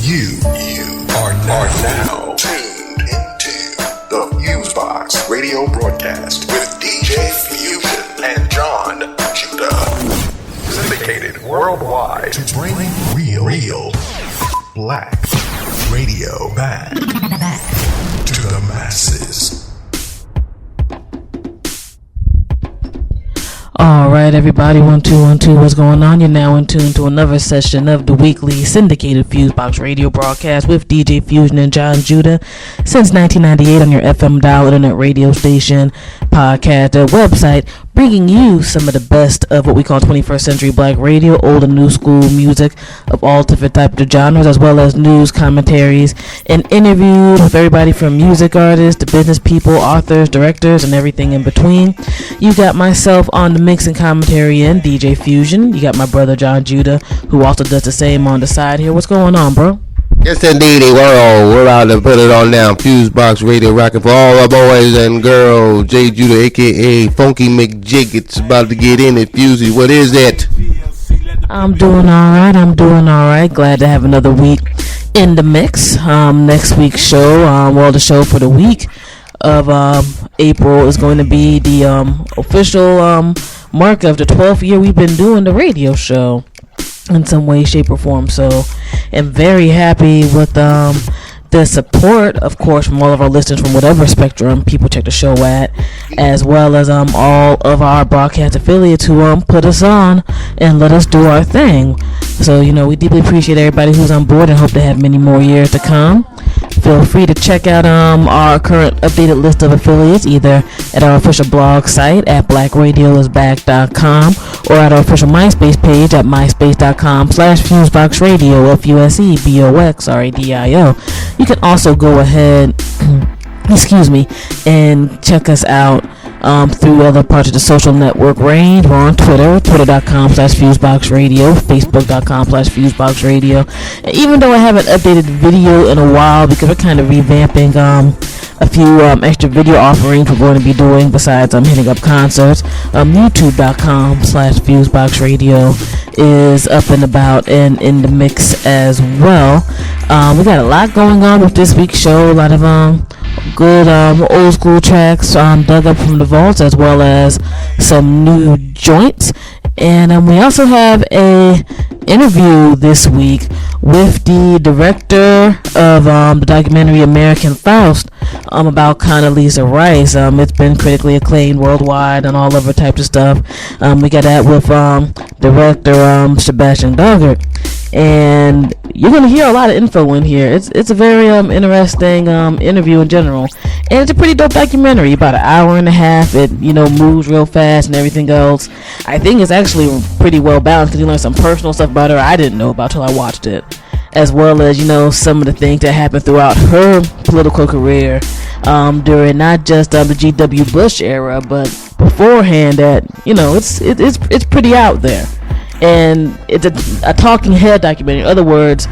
You are now tuned into the FuseBox Radio Broadcast with DJ Fusion and Jon Judah. Syndicated worldwide to bring real black radio back to the masses. Alright everybody, 1 2 1 2, what's going on? You're now in tune to another session of the weekly syndicated FuseBox Radio Broadcast with DJ Fusion and Jon Judah since 1998 on your FM dial internet radio station, podcast, website, bringing you some of the best of what we call 21st century black radio, old and new school music of all different types of genres, as well as news, commentaries, and interviews with everybody from music artists to business people, authors, directors, and everything in between. You got myself on the mix and commentary and DJ Fusion. You got my brother Jon Judah, who also does the same on the side here. What's going on, bro? Yes, indeed, we're out to put it on now. FuseBox Radio rocking for all the boys and girls. J. Judah, a.k.a. Funky McJig. It's about to get in it. Fusey, what is it? I'm doing all right. Glad to have another week in the mix. Next week's show, the show for the week of April is going to be the official mark of the 12th year we've been doing the radio show in some way, shape, or form. So I'm very happy with the support, of course, from all of our listeners from whatever spectrum people check the show at, as well as all of our broadcast affiliates who put us on and let us do our thing. So, we deeply appreciate everybody who's on board and hope to have many more years to come. Feel free to check out our current updated list of affiliates either at our official blog site at blackradioisback.com or at our official MySpace page at myspace.com/FuseboxRadio, FUSEBOXRADIO. You can also go ahead and check us out through other parts of the social network range. We're on Twitter, twitter.com/FuseboxRadio, facebook.com/FuseboxRadio. And even though I haven't updated video in a while because we're kind of revamping a few extra video offerings we're going to be doing besides hitting up concerts, youtube.com/FuseboxRadio is up and about and in the mix as well. We got a lot going on with this week's show, a lot of good old school tracks dug up from the vaults, as well as some new joints. And we also have a interview this week with the director of the documentary American Faust about Condolezza Rice. It's been critically acclaimed worldwide and all other types of stuff. We got that with director Sebastian Doggart. And you're going to hear a lot of info in here. It's a very interesting interview in general. And it's a pretty dope documentary, about an hour and a half. It, moves real fast and everything else. I think it's actually pretty well balanced because you learn some personal stuff about her I didn't know about till I watched it. As well as, some of the things that happened throughout her political career during not just the G.W. Bush era, but beforehand that, it's pretty out there. And it's a talking head documentary. In other words,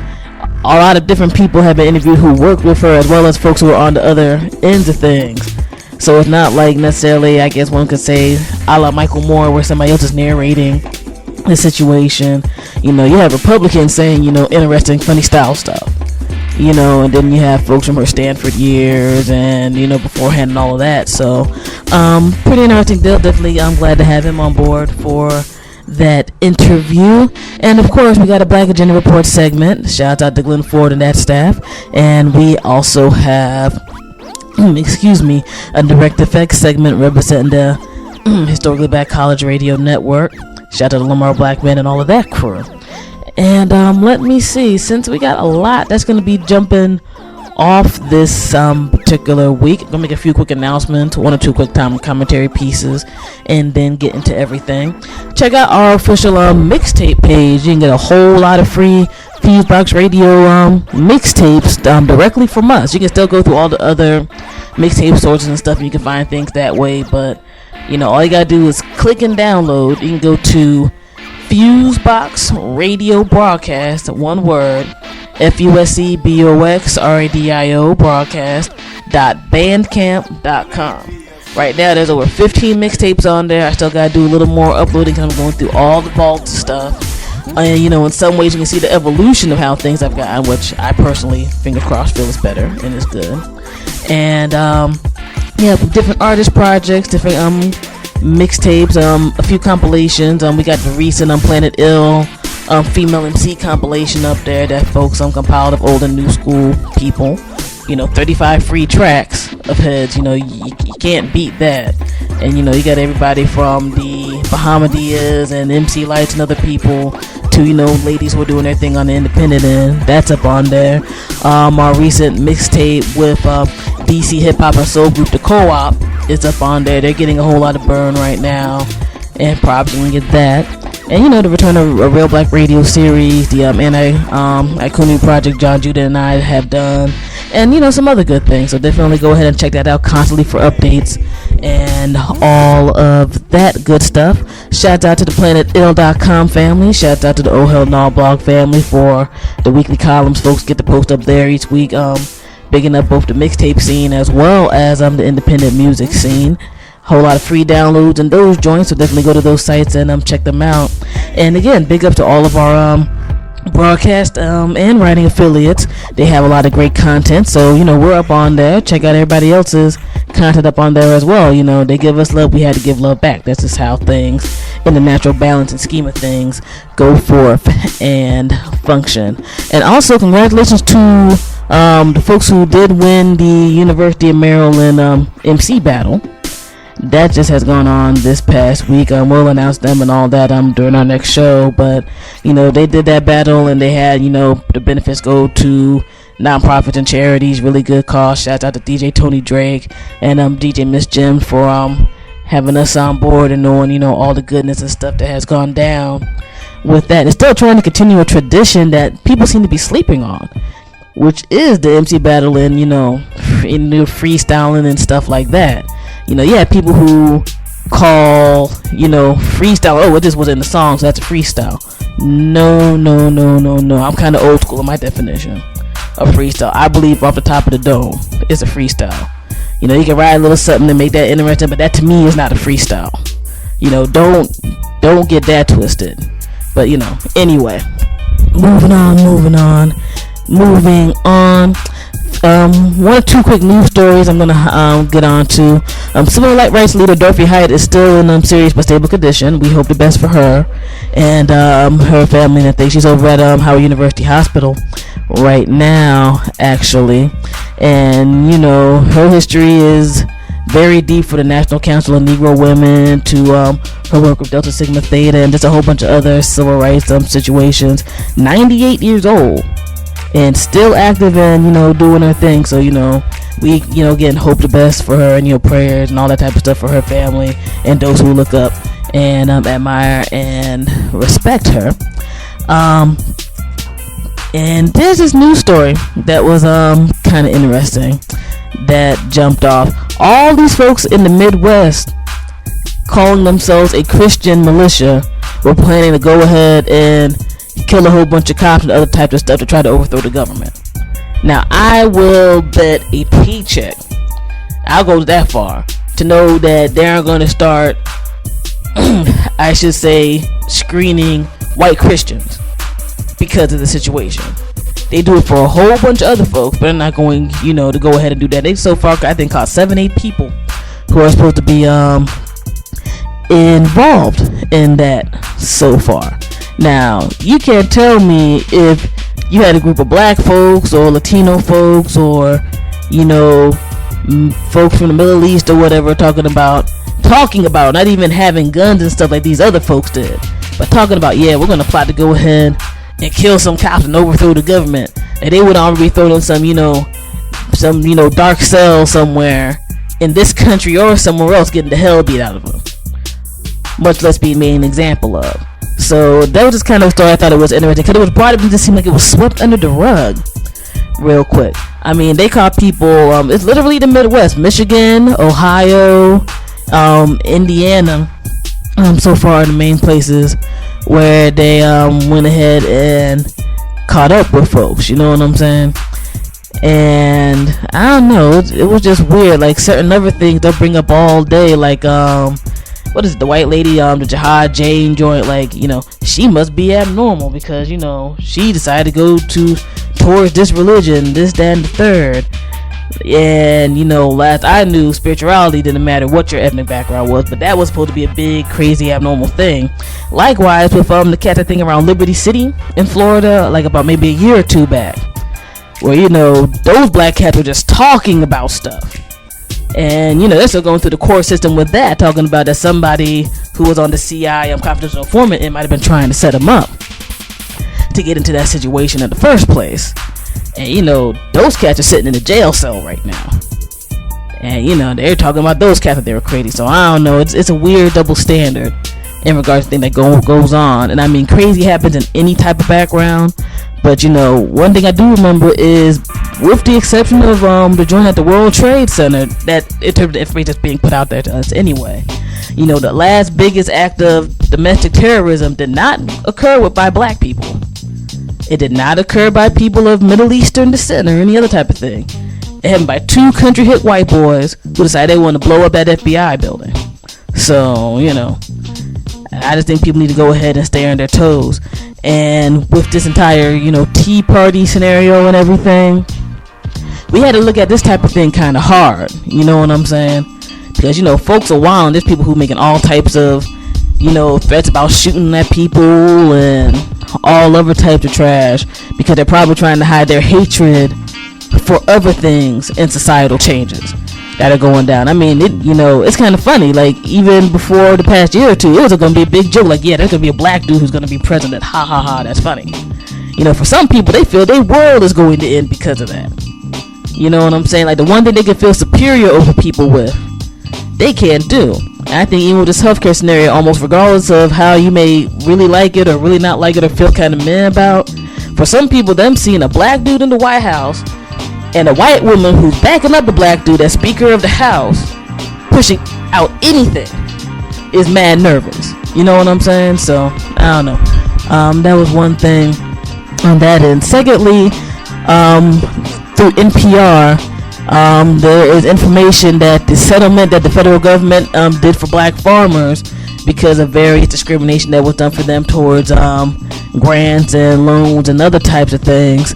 a lot of different people have been interviewed who worked with her, as well as folks who are on the other ends of things. So it's not like necessarily, I guess one could say, a la Michael Moore, where somebody else is narrating the situation. You have Republicans saying, interesting, funny style stuff. And then you have folks from her Stanford years and, beforehand and all of that. So, pretty interesting deal. Definitely, I'm glad to have him on board for that interview. And of course we got a Black Agenda Report segment. Shout out to Glenn Ford and that staff. And we also have a direct effects segment representing the historically black college radio network. Shout out to Lamar Blackman and all of that crew. And let me see, since we got a lot that's going to be jumping off this particular week, I'm gonna make a few quick announcements, one or two quick time commentary pieces, and then get into everything. Check out our official mixtape page. You can get a whole lot of free FuseBox Radio mixtapes directly from us. You can still go through all the other mixtape sources and stuff, and you can find things that way, but all you gotta do is click and download. You can go to FuseBox Radio Broadcast, one word, FUSEBOXRADIO broadcast.bandcamp.com. Right now there's over 15 mixtapes on there. I still gotta do a little more uploading because I'm going through all the vault stuff. And in some ways you can see the evolution of how things have gotten, which I personally, fingers crossed, feel is better and is good. And different artist projects, different mixtapes, a few compilations. We got the recent Planet Ill female MC compilation up there that folks compiled of old and new school people. 35 free tracks of heads. You can't beat that. And you got everybody from the Bahamadia and MC Lights and other people to ladies who are doing their thing on the independent end. That's up on there. Our recent mixtape with DC hip hop and soul group The Co-op is up on there. They're getting a whole lot of burn right now, and probably gonna get that. And the return of a Real Black Radio series, the Ikumi project Jon Judah and I have done, and some other good things. So definitely go ahead and check that out constantly for updates and all of that good stuff. Shouts out to the PlanetIll.com family. Shouts out to the Oh Hell Nah blog family for the weekly columns. Folks get to post up there each week. Bigging up both the mixtape scene as well as the independent music scene. Whole lot of free downloads and those joints, so definitely go to those sites and check them out. And again, big up to all of our broadcast and writing affiliates. They have a lot of great content, so we're up on there. Check out everybody else's content up on there as well. They give us love, we had to give love back. That's just how things in the natural balance and scheme of things go forth and function. And also congratulations to the folks who did win the University of Maryland MC battle. That just has gone on this past week. We'll announce them and all that during our next show. But they did that battle, and they had the benefits go to nonprofits and charities. Really good cause. Shout out to DJ Tony Drake and DJ Miss Jim for having us on board and knowing all the goodness and stuff that has gone down with that. And still trying to continue a tradition that people seem to be sleeping on, which is the MC battle and freestyling and stuff like that. You have people who call, freestyle, oh, it just was in the song, so that's a freestyle. No. I'm kind of old school in my definition of freestyle. I believe off the top of the dome, it's a freestyle. You can write a little something to make that interesting, but that to me is not a freestyle. Don't get that twisted. But, anyway, moving on. One or two quick news stories I'm gonna get on to. Civil rights leader Dorothy Height is still in serious but stable condition. We hope the best for her and her family and things. She's over at Howard University Hospital right now, actually, and her history is very deep, for the National Council of Negro Women to her work with Delta Sigma Theta and just a whole bunch of other civil rights situations. 98 years old. And still active and doing her thing. So we again hope the best for her and prayers and all that type of stuff for her family and those who look up and admire and respect her. And there's this news story that was kind of interesting that jumped off. All these folks in the Midwest calling themselves a Christian militia were planning to go ahead and kill a whole bunch of cops and other types of stuff to try to overthrow the government. Now, I will bet a paycheck, I'll go that far, to know that they aren't going to start, I should say, screening white Christians because of the situation. They do it for a whole bunch of other folks, but they're not going, to go ahead and do that. They so far, I think, caught 7-8 people who are supposed to be involved in that so far. Now, you can't tell me if you had a group of black folks or Latino folks or, folks from the Middle East or whatever talking about, not even having guns and stuff like these other folks did, but talking about, we're going to plot to go ahead and kill some cops and overthrow the government. And they would already be thrown in some dark cell somewhere in this country or somewhere else getting the hell beat out of them. Much less being made an example of. So that was just kind of a story I thought it was interesting because it was brought up and just seemed like it was swept under the rug real quick. I mean, they caught people, it's literally the Midwest, Michigan, Ohio, Indiana, so far the main places where they went ahead and caught up with folks, you know what I'm saying? And I don't know, it was just weird. Like certain other things they'll bring up all day, like what what is it, the white lady, the Jihad Jane joint, like, you know, she must be abnormal because, you know, she decided to go towards this religion, this, that, and the third. And, you know, last I knew, spirituality didn't matter what your ethnic background was, but that was supposed to be a big, crazy, abnormal thing. Likewise with the cat thing around Liberty City in Florida, like about maybe a year or two back, where, you know, those black cats were just talking about stuff. And, you know, they're still going through the court system with that, talking about that somebody who was on the CI confidential informant, it might have been trying to set them up to get into that situation in the first place. And, you know, those cats are sitting in a jail cell right now. And, you know, they're talking about those cats that they were crazy. So, I don't know. It's a weird double standard in regards to things that goes on. And, I mean, crazy happens in any type of background. But, you know, one thing I do remember is, with the exception of the joint at the World Trade Center, that in terms of the information that's being put out there to us anyway, you know, the last biggest act of domestic terrorism did not occur by black people. It did not occur by people of Middle Eastern descent or any other type of thing. It happened by two country hit white boys who decided they wanted to blow up that FBI building. So, you know, I just think people need to go ahead and stay on their toes. And with this entire, you know, Tea Party scenario and everything, we had to look at this type of thing kind of hard. You know what I'm saying? Because, you know, folks are wild. There's people who making all types of, you know, threats about shooting at people and all other types of trash because they're probably trying to hide their hatred for other things and societal changes that are going down. I mean, you know, it's kind of funny. Like, even before the past year or two, it was going to be a big joke. Like, yeah, there's going to be a black dude who's going to be president. Ha ha ha, that's funny. You know, for some people, they feel their world is going to end because of that. You know what I'm saying? Like, the one thing they can feel superior over people with, they can't do. And I think even with this healthcare scenario, almost regardless of how you may really like it or really not like it or feel kind of meh about, for some people, them seeing a black dude in the White House and a white woman who's backing up the black dude as Speaker of the House, pushing out anything, is mad nervous. You know what I'm saying? So, I don't know. That was one thing on that end. Secondly, through NPR, there is information that the settlement that the federal government did for black farmers because of various discrimination that was done for them towards grants and loans and other types of things.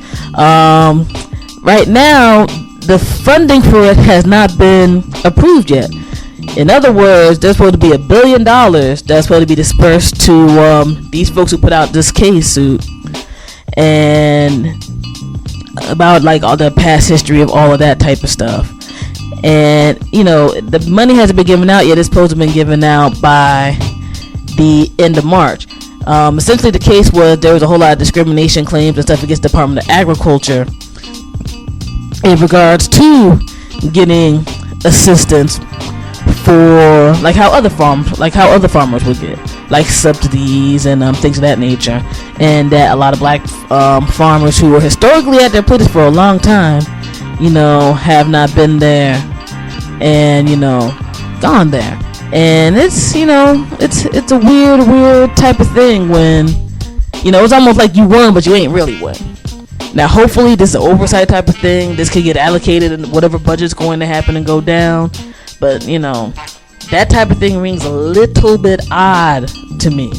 Right now, the funding for it has not been approved yet. In other words, there's supposed to be $1 billion that's supposed to be dispersed to these folks who put out this case suit, and about like all the past history of all of that type of stuff. And, you know, the money hasn't been given out yet. It's supposed to have been given out by the end of March. Essentially, the case was there was a whole lot of discrimination claims and stuff against the Department of Agriculture in regards to getting assistance for like how other farmers would get, like subsidies and things of that nature, and that a lot of black farmers who were historically at their places for a long time, you know, have not been there and, you know, gone there. And it's, you know, it's a weird type of thing when, you know, it's almost like you won but you ain't really won. Now, hopefully, this is an oversight type of thing. This could get allocated and whatever budget's going to happen and go down. But, you know, that type of thing rings a little bit odd to me.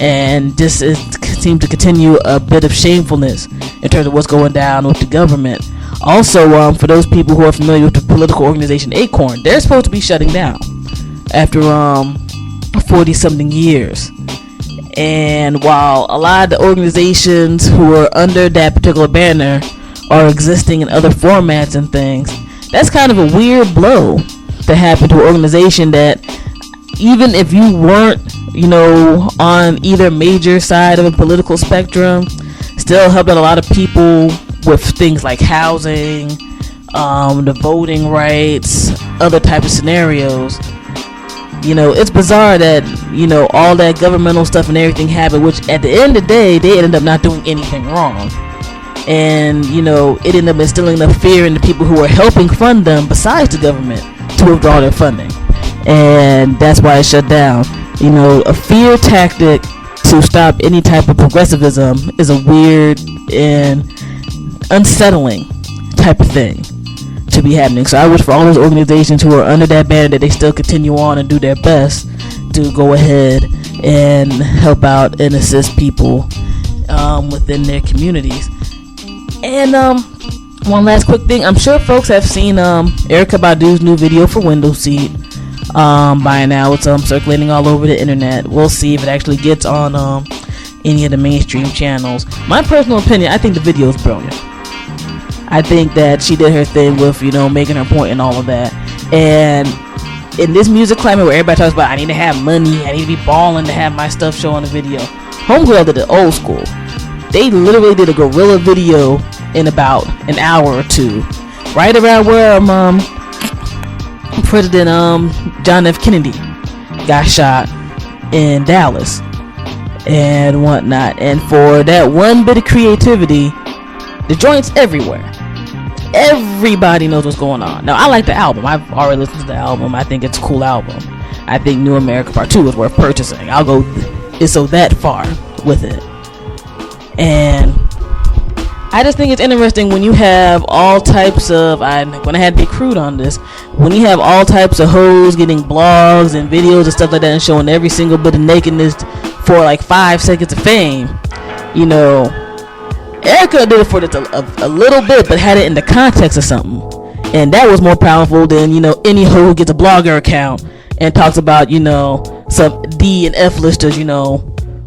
And just seems to continue a bit of shamefulness in terms of what's going down with the government. Also, for those people who are familiar with the political organization Acorn, they're supposed to be shutting down after 40-something years. And while a lot of the organizations who are under that particular banner are existing in other formats and things, that's kind of a weird blow to happen to an organization that, even if you weren't, you know, on either major side of a political spectrum, still helped out a lot of people with things like housing, the voting rights, other types of scenarios. You know, it's bizarre that, you know, all that governmental stuff and everything happened, which at the end of the day, they ended up not doing anything wrong. And, you know, it ended up instilling enough fear in the people who are helping fund them besides the government to withdraw their funding. And that's why it shut down. You know, a fear tactic to stop any type of progressivism is a weird and unsettling type of thing to be happening. So I wish for all those organizations who are under that banner that they still continue on and do their best to go ahead and help out and assist people within their communities. And one last quick thing, I'm sure folks have seen Erykah Badu's new video for Window Seat by now. It's circulating all over the internet. We'll see if it actually gets on any of the mainstream channels. My personal opinion, I think the video is brilliant. I think that she did her thing with, making her point and all of that. And in this music climate where everybody talks about I need to have money, I need to be balling to have my stuff show on the video, Homegirl did it old school. They literally did a guerrilla video in about an hour or two, right around where President John F. Kennedy got shot in Dallas and whatnot. And for that one bit of creativity, the joint's everywhere. Everybody knows what's going on. Now, I like the album. I've already listened to the album. I think it's a cool album. I think New America Part 2 is worth purchasing. I'll go that far with it. And I just think it's interesting when you have all types of, when I had to be crude on this, when you have all types of hoes getting blogs and videos and stuff like that and showing every single bit of nakedness for like 5 seconds of fame, Erykah did it for just a little bit, but had it in the context of something. And that was more powerful than, any hoe who gets a blogger account and talks about, some D and F listers,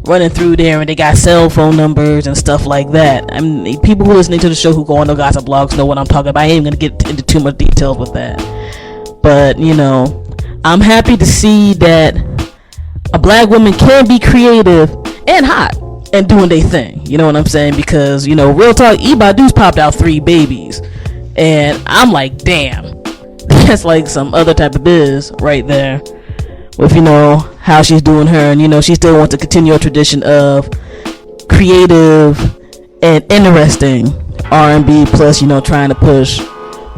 running through there and they got cell phone numbers and stuff like that. I mean, people who listening to the show who go on the gossip blogs know what I'm talking about. I ain't even gonna get into too much details with that. But, I'm happy to see that a black woman can be creative and hot and doing their thing. You know what I'm saying? Because, real talk, Badu's popped out 3 babies. And I'm like, damn. That's like some other type of biz right there. With, how she's doing her. And, she still wants to continue a tradition of creative and interesting R&B. Plus, trying to push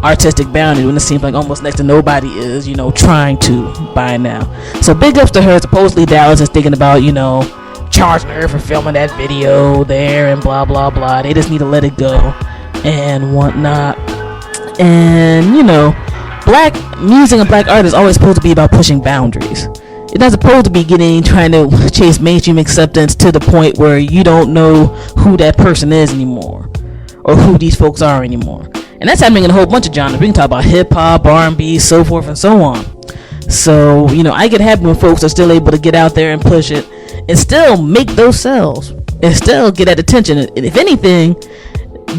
artistic boundaries when it seems like almost next to nobody is, trying to by now. So big ups to her. Supposedly Dallas is thinking about, charging her for filming that video there and blah blah blah. They just need to let it go and whatnot. And black music and black art is always supposed to be about pushing boundaries. It's not supposed to be trying to chase mainstream acceptance to the point where you don't know who that person is anymore or who these folks are anymore. And that's happening in a whole bunch of genres. We can talk about hip hop, R&B, so forth and so on. So I get happy when folks are still able to get out there and push it and still make those sales and still get that attention. And if anything,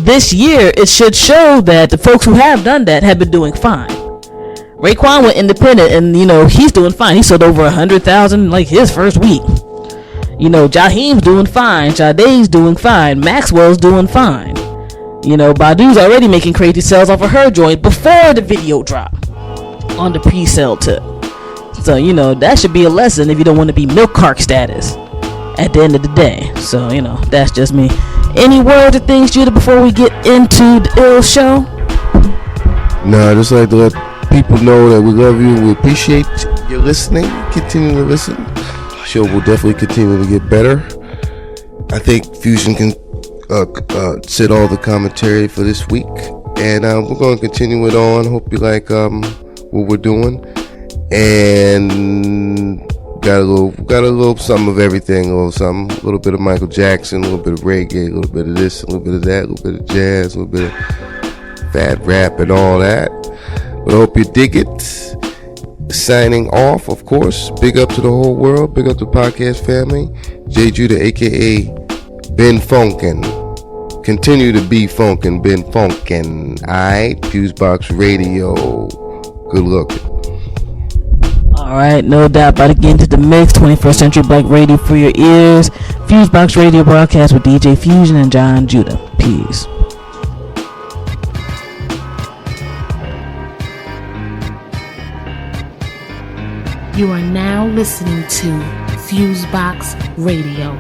this year it should show that the folks who have done that have been doing fine. Raekwon went independent and he's doing fine. He sold over 100,000 like his first week. Jaheim's doing fine, Sade's doing fine, Maxwell's doing fine. Badu's already making crazy sales off of her joint before the video dropped on the pre-sale tip. So, that should be a lesson if you don't want to be milk cart status at the end of the day. So, that's just me. Any words or things, Judah, before we get into the ill show? No, I just like to let people know that we love you and we appreciate your listening. Continue to listen. The show will definitely continue to get better. I think Fusion can set all the commentary for this week. And we're going to continue it on. Hope you like what we're doing. And got a little something of everything, a little bit of Michael Jackson, a little bit of reggae, a little bit of this, a little bit of that, a little bit of jazz, a little bit of fat rap and all that. But I hope you dig it. Signing off, of course. Big up to the whole world. Big up to the podcast family. J Judah, aka Ben Funkin'. Continue to be funkin', Ben Funkin'. Alright, FuseBox Radio. Good looking. Alright, no doubt about to get into the mix. 21st Century Black Radio for your ears. FuseBox Radio Broadcast with DJ Fusion and Jon Judah. Peace. You are now listening to FuseBox Radio.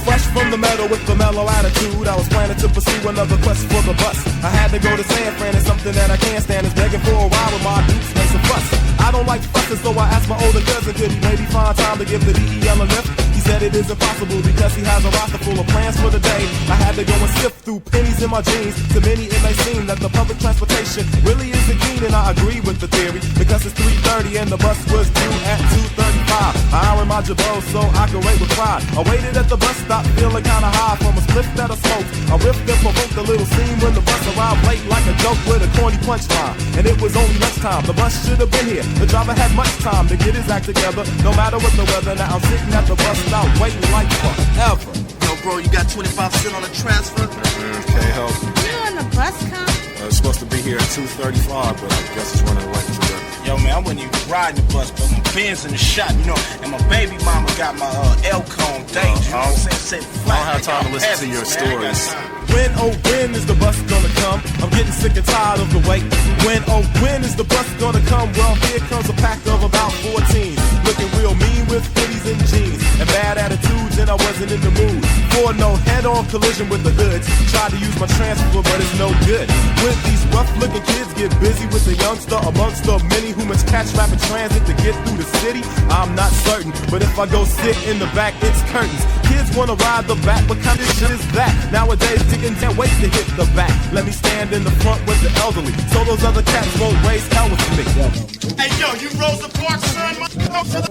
Fresh from the meadow with the mellow attitude, I was planning to pursue another quest for the bus. I had to go to San Fran, and something that I can't stand is begging for a ride with my dukes and some fuss. I don't like fusses, so I asked my older cousin, could he maybe find time to give the DEL a lift? He said it is impossible because he has a roster full of plans for the day. I had to go and sift through pennies in my jeans. To many it may seem that the public transportation really isn't keen, and I agree with the theory because it's 3:30 and the bus was due at 2:35. An hour in my jabot so I could wait with pride. I waited at the bus stop feeling kinda high from a spliff that I smoked. I riffed and provoked a little scene when the bus arrived late like a joke with a corny punchline. And it was only lunchtime, the bus should have been here. The driver had much time to get his act together. No matter what the weather, now I'm sitting at the bus stop waiting like forever. Yo, bro, you got 25 cents on the transfer? Can't help you. You on the bus come? It's supposed to be here at 2:35, but I guess it's running late today. Yo, man, I wasn't even riding the bus, but my Benz in the shop, you know, and my baby mama got my Elcon danger. You know what I'm saying? I don't have time to listen to your stories. When, oh, when is the bus gonna come? I'm getting sick and tired of the wait. When, oh, when is the bus gonna come? Well, here comes a pack of about 14. Looking real mean with hoodies and jeans and bad attitudes, and I wasn't in the mood for no head-on collision with the hoods. Tried to use my transfer, but it's no good. When these rough-looking kids get busy with the youngster amongst the many who must catch rapid transit to get through the city, I'm not certain. But if I go sit in the back, it's curtains. Kids wanna ride the back, but kind of shit is that? Nowadays, chickens can't wait to hit the back. Let me stand in the front with the elderly, so those other cats won't raise hell with me. Hey, yo, you Rosa Parks, son?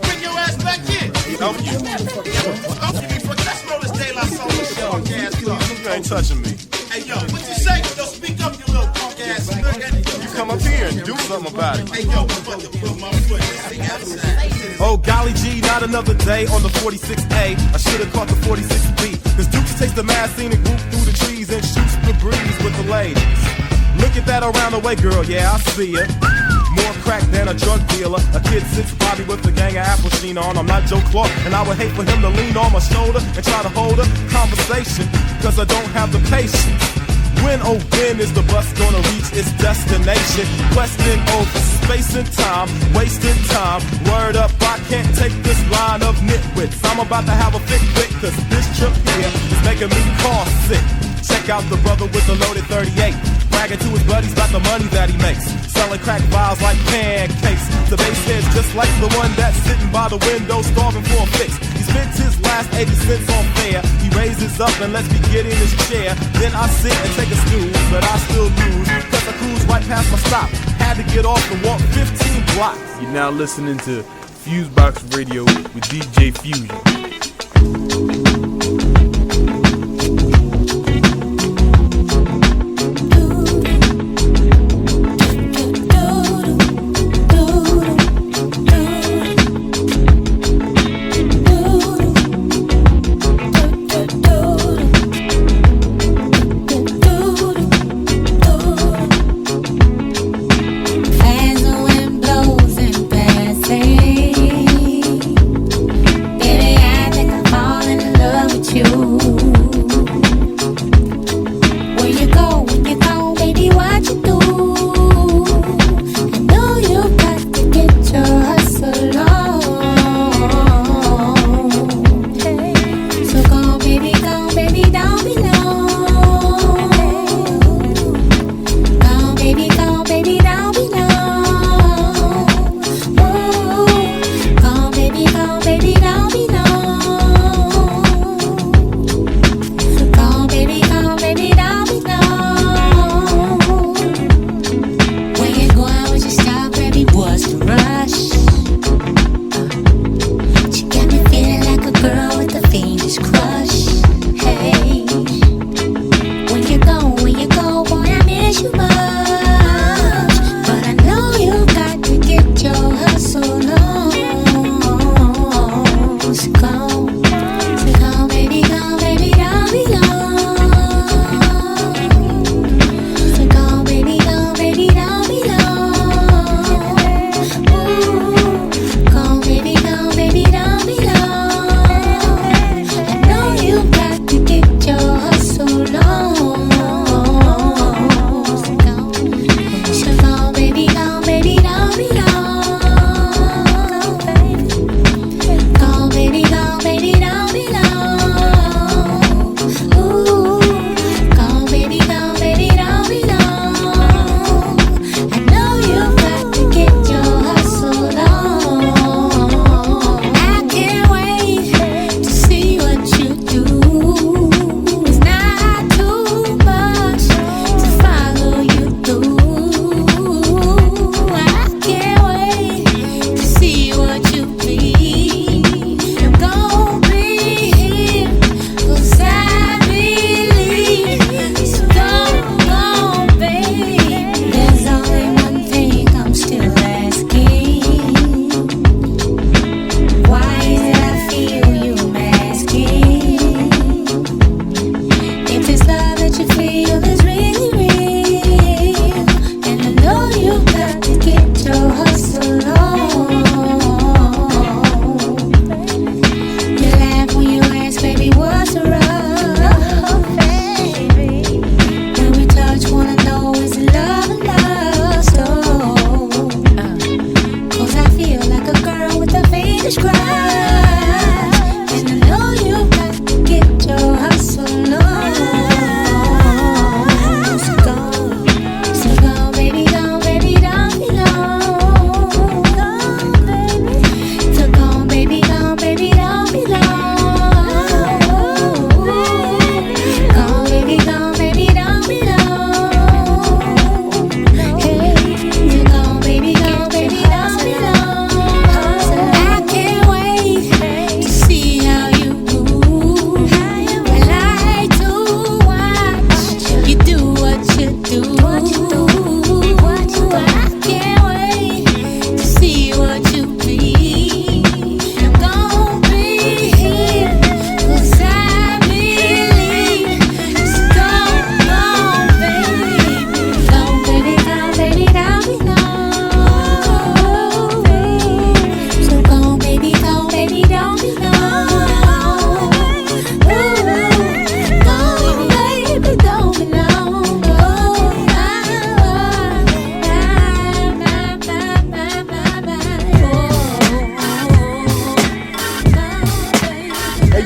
Bring your ass back in. Help you. Let's roll this De La Soul punk ass car. You ain't touching me. Hey, yo, what you say? Yo, speak up, you little punk ass nigga. You come up here and do something about it. Hey, yo, I'm about to put my foot in this thing outside. Oh, golly gee, not another day on the 46A. I should've caught the 46B. Cause Dukes takes the mad scenic route through the trees and shoots the breeze with the ladies. Look at that around the way, girl, yeah, I see it. More crack than a drug dealer. A kid sits by me with a gang of apple sheen on. I'm not Joe Clark, and I would hate for him to lean on my shoulder and try to hold a conversation, cause I don't have the patience. When, oh, when is the bus gonna reach its destination? Questing over space and time, wasting time. Word up, I can't take this line of nitwits. I'm about to have a thick wit, cause this trip here is making me car sick. Check out the brother with the loaded 38, bragging to his buddies about the money that he makes, selling crack vials like pancakes. The bass head's just like the one that's sitting by the window starving for a fix. He spends his last 80 cents on fare. He raises up and lets me get in his chair. Then I sit and take a snooze, but I still lose, cause I cruise right past my stop. Had to get off and walk 15 blocks. You're now listening to FuseBox Radio with DJ Fusion. Baby, I think I'm falling in love.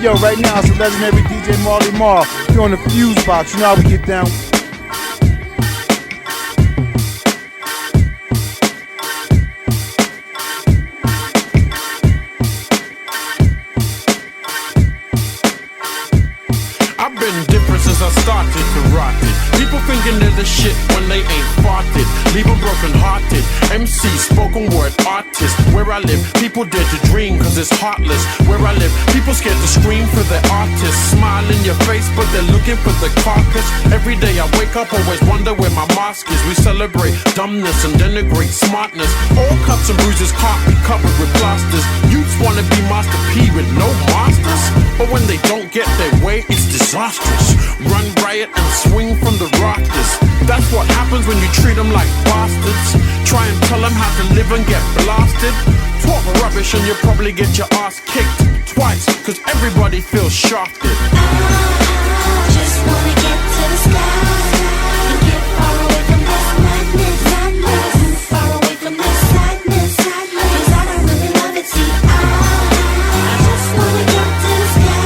yo, right now it's the legendary DJ Marley Marl. You're on the FuseBox. You know how we get down. I've been different since I started to rock it. People thinking they're the shit when they ain't farted. Leave them broken hearted. MC, spoken word artist. Where I live, people dare to dream cause it's heartless. Where I live, people scared to scream for their artist. Smile in your face but they're looking for the carcass. Every day I wake up, always wonder where my mask is. We celebrate dumbness and denigrate smartness. All cuts and bruises can't be covered with plasters. Youths wanna be Master P with no masters. But when they don't get their way, it's disastrous. Run riot and swing from the rafters. That's what happens when you treat them like bastards. Try and tell them how to live and get blasted. Talk rubbish and you'll probably get your ass kicked twice, cause everybody feels shafted. I just wanna get to the sky and get far away from this madness, madness. Far away from this sadness, sadness. Cause I don't really love it, see I just wanna get to the sky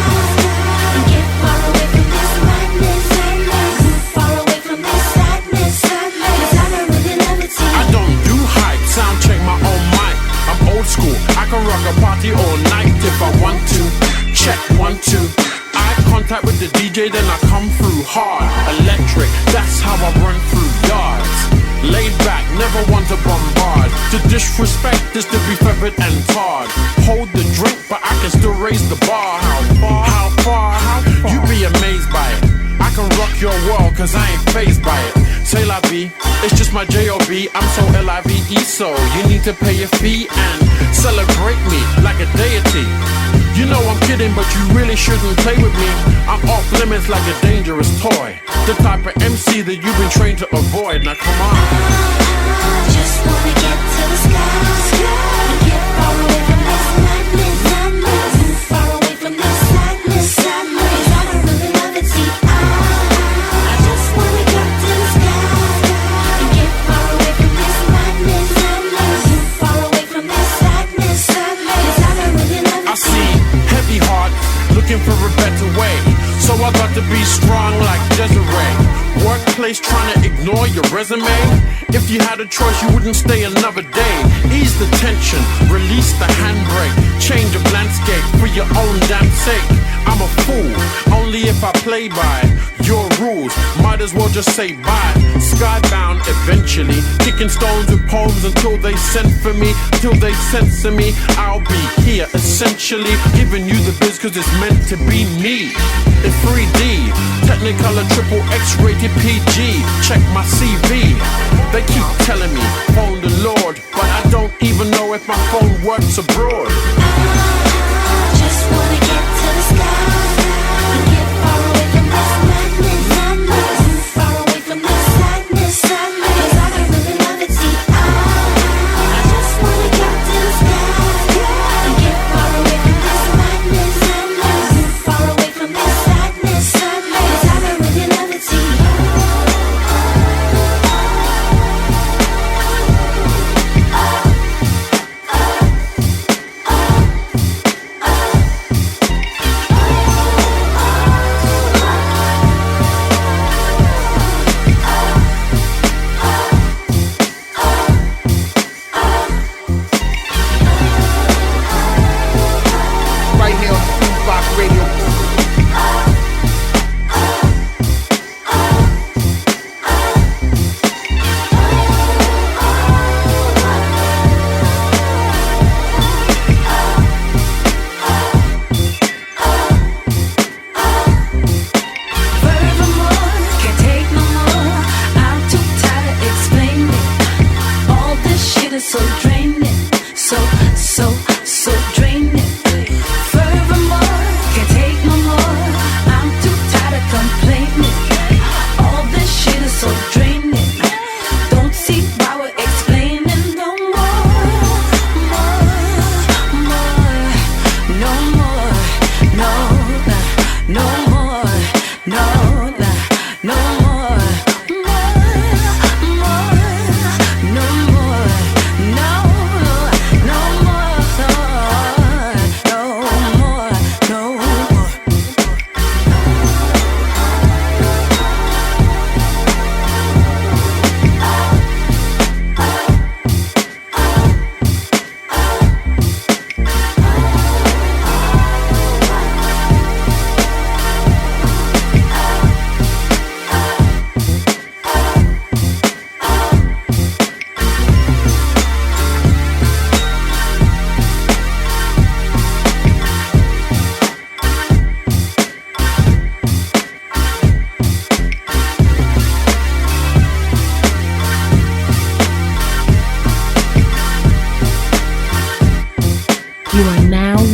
and get far away from this madness, madness. Far away from this sadness, sadness. Cause I don't really love it, see I don't do hype, sound check my own mic. I'm old school, I can rock a party all night if I want to. Check 1, 2. Eye contact with the DJ, then I come through hard. Electric, that's how I run through yards. Laid back, never want to bombard. To disrespect is to be feathered and tarred. Hold the drink, but I can still raise the bar. How far? How far? How far? You be amazed by it. I can rock your world, cause I ain't fazed by it. Say la vie, it's just my J.O.B. I'm so L-I-V-E, so you need to pay a fee and celebrate me like a deity. You know I'm kidding, but you really shouldn't play with me. I'm off limits like a dangerous toy. The type of MC that you've been trained to avoid. Now come on. I just wanna get to the sky and get far away from this madness, madness. Far away from this sadness, sadness. Cause I don't really love it, see I just wanna get to the sky and get far away from this madness, madness. Far away from this sadness, sadness. Cause I don't really love it, I see heavy heart looking for a better way. So I got to be strong like Desiree. Workplace trying to ignore your resume. If you had a choice, you wouldn't stay another day. Ease the tension, release the handbrake. Change of landscape for your own damn sake. I'm a fool, only if I play by your rules. Might as well just say bye. Skybound eventually, kicking stones with poems until they send for me. Till they censor me, I'll be here essentially giving you the biz cause it's meant to be me. In 3D, Technicolor triple X rated PG. Check my CV. They keep telling me phone the Lord, but I don't even know if my phone works abroad. I just wanna get to the sky and get far away from this madness, madness. Far away from this sadness, sadness. Cause I don't really love it, see I just wanna get to the sky and get far away from this madness, madness. Far away from this sadness, sadness. Cause I don't really love it, see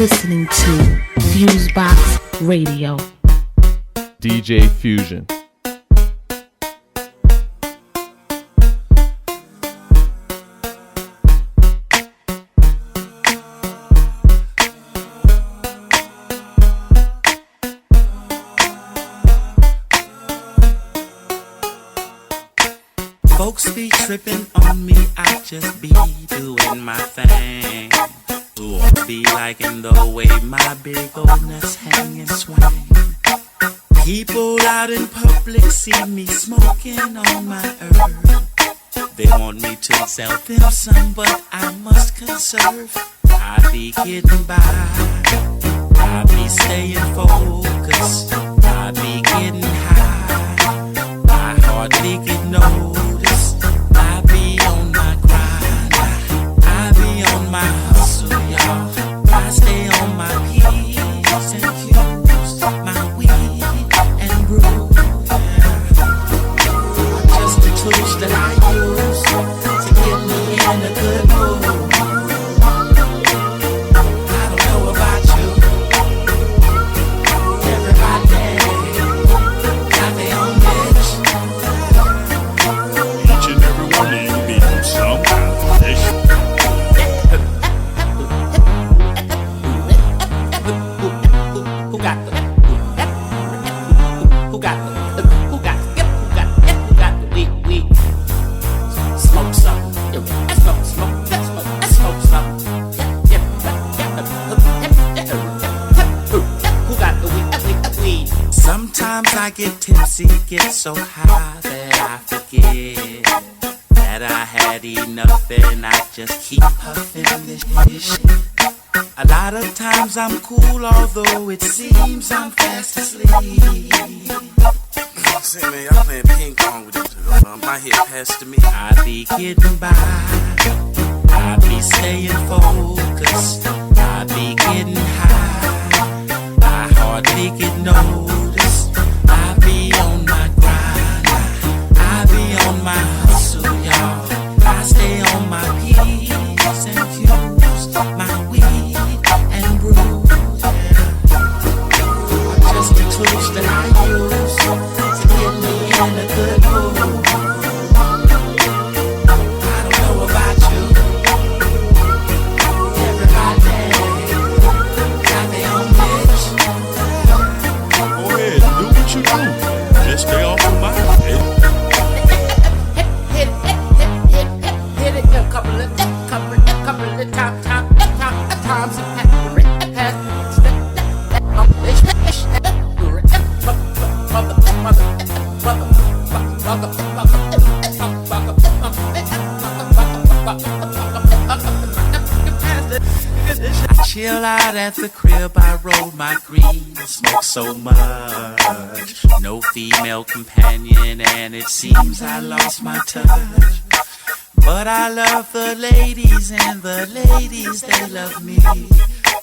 listening to FuseBox Radio. DJ Fusion. Folks be tripping on me, I just be doing my thing. Or be liking the way my big old nuts hang and swing. People out in public see me smoking on my herb. They want me to sell them some, but I must conserve. I be getting by, I be staying focused, I be getting high, I hardly get noticed. I be on my grind, I be on my hustle, y'all. I stay on my P's and Q's, my weed and brew. Just the tools that I use to get me in a good mood. I don't know about you. Everybody got their own niche. Each and every one of you need some kind of niche. Sometimes I get tipsy, get so high that I forget that I had enough and I just keep puffing this shit. A lot of times I'm cool, although it seems I'm fast asleep. Say, man, y'all playing ping pong with each other. My head passed to me. I be getting by, I be staying focused, I be getting high, I hardly get noticed. I be on my grind, I be on my hustle, y'all. I stay on my P's and Q's, my weed and brew. Just the tools that I use to get me in a good mood. I don't know about you. Everybody got their own niche. Go ahead, do what you do. Just stay off of my head. Hit it a couple of times. I chill out at the crib, I roll my green, smoke so much. No female companion, and it seems I lost my touch. But I love the ladies, and the ladies, they love me.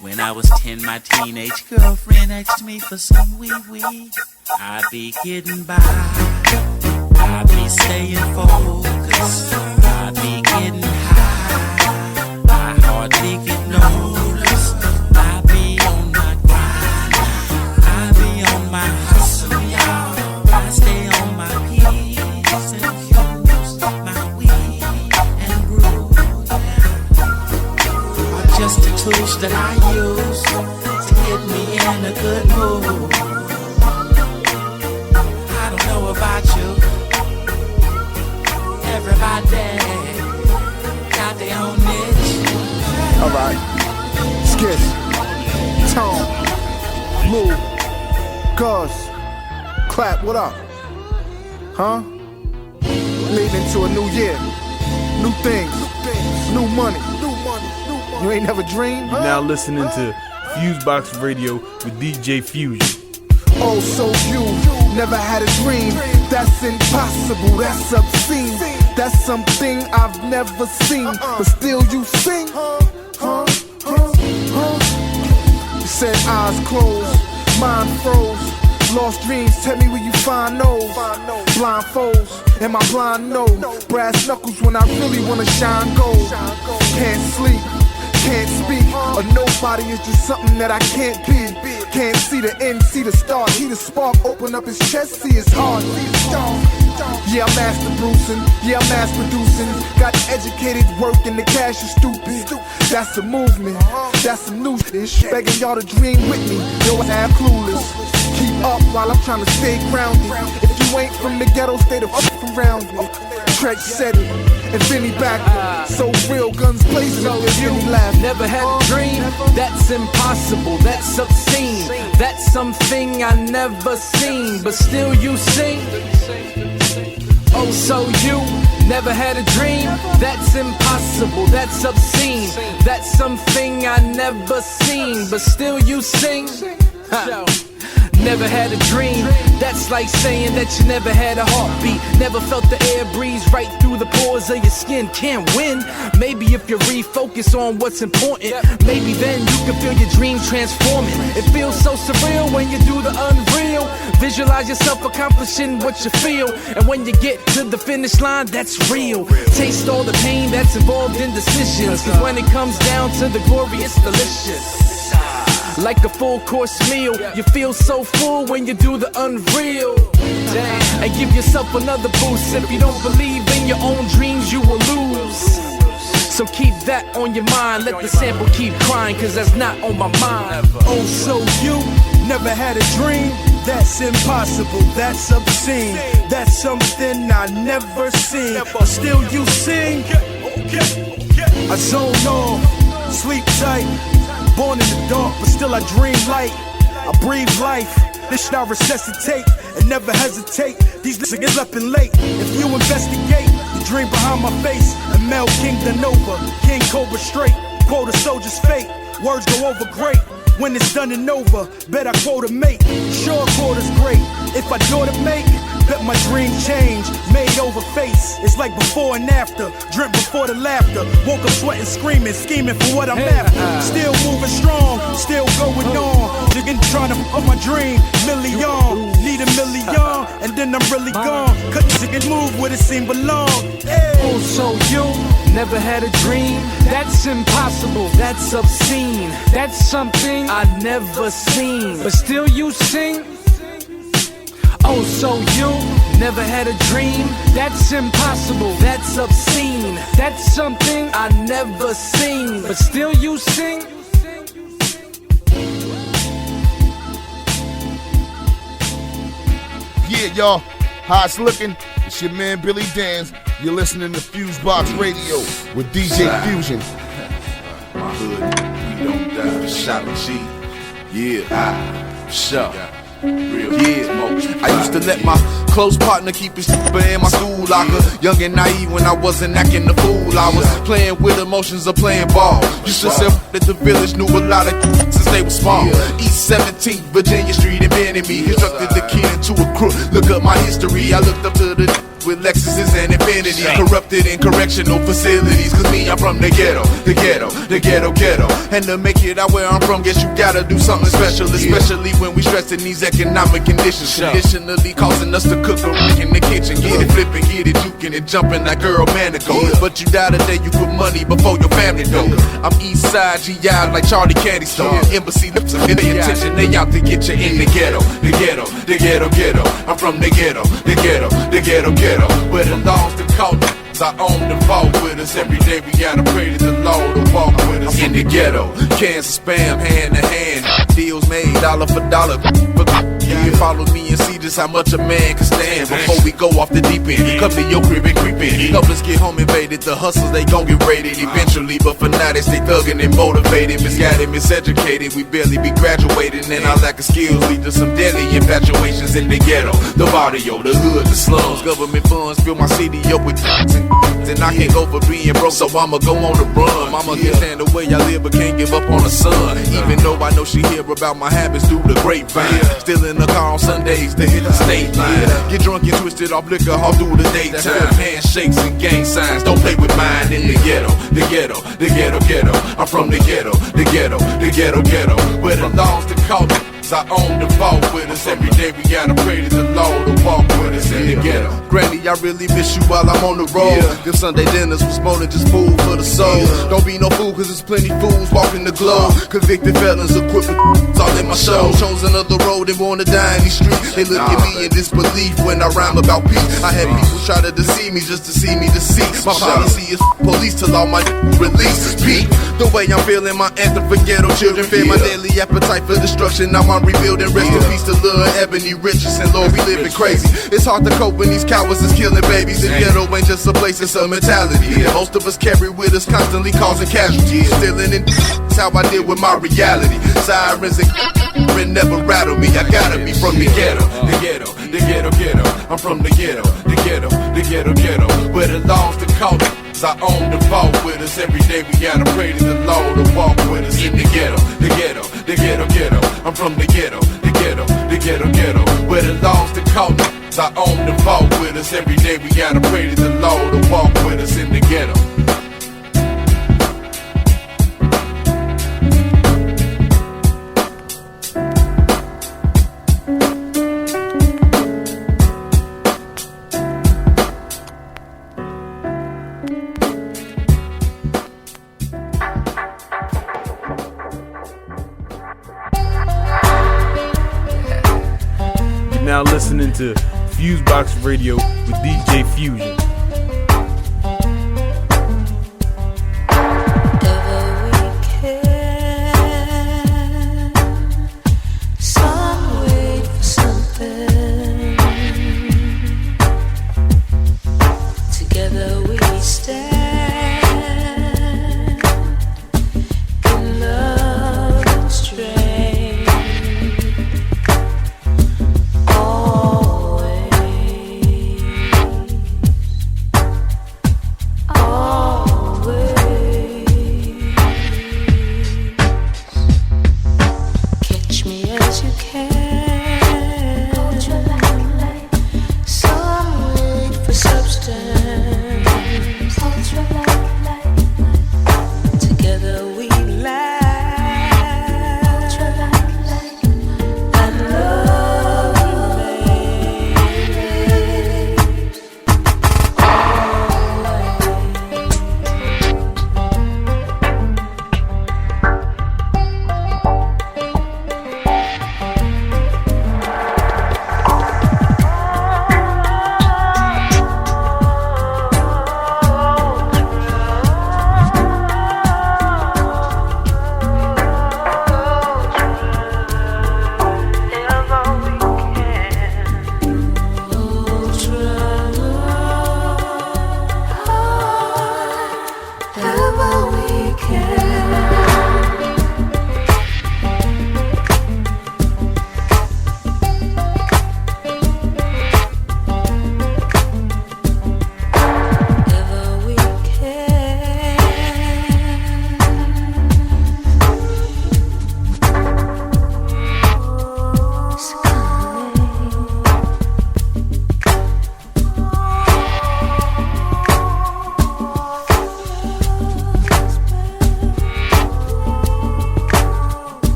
When I was 10, my teenage girlfriend asked me for some wee-wee. I be getting by, I be staying focused, I be getting high, I hardly get noticed. I be on my grind, I be on my hustle, y'all. I stay on my P's and Q's, my weed and brew. Are just the tools that I use to get me in a good mood. I don't know about you. Everybody got their own niche. Alright. Skiss. Tone. Move. Cuz. Clap, what up? Huh? Leading into a new year. New things. New money. You ain't never dreamed? You're now listening to FuseBox Radio with DJ Fusion. Oh, so you never had a dream? That's impossible, that's obscene. That's something I've never seen. But still you sing? You said eyes closed, mind froze. Lost dreams, tell me where you find those. Blindfolds, and my blind nose. Brass knuckles when I really wanna shine gold. Can't sleep, can't speak. A nobody is just something that I can't be. Can't see the end, see the start. He the spark, open up his chest, see his heart. Yeah, I'm master bruising, yeah, I'm mass producing. Got educated work and the cash is stupid. That's the movement, that's some new shit. Begging y'all to dream with me, yo, I'm clueless. Keep up while I'm trying to stay grounded. If you ain't from the ghetto, stay the fuck around it. Trench said it, Infinity back. So real, guns blazing, Infinity laugh. Never had a dream, that's impossible, that's obscene. That's something I never seen, but still you sing. Oh, so you never had a dream? That's impossible, that's obscene. That's something I never seen, but still you sing. Never had a dream, that's like saying that you never had a heartbeat. Never felt the air breeze right through the pores of your skin. Can't win, maybe if you refocus on what's important, maybe then you can feel your dreams transforming. It feels so surreal when you do the unreal. Visualize yourself accomplishing what you feel, and when you get to the finish line, that's real. Taste all the pain that's involved in decisions, cause when it comes down to the glory, it's delicious. Like a full course meal, you feel so full when you do the unreal. And give yourself another boost. If you don't believe in your own dreams, you will lose. So keep that on your mind. Let the sample keep crying, cause that's not on my mind. Oh, so you never had a dream? That's impossible, that's obscene. That's something I never seen, but still you sing. I zone off, sleep tight. Born in the dark, but still I dream light. I breathe life. This shit I resuscitate and never hesitate. These niggas up and late. If you investigate the dream behind my face, and Mel King Nova, King Cobra straight. Quote a soldier's fate. Words go over great. When it's done and over, bet I quote a mate. Sure, quota's great. If I do to make, bet my dream change. Made over face. It's like before and after. Dreamt before the laughter. Woke up sweating, screaming, scheming for what I'm after. Still moving strong, still going on. Nigga trying to fuck my dream. Million, need a million, and then I'm really gone. Cut the nigga move where it seem belong. Oh, so you never had a dream? That's impossible, that's obscene. That's something I never seen, but still you sing. Oh, so you never had a dream? That's impossible, that's obscene. That's something I never seen, but still you sing. Yeah, y'all, how it's looking? It's your man Billy Danz. You're listening to FuseBox Radio with DJ Fusion. My hood, we don't die. Shot G. Yeah, shut. Real I used to let my close partner keep his in my school locker. Young and naive when I wasn't acting the fool. I was playing with emotions of playing ball. Used to sell at the village, knew a lot of since they were small. East 17th, Virginia Street, invented me. Instructed the kid into a crook. Look up my history. I looked up to the with Lexuses and Infinity. Corrupted in correctional facilities. Cause me, I'm from the ghetto. And to make it out where I'm from, guess you gotta do something special. Especially when we stressing these economic conditions. Traditionally causing us to cook a wreck in the kitchen. Get it flipping, get it juking and jumping like girl Manico. But you die today, you put money before your family go. I'm east side GI like Charlie Candy Store. Embassy lips up, pay attention, they out to get you in the ghetto. I'm from the ghetto. Where the laws and cultures are on the vault with us. Every day we gotta pray to the Lord to walk with us. In the ghetto, cans of spam hand to hand. Deals made dollar for dollar. You follow me and see just how much a man can stand. Before we go off the deep end, come to your crib and creep in. Help us get home invaded. The hustlers, they gon' get raided eventually. But for now they stay thuggin' and motivated. Misguided, miseducated, we barely be graduating. And our lack of skills lead to some deadly infatuations in the ghetto. The barrio, the hood, the slums. Government funds fill my city up with and I can't go for being broke, so I'ma go on the run. Mama can stand the way I live, but can't give up on the son. Even though I know she hear about my habits through the grapevine. Still in the car on Sundays to hit the state line. Get drunk and twisted off liquor all through the daytime. Handshakes and gang signs, don't play with mine. In the ghetto. I'm from the ghetto. Where the laws, the culture I own the vault with us. Every day we gotta pray to the Lord to walk with us in the ghetto. Granny, I really miss you while I'm on the road. Them Sunday dinners was more than just food for the soul. Don't be no fool, cause there's plenty fools walking the globe. Convicted felons equipped with all in my show. Chosen of the road and wanna die in these streets. They look at me in disbelief when I rhyme about peace. I had people try to deceive me just to see me deceased. My policy is police till all my release. Peak the way I'm feeling, my anthem for ghetto children. Fear my daily appetite for destruction. Now I'm rebuilding. Rest in peace to Lil Ebony Richardson. Lord, we living crazy. It's hard to cope when these cowards is killing babies. The ghetto ain't just a place, it's a mentality. Most of us carry with us, constantly causing casualties. Stealing and that's how I deal with my reality. Sirens and never rattle me. I gotta be from the ghetto. The ghetto, the ghetto, ghetto. I'm from the ghetto, the ghetto, the ghetto, ghetto. Where the laws to call it. I own the vault with us. Every day we gotta pray to the Lord to walk with us in the ghetto, the ghetto, the ghetto, ghetto. I'm from the ghetto, the ghetto, the ghetto, ghetto. Where the laws to call it. I own the vault with us. Every day we gotta pray to the Lord to walk with us in the ghetto. Now listening to FuseBox Radio with DJ Fusion.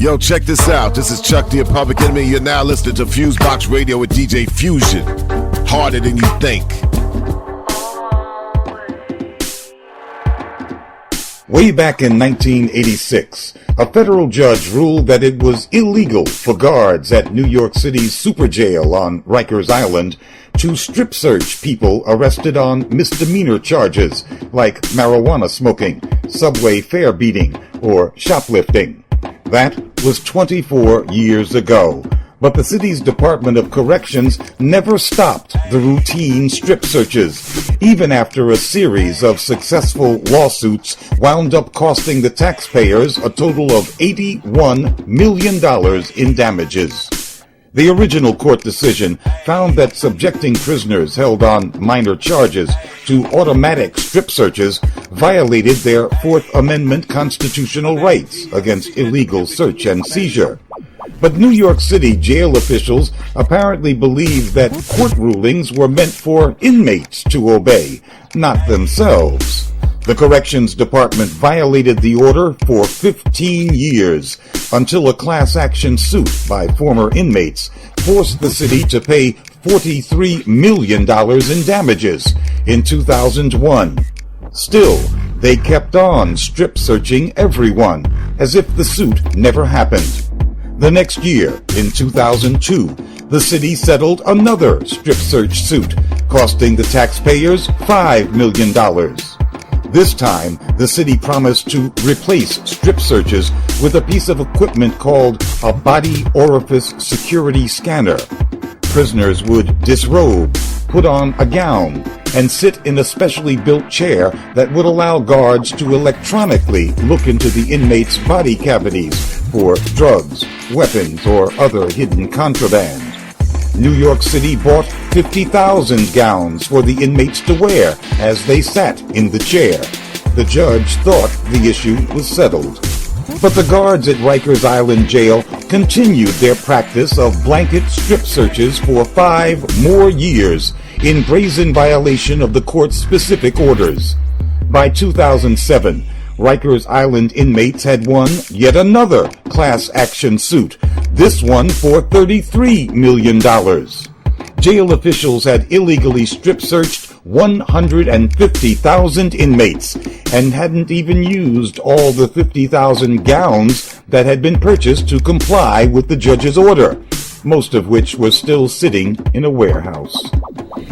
Yo, check this out. This is Chuck the Public Enemy. You're now listening to FuseBox Radio with DJ Fusion. Harder than you think. Way back in 1986, a federal judge ruled that it was illegal for guards at New York City's super jail on Rikers Island to strip search people arrested on misdemeanor charges like marijuana smoking, subway fare beating, or shoplifting. That was 24 years ago. But the city's Department of Corrections never stopped the routine strip searches, even after a series of successful lawsuits wound up costing the taxpayers a total of $81 million in damages. The original court decision found that subjecting prisoners held on minor charges to automatic strip searches violated their Fourth Amendment constitutional rights against illegal search and seizure. But New York City jail officials apparently believed that court rulings were meant for inmates to obey, not themselves. The Corrections Department violated the order for 15 years until a class action suit by former inmates forced the city to pay $43 million in damages in 2001. Still, they kept on strip searching everyone as if the suit never happened. The next year, in 2002, the city settled another strip search suit, costing the taxpayers $5 million. This time, the city promised to replace strip searches with a piece of equipment called a body orifice security scanner. Prisoners would disrobe, put on a gown, and sit in a specially built chair that would allow guards to electronically look into the inmates' body cavities for drugs, weapons, or other hidden contraband. New York City bought 50,000 gowns for the inmates to wear as they sat in the chair. The judge thought the issue was settled. But the guards at Rikers Island Jail continued their practice of blanket strip searches for 5 more years in brazen violation of the court's specific orders. By 2007, Rikers Island inmates had won yet another class action suit, this one for $33 million. Jail officials had illegally strip searched 150,000 inmates and hadn't even used all the 50,000 gowns that had been purchased to comply with the judge's order, most of which were still sitting in a warehouse.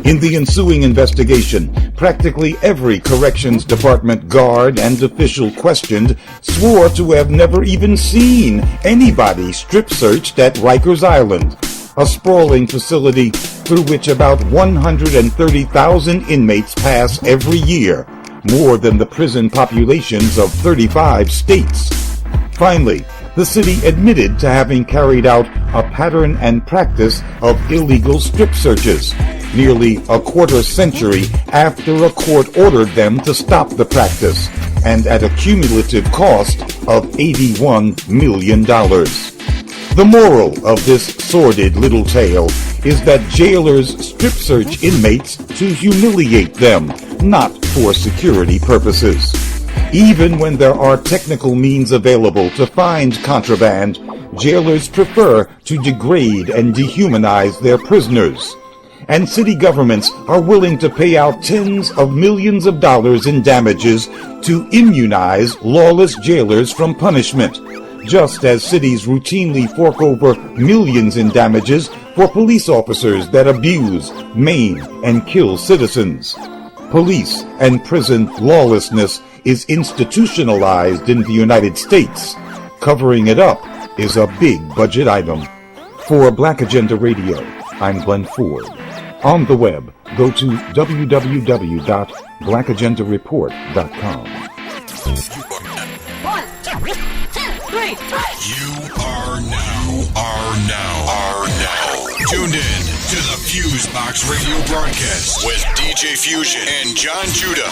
In the ensuing investigation, practically every corrections department guard and official questioned swore to have never even seen anybody strip searched at Rikers Island, a sprawling facility through which about 130,000 inmates pass every year, more than the prison populations of 35 states. Finally, the city admitted to having carried out a pattern and practice of illegal strip searches, nearly a quarter century after a court ordered them to stop the practice, and at a cumulative cost of $81 million. The moral of this sordid little tale is that jailers strip search inmates to humiliate them, not for security purposes. Even when there are technical means available to find contraband, jailers prefer to degrade and dehumanize their prisoners. And city governments are willing to pay out tens of millions of dollars in damages to immunize lawless jailers from punishment, just as cities routinely fork over millions in damages for police officers that abuse, maim, and kill citizens. Police and prison lawlessness is institutionalized in the United States. Covering it up is a big budget item. For Black Agenda Radio, I'm Glenn Ford. On the web, go to www.blackagendareport.com. 1, 2, 3. You are now tuned in to the FuseBox Radio Broadcast with DJ Fusion and Jon Judah.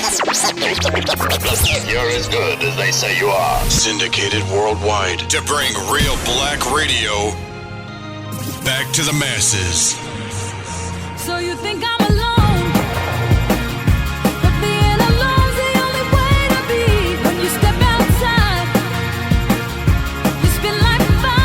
You're as good as they say you are. Syndicated worldwide to bring real black radio back to the masses. So you think I'm alone, but being alone's the only way to be. When you step outside, you spin like fire.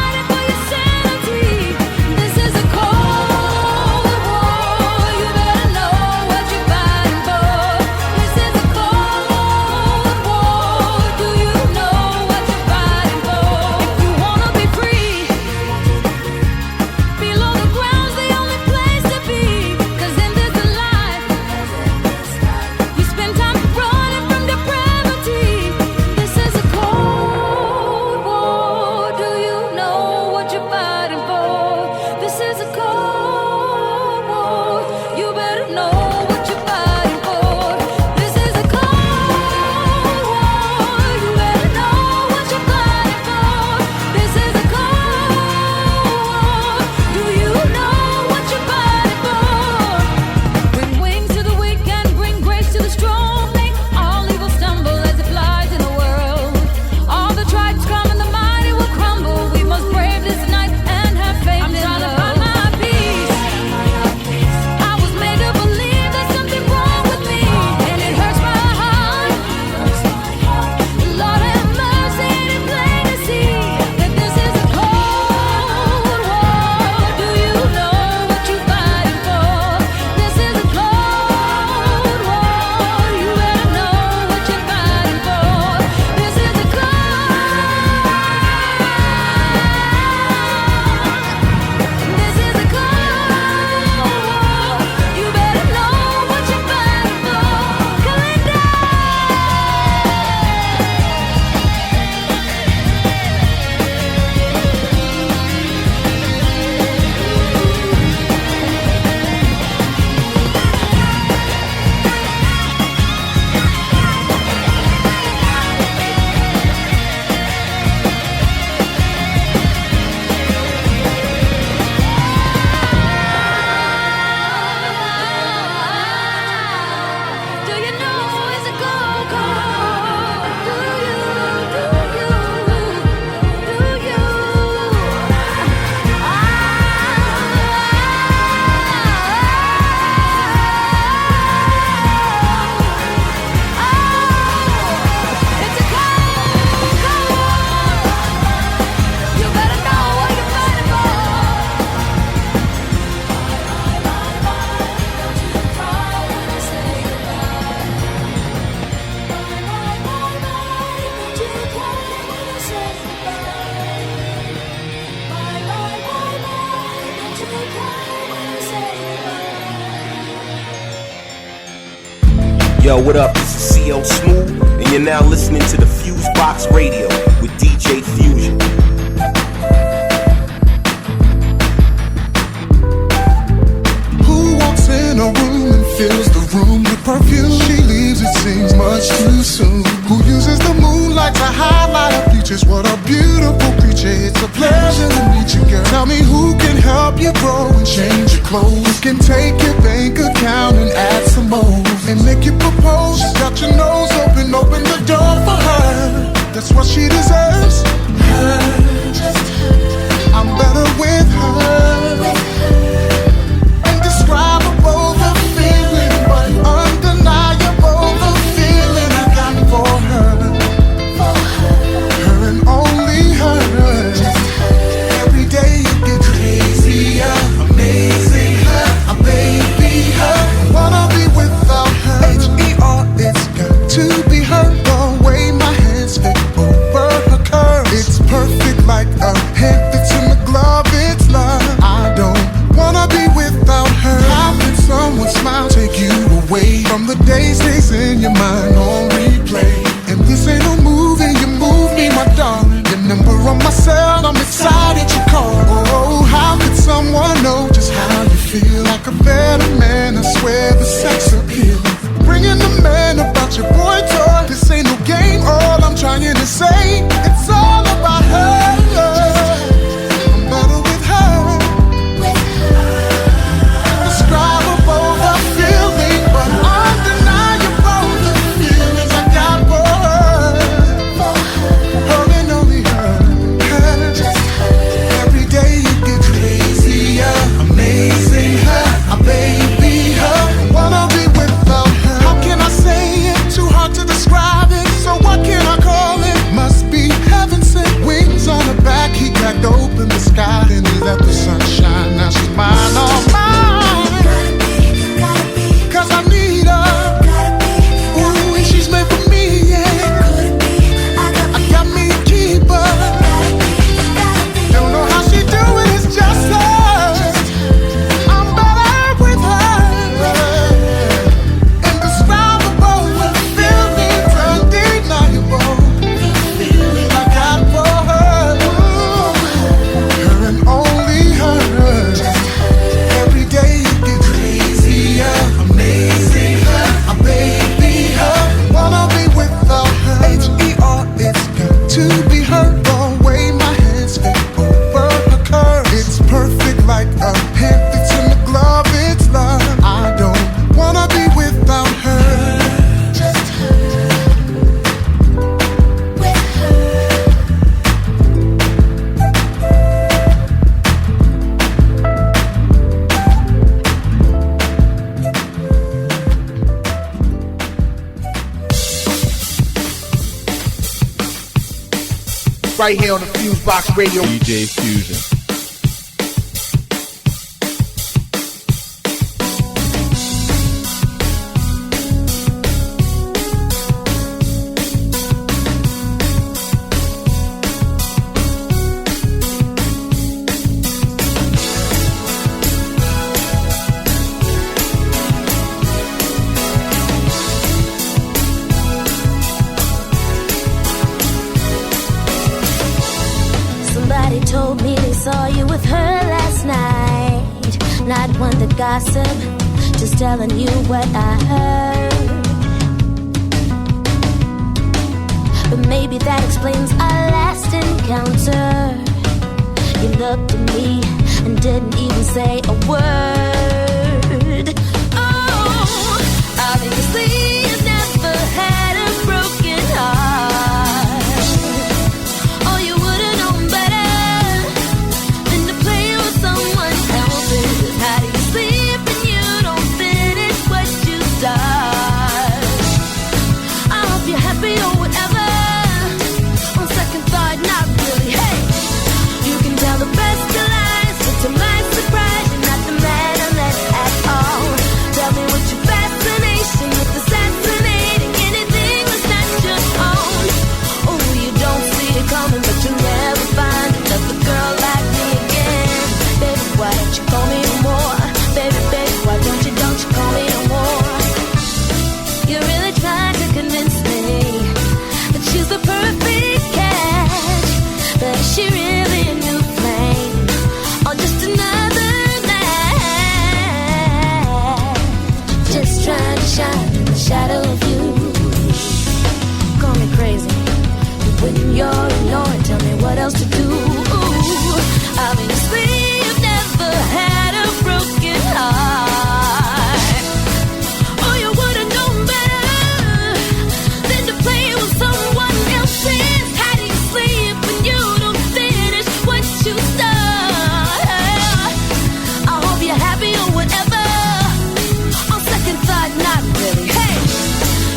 Yo, what up? This is CO Smooth, and you're now listening to the FuseBox Radio with DJ Fusion. Who walks in a room and fills the room with perfume? She leaves, it seems much too soon. Who uses the moonlight to highlight her features? What a beautiful creature. It's a pleasure to meet you, girl. Tell me who can help you grow and change your clothes. Who can take your bank account and add some more and make you propose? She's got your nose open, open the door for her. That's what she deserves. Her. I'm better with her. Indescribable the feeling, but undeniable the feeling I got for her. Her and only her. Every day it gets crazier, amazing her, a baby her. Wanna be without her. H-E-R, it's got to be her. The way my hands fit over her curves, it's perfect like a hand fits in the glove. It's love. I don't wanna be without her. How can someone smile take you away from the days in your mind on replay? And this ain't no movie, you move me, my darling. Your number on my cell, I'm excited you call. Oh, how could someone know just how you feel? Like a better man, I swear the sex appeal. Bringing the man about your boy toy. This ain't no game, all I'm trying to say, it's all about her. I'm better with her. Indescribable the feeling, but undeniable the feelings I got for her. Her and only her. Every day it gets crazier, amazing her, a baby her. Wanna be without her. How can I say it? Too hard to describe it. So what can I call it? Must be heaven sent wings on her back. He cracked open the sky and he let the sun shine. Now she's mine, all mine. Cause I need her. Ooh, and she's made for me, yeah. I got me a keeper. Don't know how she do it, it's just her. I'm better with her. Indescribable the feelings, undeniable the feeling I got for her. Her and only her. Every day it gets crazier, amazing her, a baby her. Wanna be without her. H-E-R, it's got to be her. The way my hands fit over her curves, it's perfect like a hand fits in the glove. It's love. I don't wanna be without her. Just her. With her. Right here on the FuseBox Radio. DJ Fusion. Somebody told me they saw you with her last night. Not one to gossip, just telling you what I heard. But maybe that explains our last encounter. You looked at me and didn't even say a word. Oh, obviously you've never had a broken heart. Oh, you would've known better than to play with someone else's. How do you sleep when you don't finish what you start? I hope you're happy or whatever. On second thought, not really. Hey, you can tell the best of lies, but to my surprise, you're not the man was the perfect catch. But she really knew flame, or just another night. Just trying to shine in the shadow of you. Call me crazy, but when you're annoyed, tell me what else to do. Obviously you've never had a broken heart, or you would've known better than to play with someone else's. How do you sleep when you don't finish what you start? I hope you're happy or whatever. On second thought, not really. Hey,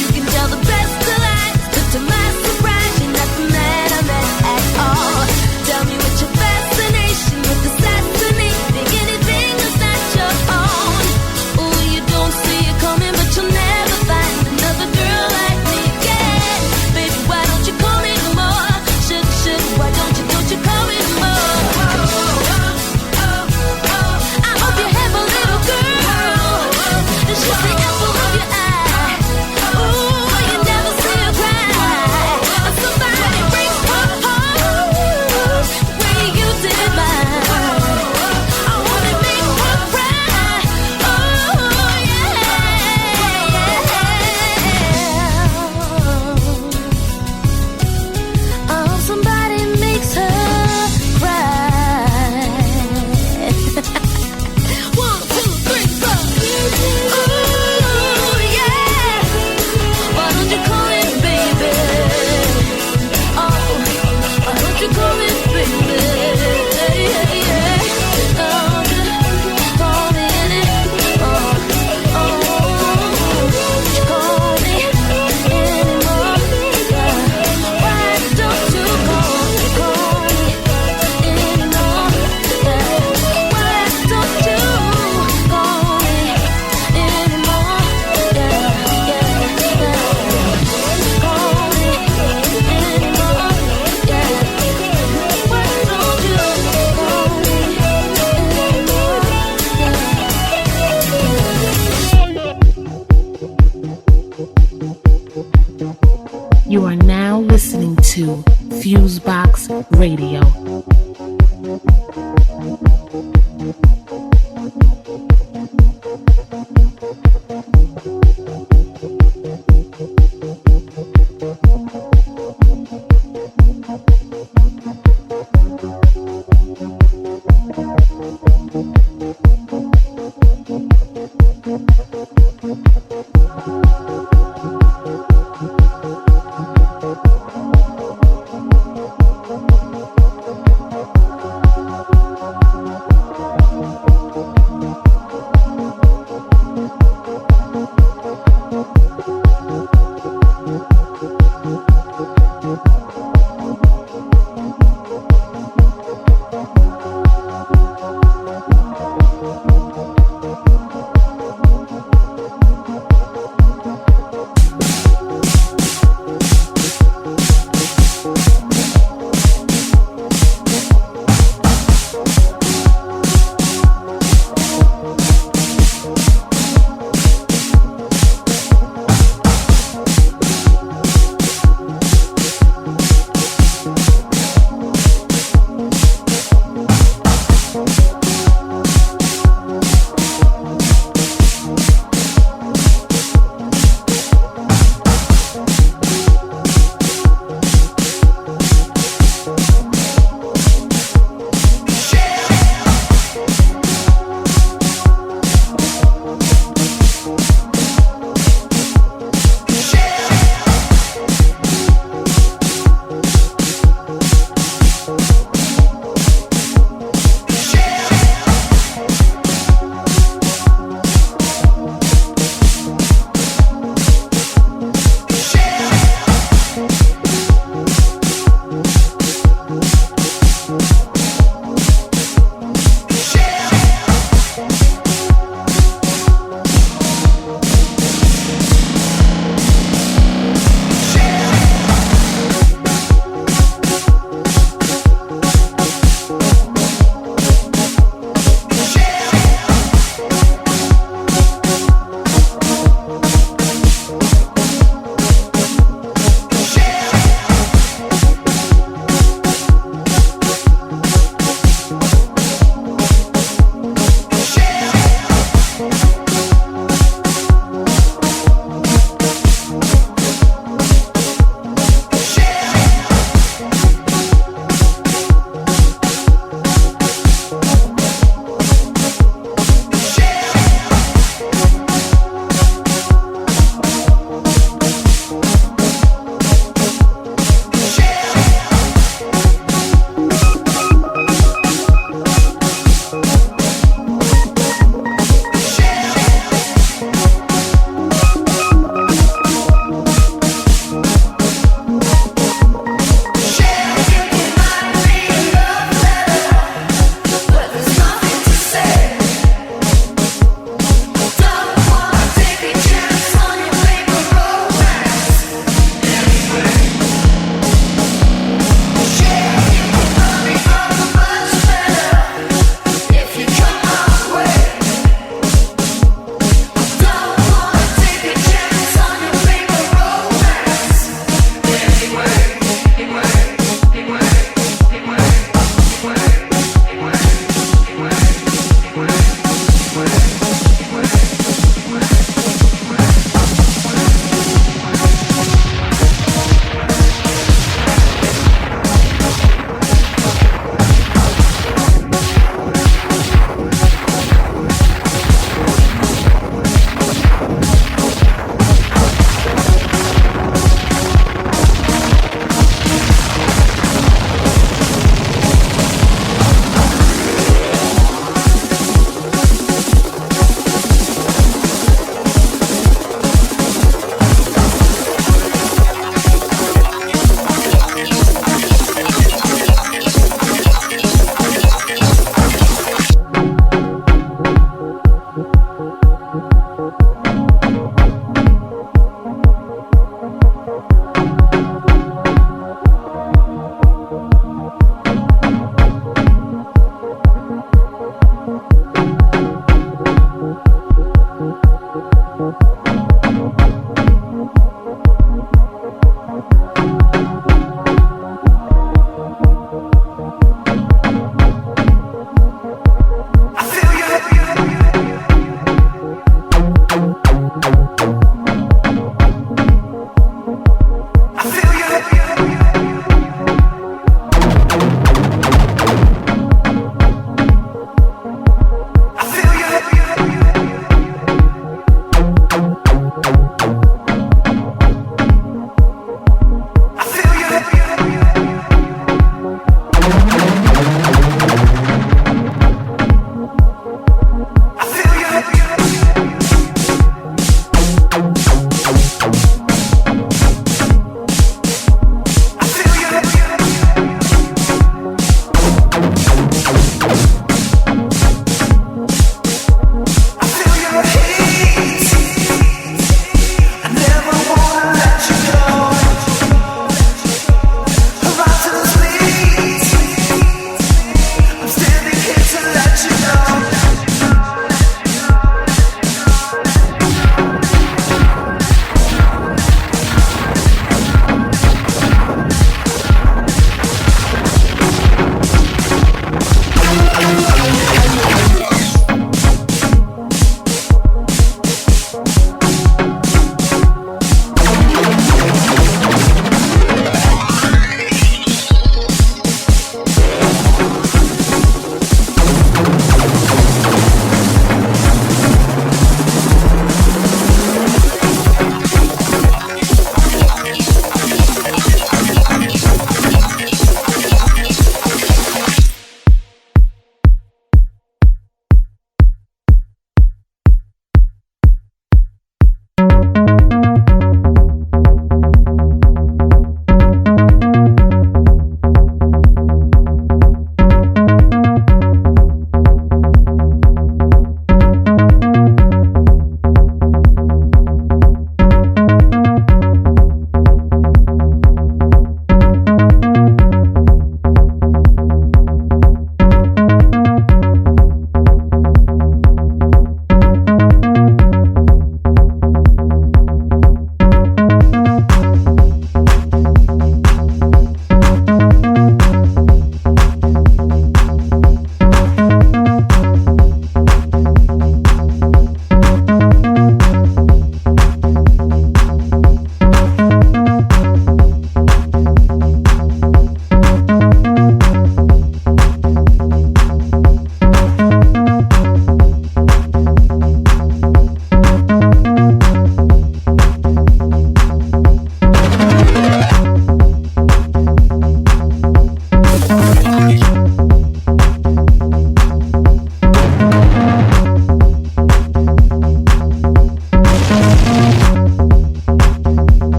you can tell the best of lies, but to my surprise, you're not the man I met at all. Tell me what your fascination with assassinating anything that's not your own. Ooh, you don't see it coming, but you'll never find another girl like me again. Baby, why don't you call me no more? Why don't you call me no more? I hope you have a little girl, and she's the apple of your eye. Ooh, you never see her cry. Somebody breaks her heart the way you did mine. I wanna make her cry. Oh, somebody makes her cry. 1, 2, 3, 4. Ooh, yeah. Why don't you call me baby? Oh, why don't you call me baby? Oh, call me in it. Oh, won't you call me anymore? Why don't you call me anymore? Why don't you call me anymore? Call me anymore? Why don't you call me anymore? You are now listening to FuseBox Radio.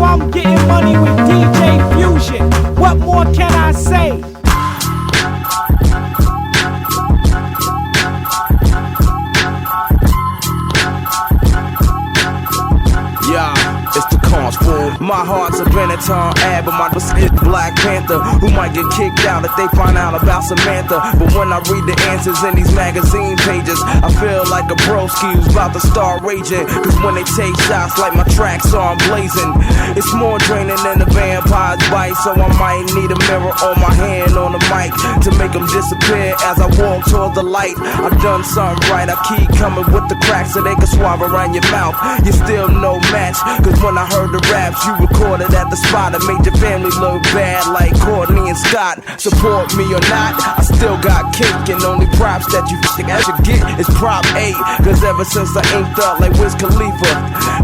I'm getting money with DJ Fusion. What more can I say? Yeah, it's the cause fool. My heart's a Benetton ad, but my is Black Panther, who might get kicked out if they find out about Samantha. But when I read the answers in these magazine pages, I feel like a broski who's about to start raging. Cause when they take shots like my tracks are blazing, it's more draining than the vampire's bite. So I might need a mirror on my hand on the mic to make them disappear as I walk toward the light. I've done something right, I keep coming with the cracks so they can swab around your mouth. You're still no match, cause when I heard the raps you recorded at the spot, it made your family look bad like Courtney and Scott. Support me or not, I still got cake, and only props that you think I should get is Prop 8. Cause ever since I inked up like Wiz Khalifa,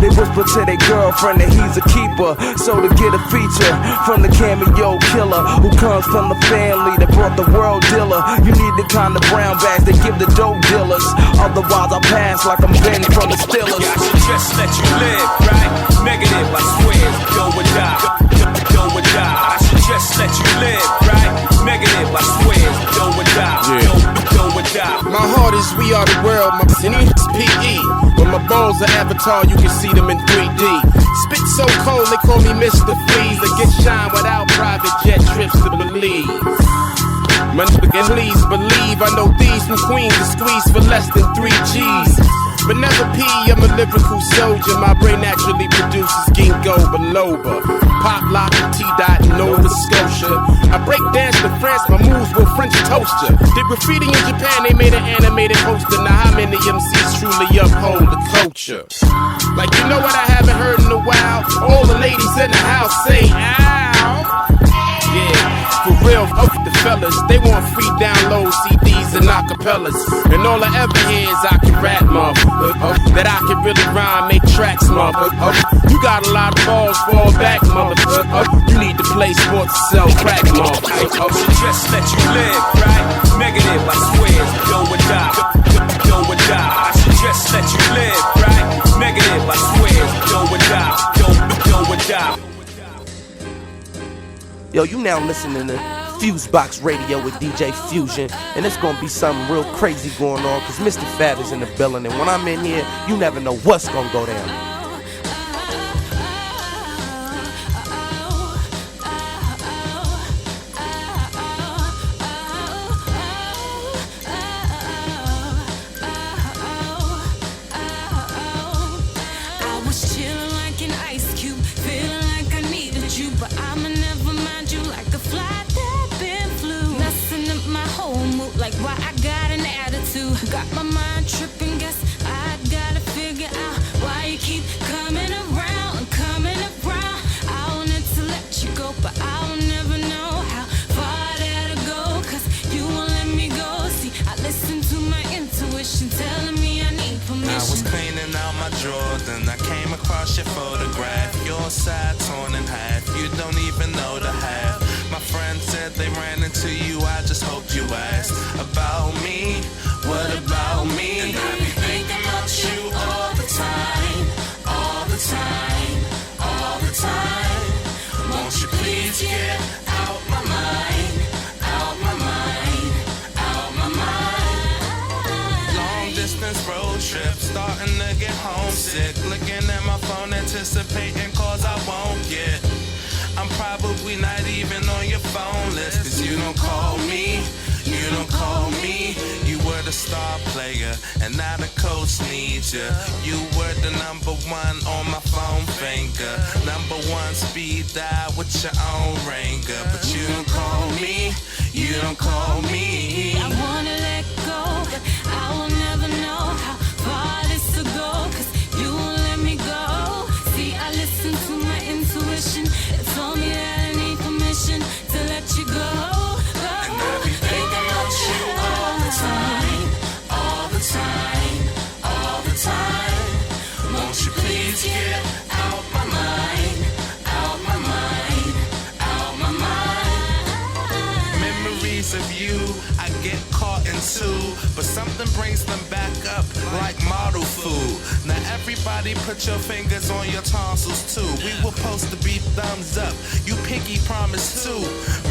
they whisper to their girlfriend that he's a keeper. So to get a feature from the cameo killer, who comes from the family that brought the world dealer, you need the kind of brown bags they give the dope dealers. Otherwise I'll pass like I'm Ben from the Steelers. I should just let you live, right? Negative, I swear, yo would die, yo would die. I should just let you live, right? Negative, I swear, yo would die, yo would die. My heart is we are the world, my city is PE. When my balls are Avatar, you can see them in 3D. Spit so cold, they call me Mr. Freeze. I get shine without private jet trips to Belize. My nigga, please believe I know these from Queens to squeeze for less than 3 G's. But never pee, I'm a lyrical soldier. My brain naturally produces ginkgo biloba, pop lock and T-Dot in Nova Scotia. I break dance to France, my moves will French toast ya. Did graffiti in Japan, they made an animated poster. Now how many MCs truly uphold the culture? Like, you know what I haven't heard in a while? All the ladies in the house say, ow. Yeah, for real, fuck the fellas. They want free download CDs and acapellas. And all I ever hear is I can rap, motherfucker. That I can really rhyme, make tracks, motherfucker. You got a lot of balls, fall back, motherfucker. You need to play sports to sell crack, motherfucker. I should just let you live, right? Negative, I swear, yo would die, yo would die. I should just let you live, right? Negative, I swear, yo would die, yo would die. Yo, you now listening to FuseBox Radio with DJ Fusion, and it's gonna be something real crazy going on, cause Mr. Fab is in the building, and when I'm in here, you never know what's gonna go down. Got my mind tripping, guess I gotta figure out why you keep coming around and coming around. I wanted to let you go, but I will never know how far that'll go, cause you won't let me go. See, I listen to my intuition telling me I need permission. I was cleaning out my drawers and I came across your photograph. Your side torn in half, you don't even know the half. My friend said they ran into you, I just hoped you asked about me. What about me? And I be thinking about you all the time, all the time, all the time. Won't you please get out my mind, out my mind, out my mind. Long distance road trip, starting to get homesick. Looking at my phone, anticipating calls I won't get. I'm probably not even on your phone list, cause you don't call me, you don't call me. You were the star player, and now the coach needs you. You were the #1 on my phone finger, #1 speed dial with your own ringer. But you don't call me, you don't call me. I wanna let go, but I will never know how far this will go, cause you won't let me go. See, I listen to my intuition, it told me that I need permission to let you go. And I be thinking about you all the time, all the time, all the time. Won't you please get out my mind, out my mind, out my mind. Memories of you, I get caught in two, but something brings them back up like model food. Now Everybody put your fingers on your tonsils too. We were supposed to be thumbs up. You pinky promise too.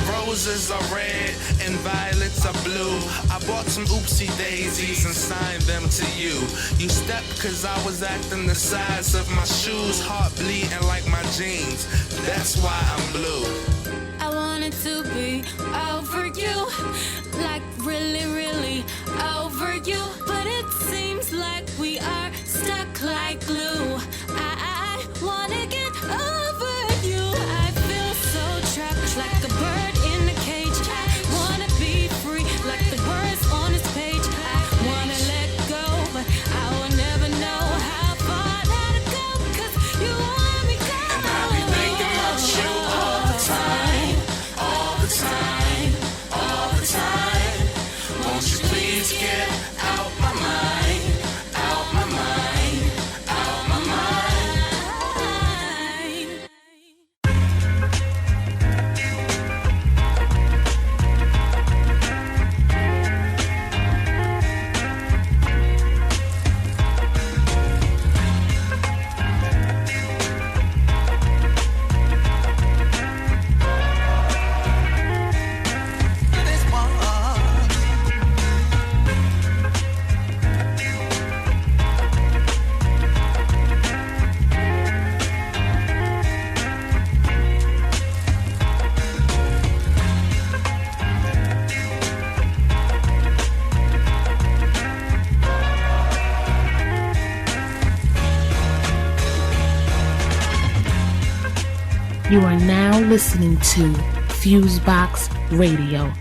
Roses are red and violets are blue. I bought some oopsie daisies and signed them to you. You stepped cause I was acting the size of my shoes. Heart bleeding like my jeans. That's why I'm blue. I wanted to be over you, like really, really over you. But it seems like we are stuck like glue. I wanna get over you. I feel so trapped, like a bird in a cage. I wanna be free, like the words on this page. I wanna let go, but I will never know how far to go. Cause you want me go. And I be thinking about you all the time. All the time, all the time. Won't you please get out my mind, out my mind, out my mind. You are now listening to FuseBox Radio.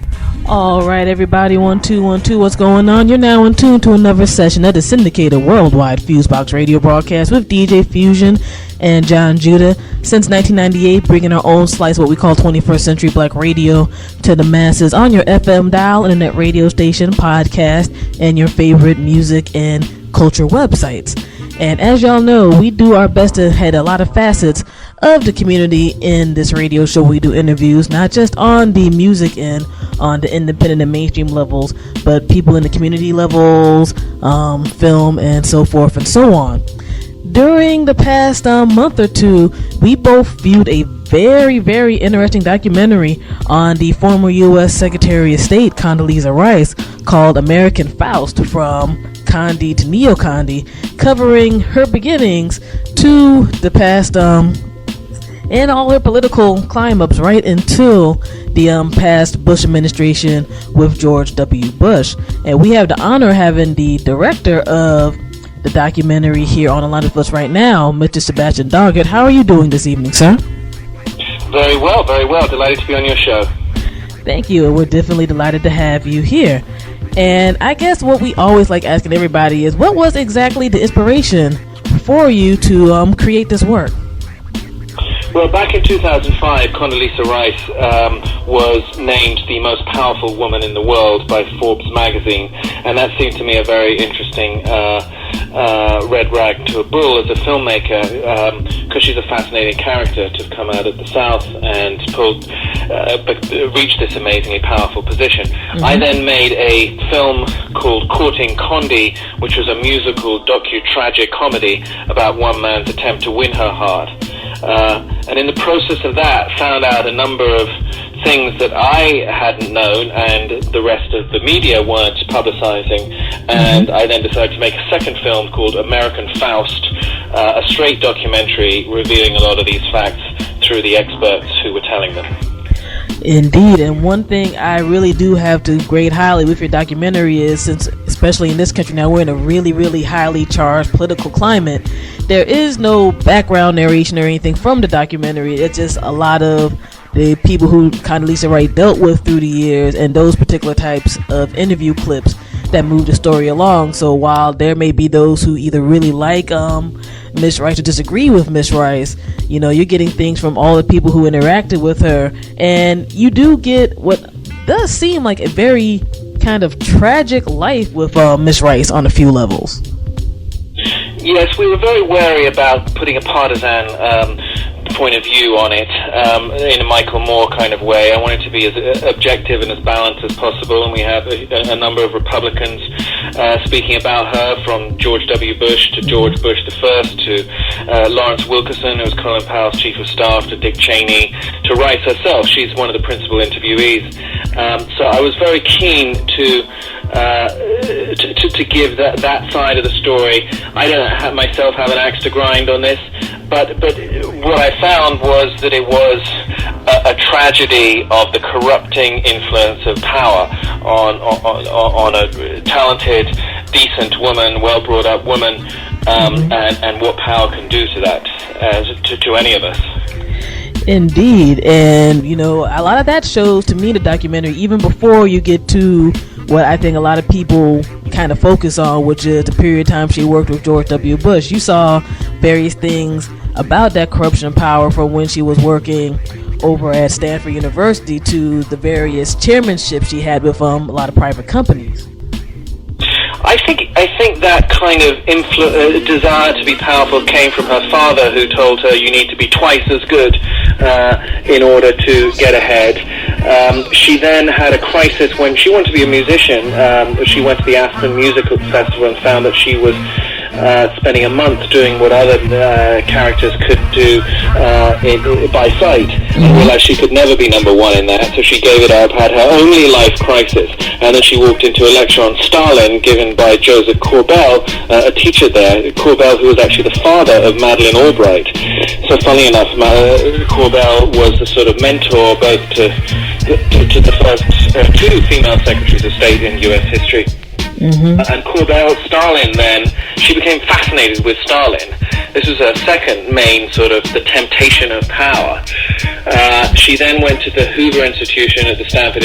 All right, everybody, 1 2 1 2. What's going on? You're now in tune to another session of the syndicated worldwide FuseBox Radio Broadcast with DJ Fusion and Jon Judah. Since 1998, bringing our own slice of what we call 21st century black radio to the masses on your FM dial, internet radio station, podcast, and your favorite music and culture websites. And as y'all know, we do our best to hit a lot of facets of the community in this radio show. We do interviews, not just on the music end, on the independent and mainstream levels, but people in the community levels, film, and so forth and so on. During the past month or two, we both viewed a very, very interesting documentary on the former U.S. Secretary of State, Condolezza Rice, called American Faust, From Condi to Neo-Condi, covering her beginnings to the past and all her political climb-ups right until the past Bush administration with George W. Bush. And we have the honor of having the director of the documentary here on the line with us right now, Mr. Sebastian Doggett. How are you doing this evening, sir? Very well, very well. Delighted to be on your show. Thank you. We're definitely delighted to have you here. And I guess what we always like asking everybody is, what was exactly the inspiration for you to create this work? Well, back in 2005, Condolezza Rice was named the most powerful woman in the world by Forbes magazine, and that seemed to me a very interesting red rag to a bull as a filmmaker, because she's a fascinating character to come out of the South and reach this amazingly powerful position. Mm-hmm. I then made a film called Courting Condi, which was a musical docu-tragic comedy about one man's attempt to win her heart. And in the process of that, found out a number of things that I hadn't known and the rest of the media weren't publicizing. And I then decided to make a second film called American Faust, a straight documentary revealing a lot of these facts through the experts who were telling them. Indeed, and one thing I really do have to grade highly with your documentary is, since especially in this country now we're in a really, really highly charged political climate, there is no background narration or anything from the documentary. It's just a lot of the people who Condolezza Rice dealt with through the years and those particular types of interview clips that move the story along. So while there may be those who either really like Miss Rice or disagree with Miss Rice, you know, you're getting things from all the people who interacted with her, and you do get what does seem like a very kind of tragic life with Miss Rice on a few levels. Yes, we were very wary about putting a partisan point of view on it in a Michael Moore kind of way. I wanted to be as objective and as balanced as possible, and we have a number of Republicans speaking about her, from George W. Bush to George Bush I to Lawrence Wilkerson, who was Colin Powell's chief of staff, to Dick Cheney, to Rice herself. She's one of the principal interviewees. So I was very keen to give that side of the story. I don't myself have an axe to grind on this, but what I found was that it was a tragedy of the corrupting influence of power on a talented, decent woman, well brought up woman, and what power can do to that, to any of us. Indeed. And a lot of that shows, to me, the documentary, even before you get to what I think a lot of people kind of focus on, which is the period of time she worked with George W. Bush. You saw various things about that corruption of power from when she was working over at Stanford University to the various chairmanships she had with a lot of private companies. I think that kind of desire to be powerful came from her father, who told her you need to be twice as good in order to get ahead. She then had a crisis when she wanted to be a musician. She went to the Aspen Musical Festival and found that she was spending a month doing what other characters could do by sight, and realized she could never be number one in that, so she gave it up, had her only life crisis, and then she walked into a lecture on Stalin given by Joseph Corbell, a teacher there, Corbell, who was actually the father of Madeleine Albright. So funny enough, Corbell was the sort of mentor both to the first two female secretaries of state in U.S. history. And Corbell, Stalin, then, she became fascinated with Stalin. This was her second main sort of the temptation of power. She then went to the Hoover Institution at the Stanford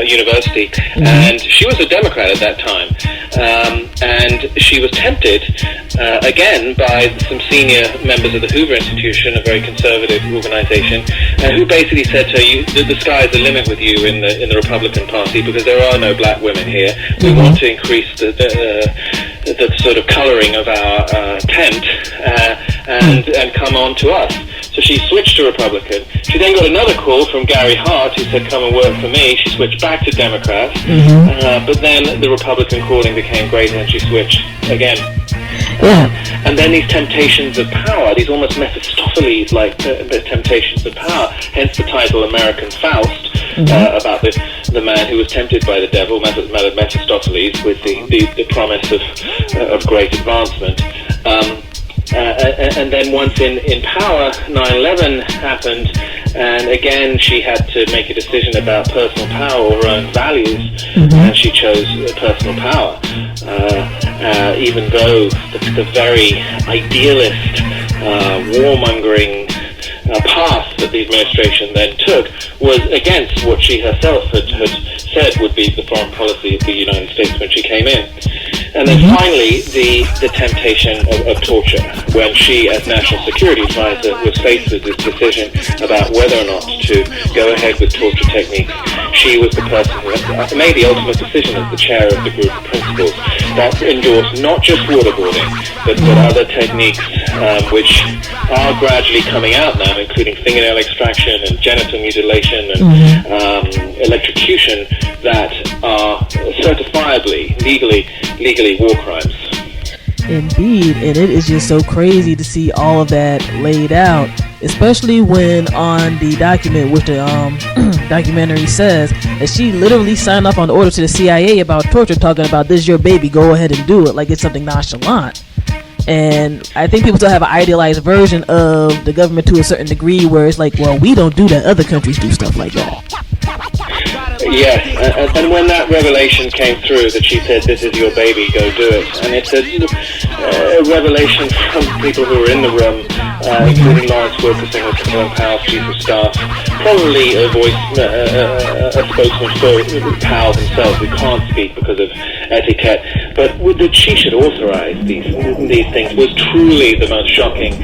University, and she was a Democrat at that time. And she was tempted, again, by some senior members of the Hoover Institution, a very conservative organization, who basically said to her, the sky's the limit with you in the Republican Party, because there are no black women here. We want to increase the sort of coloring of our tent and come on to us. So she switched to Republican. She then got another call from Gary Hart, who said, come and work for me. She switched back to Democrat. But then the Republican calling became greater, and she switched again. And then these temptations of power, these almost Mephistopheles-like temptations of power, hence the title American Faust, about the man who was tempted by the devil, Mephistopheles, with the promise of great advancement. And then once in power, 9/11 happened, and again she had to make a decision about personal power or her own values, and she chose personal power, even though the very idealist, warmongering path that the administration then took was against what she herself had said would be the foreign policy of the United States when she came in. And then finally, the temptation of torture, when she, as National Security Advisor, was faced with this decision about whether or not to go ahead with torture techniques. She was the person who made the ultimate decision as the chair of the group of principals that endorsed not just waterboarding, but other techniques which are gradually coming out now, including fingernail extraction and genital mutilation and electrocution, that are certifiably, legally war crimes. Indeed, and it is just so crazy to see all of that laid out, especially when on the document, which the documentary says that she literally signed up on the order to the CIA about torture, talking about this your baby, go ahead and do it, like it's something nonchalant. And I think people still have an idealized version of the government to a certain degree, where it's like, well, we don't do that, other countries do stuff like that. Yes, and when that revelation came through that she said, this is your baby, go do it, and it's a revelation from people who were in the room, including Lawrence Wilkerson, who's Colin Powell's chief of staff, probably a spokesman for Powell himself, who can't speak because of etiquette, but that she should authorize these things was truly the most shocking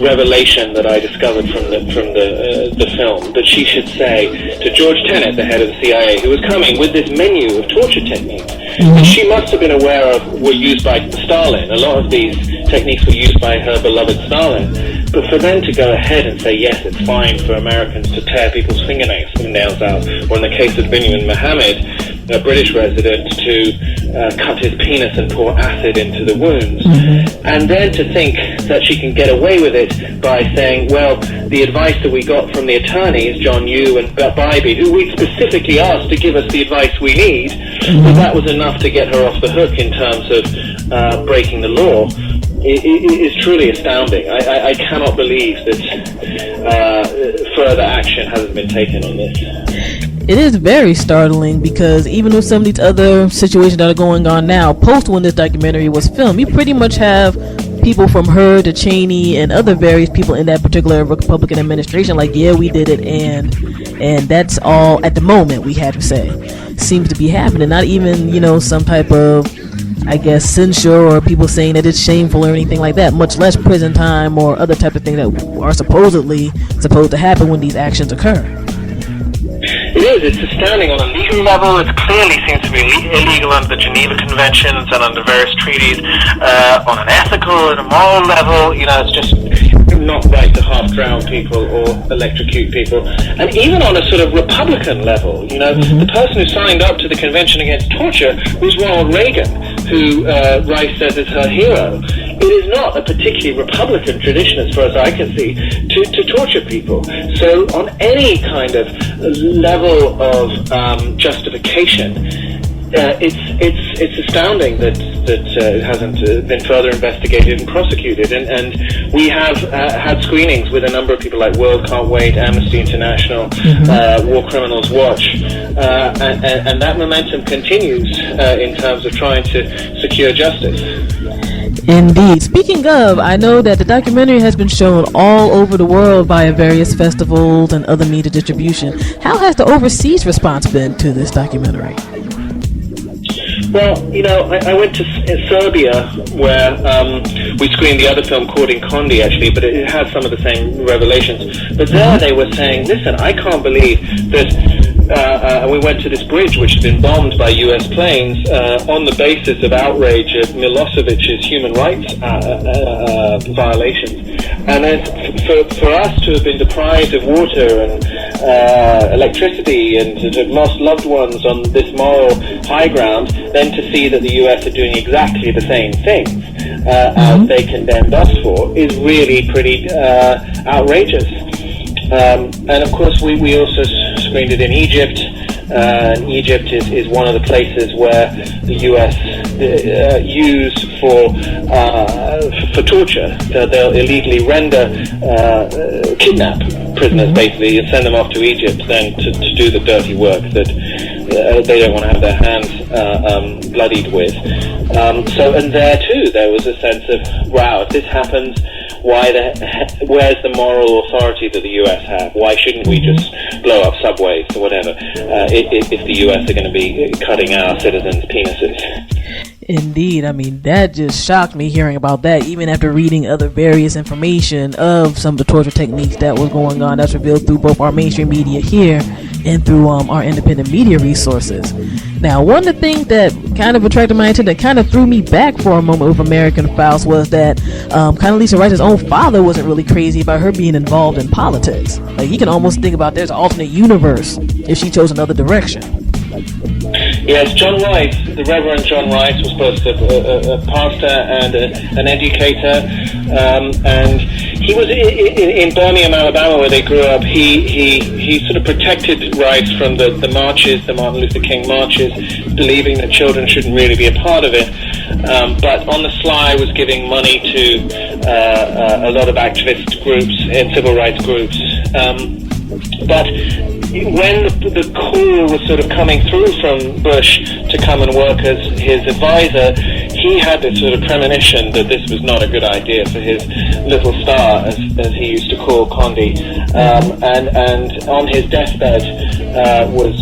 revelation that I discovered from the film, that she should say to George Tenet, the head of the CIA, who was coming with this menu of torture techniques, that she must have been aware of were used by Stalin. A lot of these techniques were used by her beloved Stalin. But for them to go ahead and say, yes, it's fine for Americans to tear people's fingernails out, or in the case of Binyamin Mohammed, a British resident to cut his penis and pour acid into the wounds. And then to think that she can get away with it by saying, well, the advice that we got from the attorneys, John Yoo and Bybee, who we specifically asked to give us the advice we need, that was enough to get her off the hook in terms of breaking the law. It is truly astounding. I cannot believe that further action hasn't been taken on this. It is very startling because even with some of these other situations that are going on now, post when this documentary was filmed, you pretty much have people from her to Cheney and other various people in that particular Republican administration like, yeah, we did it, and that's all at the moment we have to say. Seems to be happening. Not even, some type of, I guess, censure or people saying that it's shameful or anything like that, much less prison time or other type of things that are supposedly supposed to happen when these actions occur. It is. It's astounding on a legal level. It clearly seems to be illegal under the Geneva Conventions and under various treaties. On an ethical and a moral level, it's just not right to half-drown people or electrocute people. And even on a sort of Republican level, the person who signed up to the Convention Against Torture was Ronald Reagan, who Rice says is her hero. It is not a particularly Republican tradition, as far as I can see, to torture people. So on any kind of level of justification, it's astounding that it hasn't been further investigated and prosecuted. And we have had screenings with a number of people like World Can't Wait, Amnesty International, War Criminals Watch, and that momentum continues in terms of trying to secure justice. Indeed. Speaking of, I know that the documentary has been shown all over the world via various festivals and other media distribution. How has the overseas response been to this documentary? Well, I went to Serbia where we screened the other film, Caught in Condi, actually, but it had some of the same revelations. But there they were saying, listen, I can't believe that... we went to this bridge which had been bombed by U.S. planes on the basis of outrage at Milosevic's human rights violations. And then for us to have been deprived of water and electricity and to have lost loved ones on this moral high ground, then to see that the U.S. are doing exactly the same things as they condemned us for is really pretty outrageous. And of course we also screened it in Egypt. And Egypt is one of the places where the U.S. use for torture. They'll illegally kidnap prisoners basically and send them off to Egypt then to do the dirty work that they don't want to have their hands bloodied with. And there too there was a sense of, wow, if this happens, where's the moral authority that the U.S. have? Why shouldn't we just blow up subways or whatever if the U.S. are going to be cutting our citizens' penises? Indeed. I mean, that just shocked me hearing about that, even after reading other various information of some of the torture techniques that was going on that's revealed through both our mainstream media here and through our independent media resources. Now, one of the things that kind of attracted my attention, that kind of threw me back for a moment with American Files, was that Condolezza Rice's own father wasn't really crazy about her being involved in politics. Like, he can almost think about there's an alternate universe if she chose another direction. Yes, John Rice, the Reverend John Rice, was both a pastor and an educator, and he was in Birmingham, Alabama, where they grew up. He sort of protected Rice from the marches, the Martin Luther King marches, believing that children shouldn't really be a part of it, but on the sly was giving money to a lot of activist groups and civil rights groups. But when the call was sort of coming through from Bush to come and work as his advisor, he had this sort of premonition that this was not a good idea for his little star, as he used to call Condi, and on his deathbed was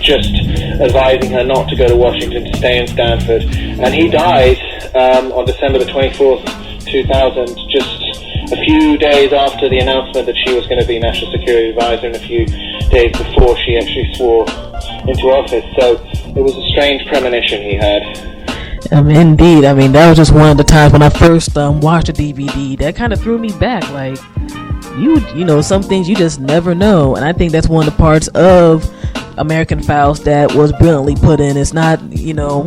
just advising her not to go to Washington, to stay in Stanford. And he died on December the 24th, 2000, just a few days after the announcement that she was going to be National Security Advisor and a few days before she actually swore into office. So it was a strange premonition he had. Indeed. I mean, that was just one of the times when I first watched the DVD that kind of threw me back. Like, you know, some things you just never know. And I think that's one of the parts of American Faust that was brilliantly put in. It's not,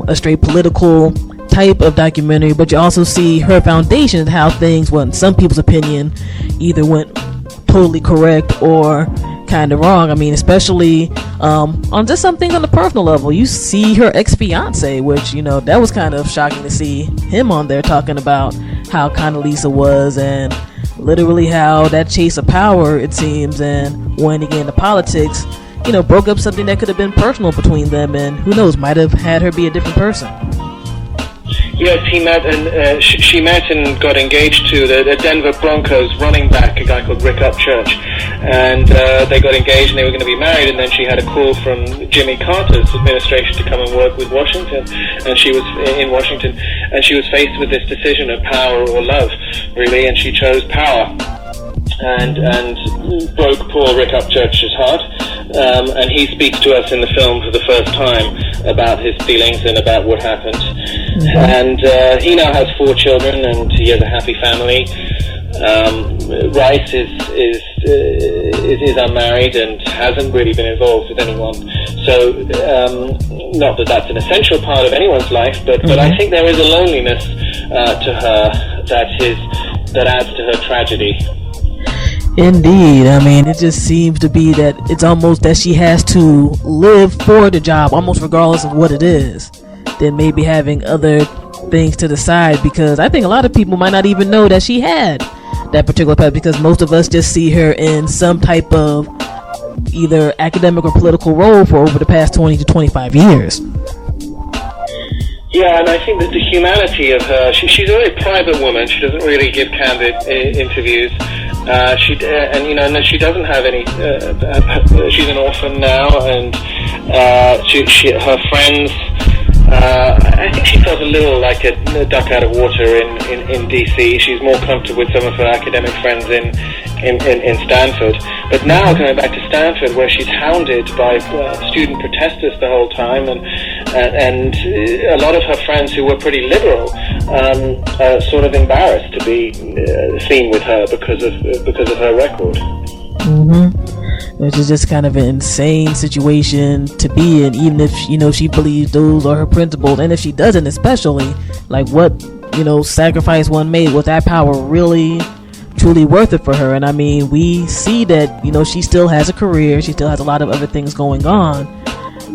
a straight political type of documentary, but you also see her foundation, how things, well, in some people's opinion, either went totally correct or kind of wrong. I mean, especially on just some things on the personal level. You see her ex-fiance, which, that was kind of shocking to see him on there talking about how Condolezza was, and literally how that chase of power, it seems, and when he got into politics, broke up something that could have been personal between them, and who knows, might have had her be a different person. Yes, she met and got engaged to the Denver Broncos running back, a guy called Erykah Badu, and they got engaged and they were going to be married, and then she had a call from Jimmy Carter's administration to come and work with Washington, and she was in Washington, and she was faced with this decision of power or love, really, and she chose power. And broke poor Erykah Badu's heart, and he speaks to us in the film for the first time about his feelings and about what happened. And he now has 4 children, and he has a happy family. Rice is unmarried and hasn't really been involved with anyone. So, not that that's an essential part of anyone's life, but I think there is a loneliness to her that adds to her tragedy. Indeed. I mean, it just seems to be that it's almost that she has to live for the job, almost regardless of what it is, than maybe having other things to the side, because I think a lot of people might not even know that she had that particular path, because most of us just see her in some type of either academic or political role for over the past 20 to 25 years. Yeah, and I think that the humanity of her, she's a very private woman. She doesn't really give candid interviews. She doesn't have any. She's an orphan now, and her friends. I think she felt a little like a duck out of water in DC. She's more comfortable with some of her academic friends in Stanford. But now going back to Stanford, where she's hounded by student protesters the whole time, and a lot of her friends who were pretty liberal are sort of embarrassed to be seen with her because of her record. Which is just kind of an insane situation to be in, even if she believes those are her principles, and if she doesn't, especially, like, what sacrifice one made, was that power really truly worth it for her? And I mean, we see that she still has a career, she still has a lot of other things going on,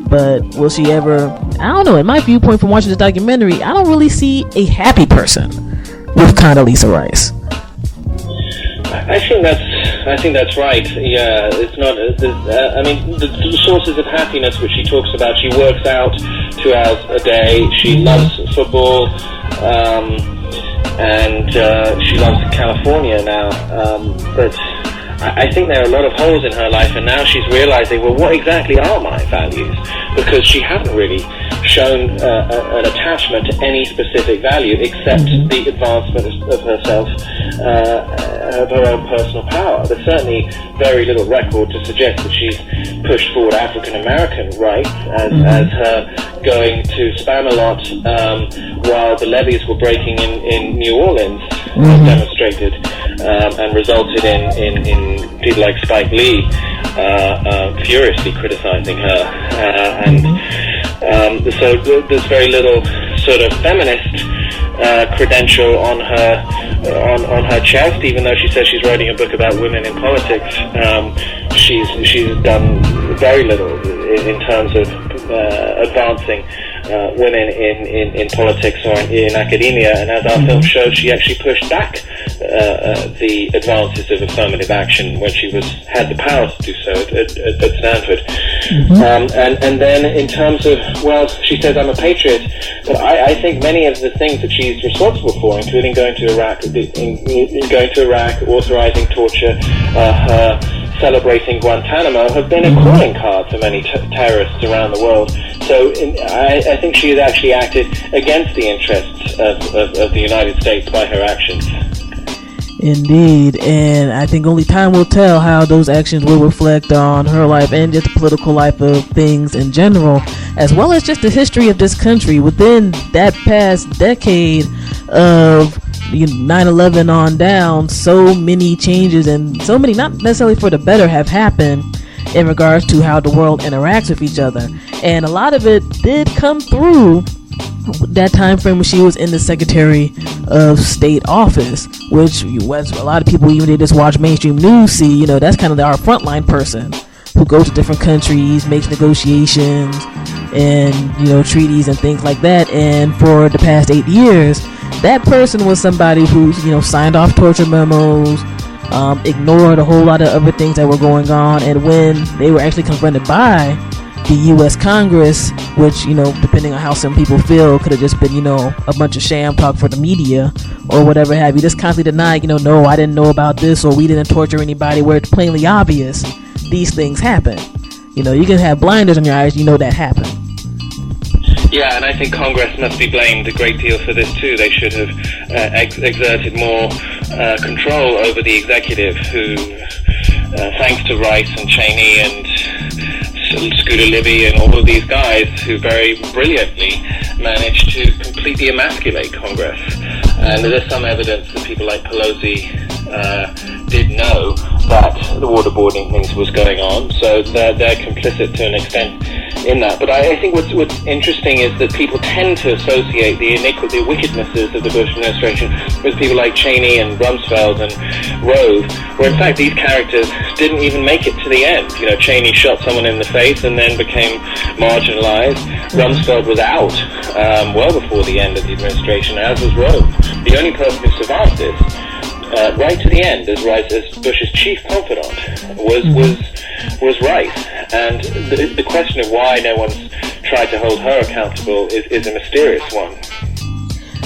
but will she ever? I don't know. In my viewpoint from watching this documentary, I don't really see a happy person with Condolezza Rice. I think that's right. Yeah, it's not. I mean, the sources of happiness which she talks about. She works out 2 hours a day. She loves football, and she loves California now. But I think there are a lot of holes in her life, and now she's realizing, well, what exactly are my values? Because she hasn't really shown an attachment to any specific value except the advancement of herself, of her own personal power. There's certainly very little record to suggest that she's pushed forward African American rights, as her going to Spamalot while the levees were breaking in New Orleans demonstrated and resulted in people like Spike Lee furiously criticizing her, so there's very little sort of feminist credential on her chest, even though she says she's writing a book about women in politics. She's done very little in terms of advancing women in politics or in academia, and as our film shows, she actually pushed back the advances of affirmative action when she had the power to do so at Stanford. And then in terms of, well, she says, I'm a patriot, but I think many of the things that she's responsible for, including going to Iraq, authorizing torture, her celebrating Guantanamo, have been a calling card for many terrorists around the world. So I think she has actually acted against the interests of the United States by her actions. Indeed, and I think only time will tell how those actions will reflect on her life and just the political life of things in general, as well as just the history of this country. Within that past decade of 9/11 on down, so many changes and so many, not necessarily for the better, have happened. in regards to how the world interacts with each other. And a lot of it did come through that time frame when she was in the Secretary of State office, which was a lot of people, even they just watch mainstream news, see, that's kind of our frontline person who goes to different countries, makes negotiations and treaties and things like that. And for the past 8 years, that person was somebody who's signed off torture memos, ignored a whole lot of other things that were going on. And when they were actually confronted by the U.S. Congress, which, depending on how some people feel, could have just been, a bunch of sham talk for the media or whatever have you, just constantly denied, no, I didn't know about this, or we didn't torture anybody, where it's plainly obvious these things happen. You can have blinders on your eyes, that happened. Yeah, and I think Congress must be blamed a great deal for this too. They should have exerted more control over the executive, who, thanks to Rice and Cheney and Scooter Libby and all of these guys who very brilliantly managed to completely emasculate Congress. And there is some evidence that people like Pelosi did know that the waterboarding things was going on, so they're complicit to an extent in that. But I think what's interesting is that people tend to associate the wickednesses of the Bush administration with people like Cheney and Rumsfeld and Rove, where in fact these characters didn't even make it to the end. Cheney shot someone in the face and then became marginalized. Rumsfeld was out well before the end of the administration, as was Rove. The only person who survived this right to the end as Bush's chief confidant was Rice. And the question of why no one's tried to hold her accountable is a mysterious one.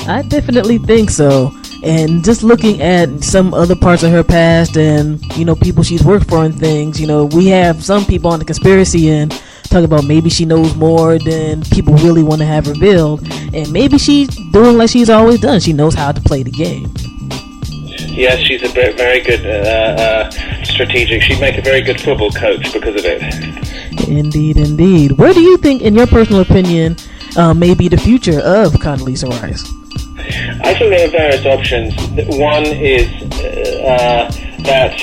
I definitely think so. And just looking at some other parts of her past and, people she's worked for and things, we have some people on the conspiracy end talking about maybe she knows more than people really want to have revealed. And maybe she's doing like she's always done. She knows how to play the game. Yes, she's a very good strategic. She'd make a very good football coach because of it. Indeed. Where do you think, in your personal opinion, may be the future of Condolezza Rice? I think there are various options. One is that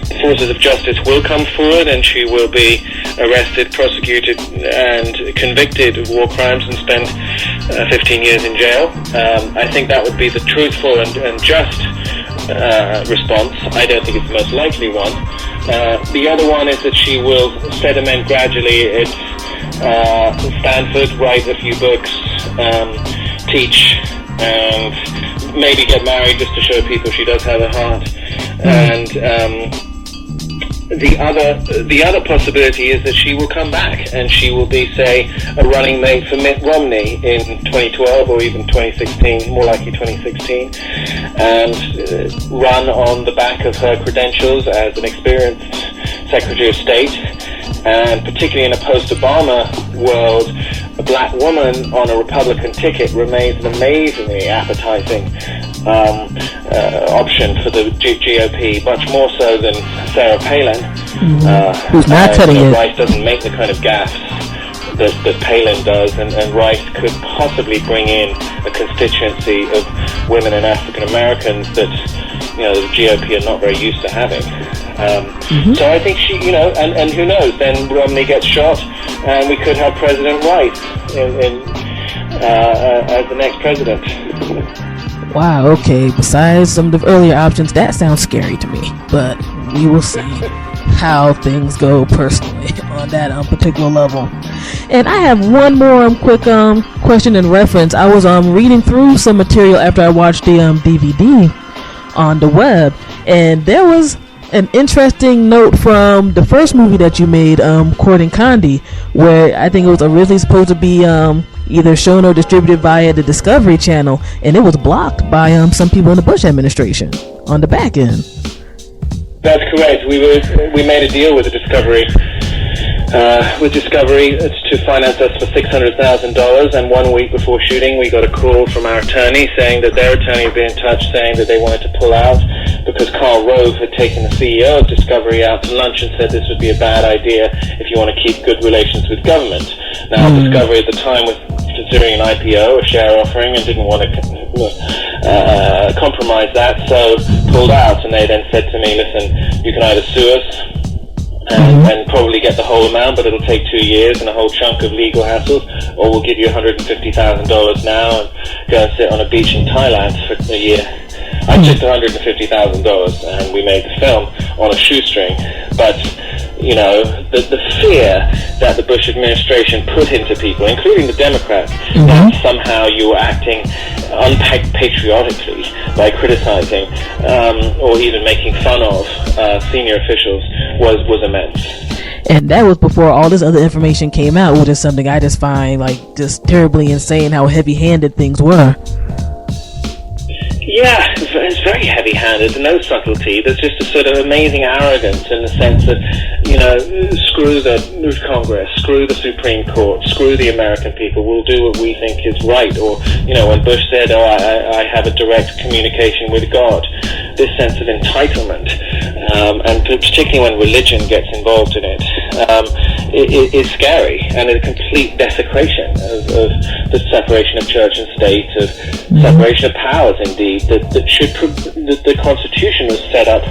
the forces of justice will come forward and she will be arrested, prosecuted, and convicted of war crimes and spend 15 years in jail. I think that would be the truthful and just response. I don't think it's the most likely one. The other one is that she will sediment gradually at Stanford, write a few books, teach, and maybe get married just to show people she does have a heart. And the other possibility is that she will come back and she will be, say, a running mate for Mitt Romney in 2012 or even 2016, more likely 2016, and run on the back of her credentials as an experienced Secretary of State. And particularly in a post-Obama world, a black woman on a Republican ticket remains an amazingly appetizing option for the GOP, much more so than Sarah Palin. Who's not cutting it. Rice doesn't make the kind of gaffes that Palin does, and Rice could possibly bring in a constituency of women and African Americans that the GOP are not very used to having. So I think she, and who knows, then Romney gets shot and we could have President Rice as the next president. Wow, okay, besides some of the earlier options, that sounds scary to me, but we will see how things go personally on that particular level. And I have one more quick question and reference. I was reading through some material after I watched the DVD on the web, and there was an interesting note from the first movie that you made, Courting Condi, where I think it was originally supposed to be either shown or distributed via the Discovery Channel, and it was blocked by some people in the Bush administration on the back end. That's correct. We made a deal with the Discovery to finance us for $600,000, and 1 week before shooting we got a call from our attorney saying that their attorney had been in touch saying that they wanted to pull out because Karl Rove had taken the CEO of Discovery out to lunch and said this would be a bad idea if you want to keep good relations with government. Now Discovery at the time was considering an IPO, a share offering, and didn't want to compromise that, so pulled out. And they then said to me, listen, you can either sue us and probably get the whole amount, but it'll take 2 years and a whole chunk of legal hassles, or we'll give you $150,000 now and go and sit on a beach in Thailand for a year. I took $150,000 and we made the film on a shoestring, but you know, the fear that the Bush administration put into people, including the Democrats, that somehow you were acting unpatriotically by criticizing or even making fun of senior officials was immense. And that was before all this other information came out, which is something I just find like just terribly insane how heavy-handed things were. Yeah, it's very heavy-handed, no subtlety. There's just a sort of amazing arrogance in the sense that, you know, screw the Congress, screw the Supreme Court, screw the American people, we'll do what we think is right. Or, you know, when Bush said, I have a direct communication with God, this sense of entitlement, and particularly when religion gets involved in it, is scary, and a complete desecration of the separation of church and state, of separation of powers, indeed. That the Constitution was set up,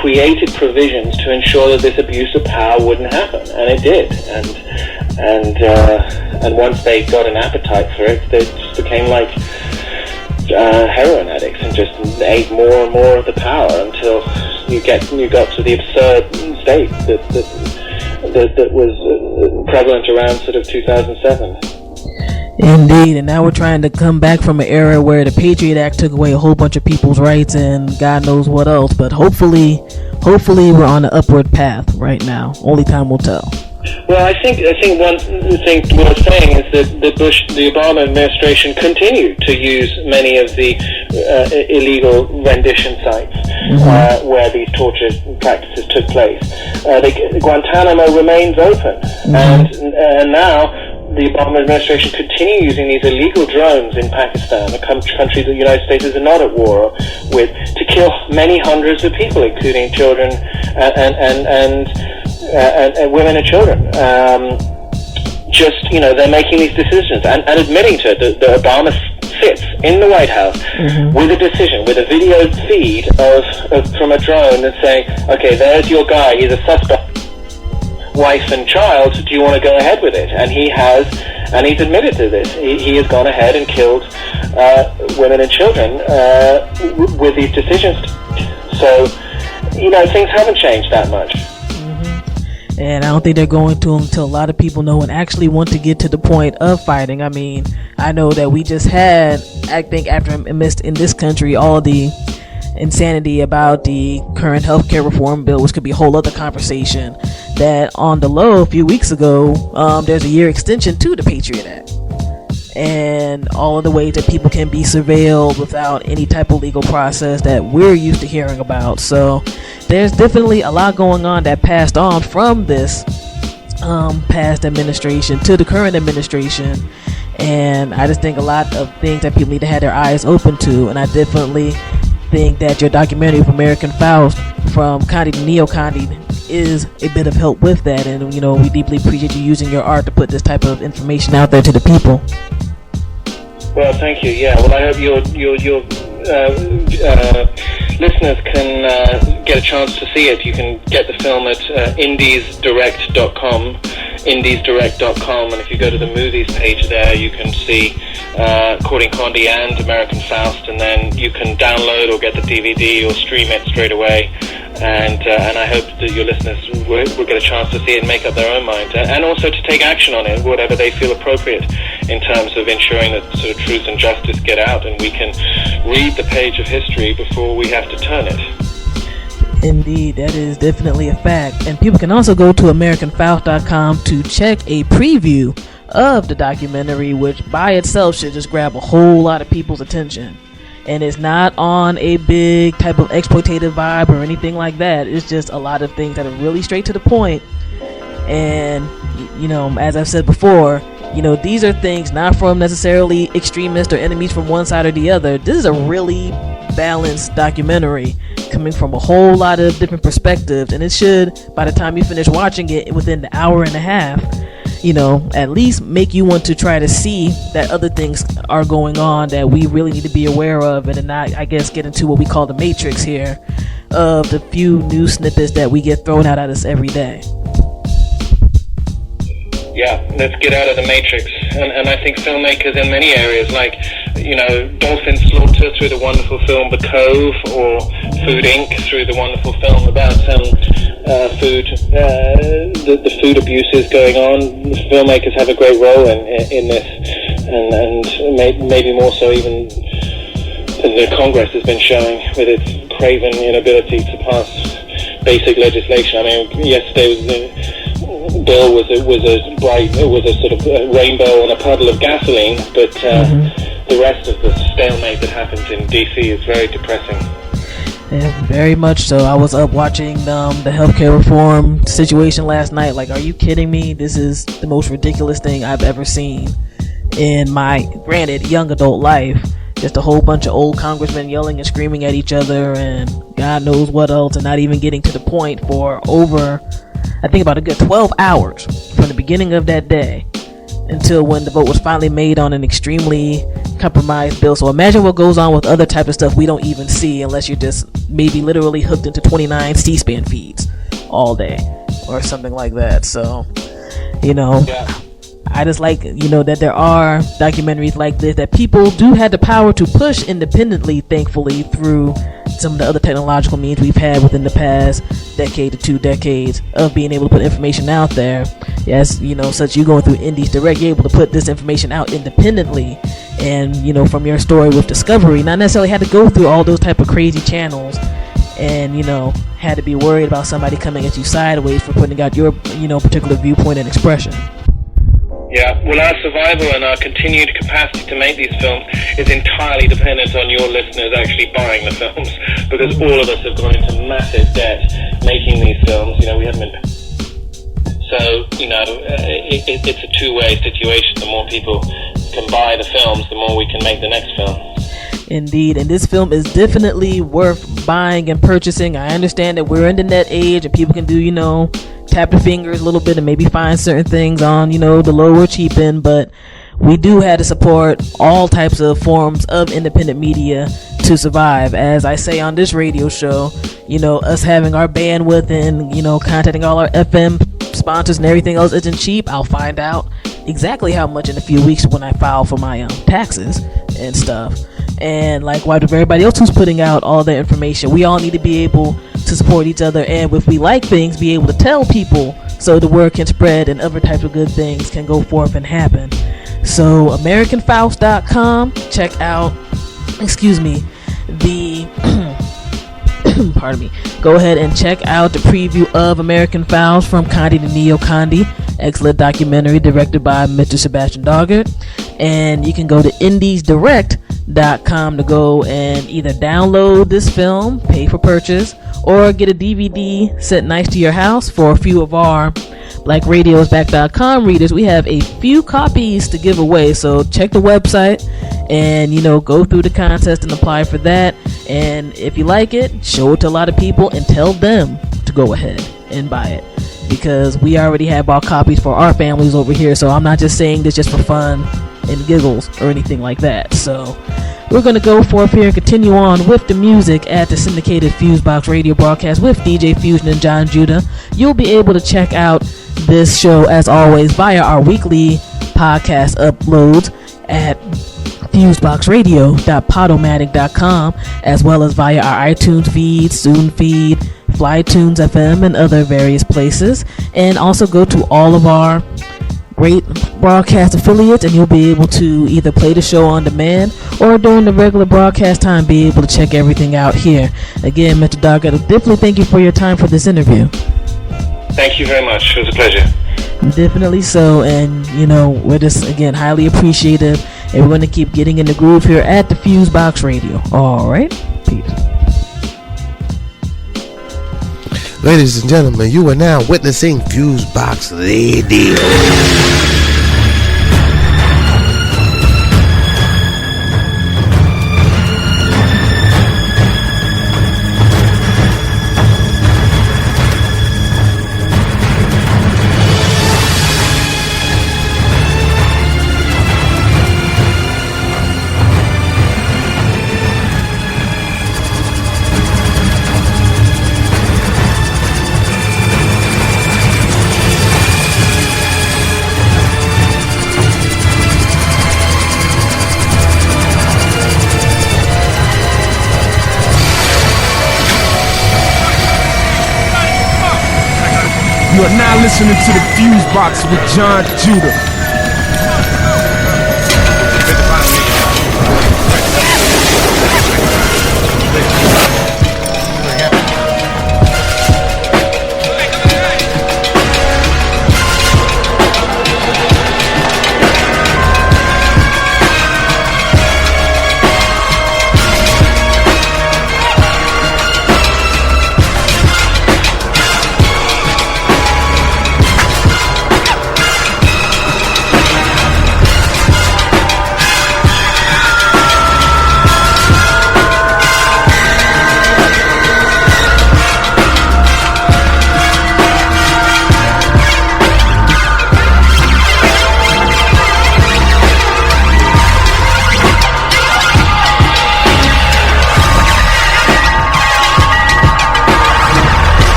created provisions to ensure that this abuse of power wouldn't happen, and it did. And once they got an appetite for it, they just became like heroin addicts and just ate more and more of the power until you got to the absurd state that was prevalent around sort of 2007. Indeed, and now we're trying to come back from an era where the Patriot Act took away a whole bunch of people's rights and God knows what else, but hopefully we're on an upward path right now. Only time will tell. Well, I think one thing worth saying is that the Obama administration continued to use many of the illegal rendition sites where these torture practices took place. Guantanamo remains open, and now the Obama administration continue using these illegal drones in Pakistan, a country that the United States is not at war with, to kill many hundreds of people, including children and women and children. Just, you know, they're making these decisions and admitting to it that Obama sits in the White House with a decision, with a video feed of from a drone and saying, okay, there's your guy, he's a suspect, wife and child, do you want to go ahead with it? And he has, and he's admitted to this. He has gone ahead and killed women and children with these decisions. So, you know, things haven't changed that much. And I don't think they're going to until a lot of people know and actually want to get to the point of fighting. I mean, I know that we just had, I think amidst in this country, all the insanity about the current healthcare reform bill, which could be a whole other conversation, that on the low a few weeks ago, there's a year extension to the Patriot Act. And all of the ways that people can be surveilled without any type of legal process that we're used to hearing about. So there's definitely a lot going on that passed on from this past administration to the current administration. And I just think a lot of things that people need to have their eyes open to. And I definitely think that your documentary of American Faust, from Condi to Neo Condi, is a bit of help with that. And, you know, we deeply appreciate you using your art to put this type of information out there to the people. Well, thank you. Yeah, well, I hope your listeners can get a chance to see it. You can get the film at indiesdirect.com, and if you go to the movies page there, you can see Courting Condi and American Faust, and then you can download or get the DVD or stream it straight away. And I hope that your listeners will get a chance to see it and make up their own mind, and also to take action on it, whatever they feel appropriate, in terms of ensuring that sort of truth and justice get out, and we can read the page of history before we have to turn it. Indeed, that is definitely a fact. And people can also go to AmericanFaust.com to check a preview of the documentary, which by itself should just grab a whole lot of people's attention. And it's not on a big type of exploitative vibe or anything like that. It's just a lot of things that are really straight to the point. And, you know, as I've said before, you know, these are things not from necessarily extremists or enemies from one side or the other. This is a really balanced documentary coming from a whole lot of different perspectives. And it should, by the time you finish watching it within the hour and a half, at least make you want to try to see that other things are going on that we really need to be aware of, and not, I guess, get into what we call the matrix here of the few news snippets that we get thrown out at us every day. Yeah, let's get out of the matrix. And I think filmmakers in many areas, like, Dolphin Slaughter through the wonderful film The Cove, or Food Inc. through the wonderful film about food, the food abuses going on. Filmmakers have a great role in this, and maybe more so even than the Congress has been showing with its craven inability to pass basic legislation. I mean, yesterday bill was a sort of rainbow on a puddle of gasoline, but the rest of the stalemate that happens in DC is very depressing. Yeah, very much so. I was up watching the healthcare reform situation last night. Like, are you kidding me? This is the most ridiculous thing I've ever seen in my, granted, young adult life. Just a whole bunch of old congressmen yelling and screaming at each other and God knows what else, and not even getting to the point for over, I think, about a good 12 hours from the beginning of that day until when the vote was finally made on an extremely compromised bill. So imagine what goes on with other type of stuff we don't even see unless you're just maybe literally hooked into 29 C-SPAN feeds all day or something like that. So, I just like, that there are documentaries like this that people do have the power to push independently, thankfully, through some of the other technological means we've had within the past decade to 2 decades of being able to put information out there. Yes, such you going through Indies Direct, you're able to put this information out independently, and from your story with Discovery, not necessarily had to go through all those type of crazy channels and had to be worried about somebody coming at you sideways for putting out your particular viewpoint and expression. Yeah, well, our survival and our continued capacity to make these films is entirely dependent on your listeners actually buying the films, because all of us have gone into massive debt making these films. We haven't been... So, it's a two-way situation. The more people can buy the films, the more we can make the next film. Indeed, and this film is definitely worth buying and purchasing. I understand that we're in the net age and people can do, tap their fingers a little bit and maybe find certain things on, the low or cheap end, but we do have to support all types of forms of independent media to survive. As I say on this radio show, us having our bandwidth and, contacting all our FM sponsors and everything else isn't cheap. I'll find out exactly how much in a few weeks when I file for my taxes and stuff. And likewise with everybody else who's putting out all their information, we all need to be able to support each other, and if we like things, be able to tell people so the word can spread and other types of good things can go forth and happen. So AmericanFaust.com, check out pardon me, go ahead and check out the preview of American Faust from Condi to Neo Condi, excellent documentary directed by Mr. Sebastian Doggett. And you can go to indiesdirect.com to go and either download this film, pay for purchase, or get a DVD sent nice to your house. For a few of our BlackRadiosBack.com readers, we have a few copies to give away, so check the website and go through the contest and apply for that. And if you like it, show it to a lot of people and tell them to go ahead and buy it, because we already have our copies for our families over here. So I'm not just saying this just for fun and giggles or anything like that. So we're going to go forth here and continue on with the music at the syndicated FuseBox Radio Broadcast with DJ Fusion and Jon Judah. You'll be able to check out this show, as always, via our weekly podcast uploads at FuseboxRadio.podomatic.com, as well as via our iTunes feed, Soon Feed, Flytunes FM, and other various places. And also go to all of our great broadcast affiliates, and you'll be able to either play the show on demand or during the regular broadcast time be able to check everything out here. Again, Mr. Doggett, definitely thank you for your time for this interview. Thank you very much. It was a pleasure. Definitely so. And we're just, again, highly appreciative, and we're going to keep getting in the groove here at the FuseBox Radio. All right, peace. Ladies and gentlemen, you are now witnessing FuseBox Radio. are now listening to the FuseBox with Jon Judah.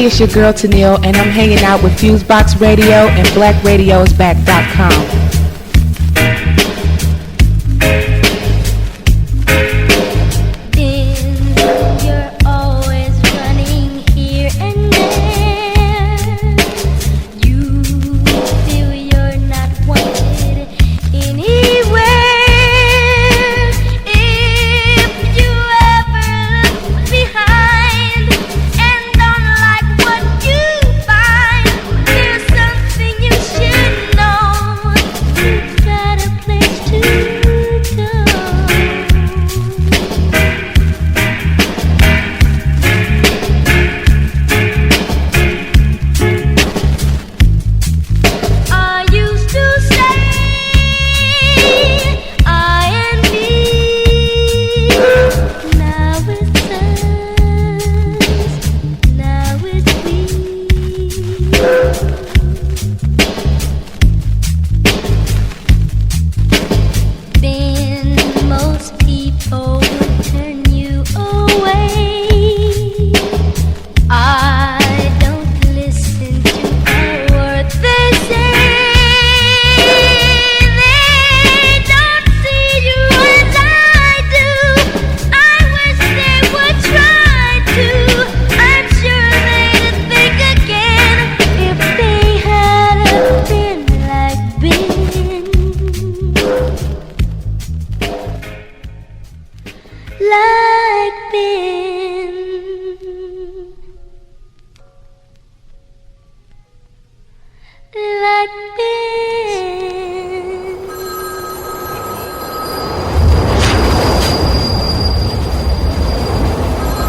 It's your girl Tennille, and I'm hanging out with FuseBox Radio and BlackRadiosBack.com.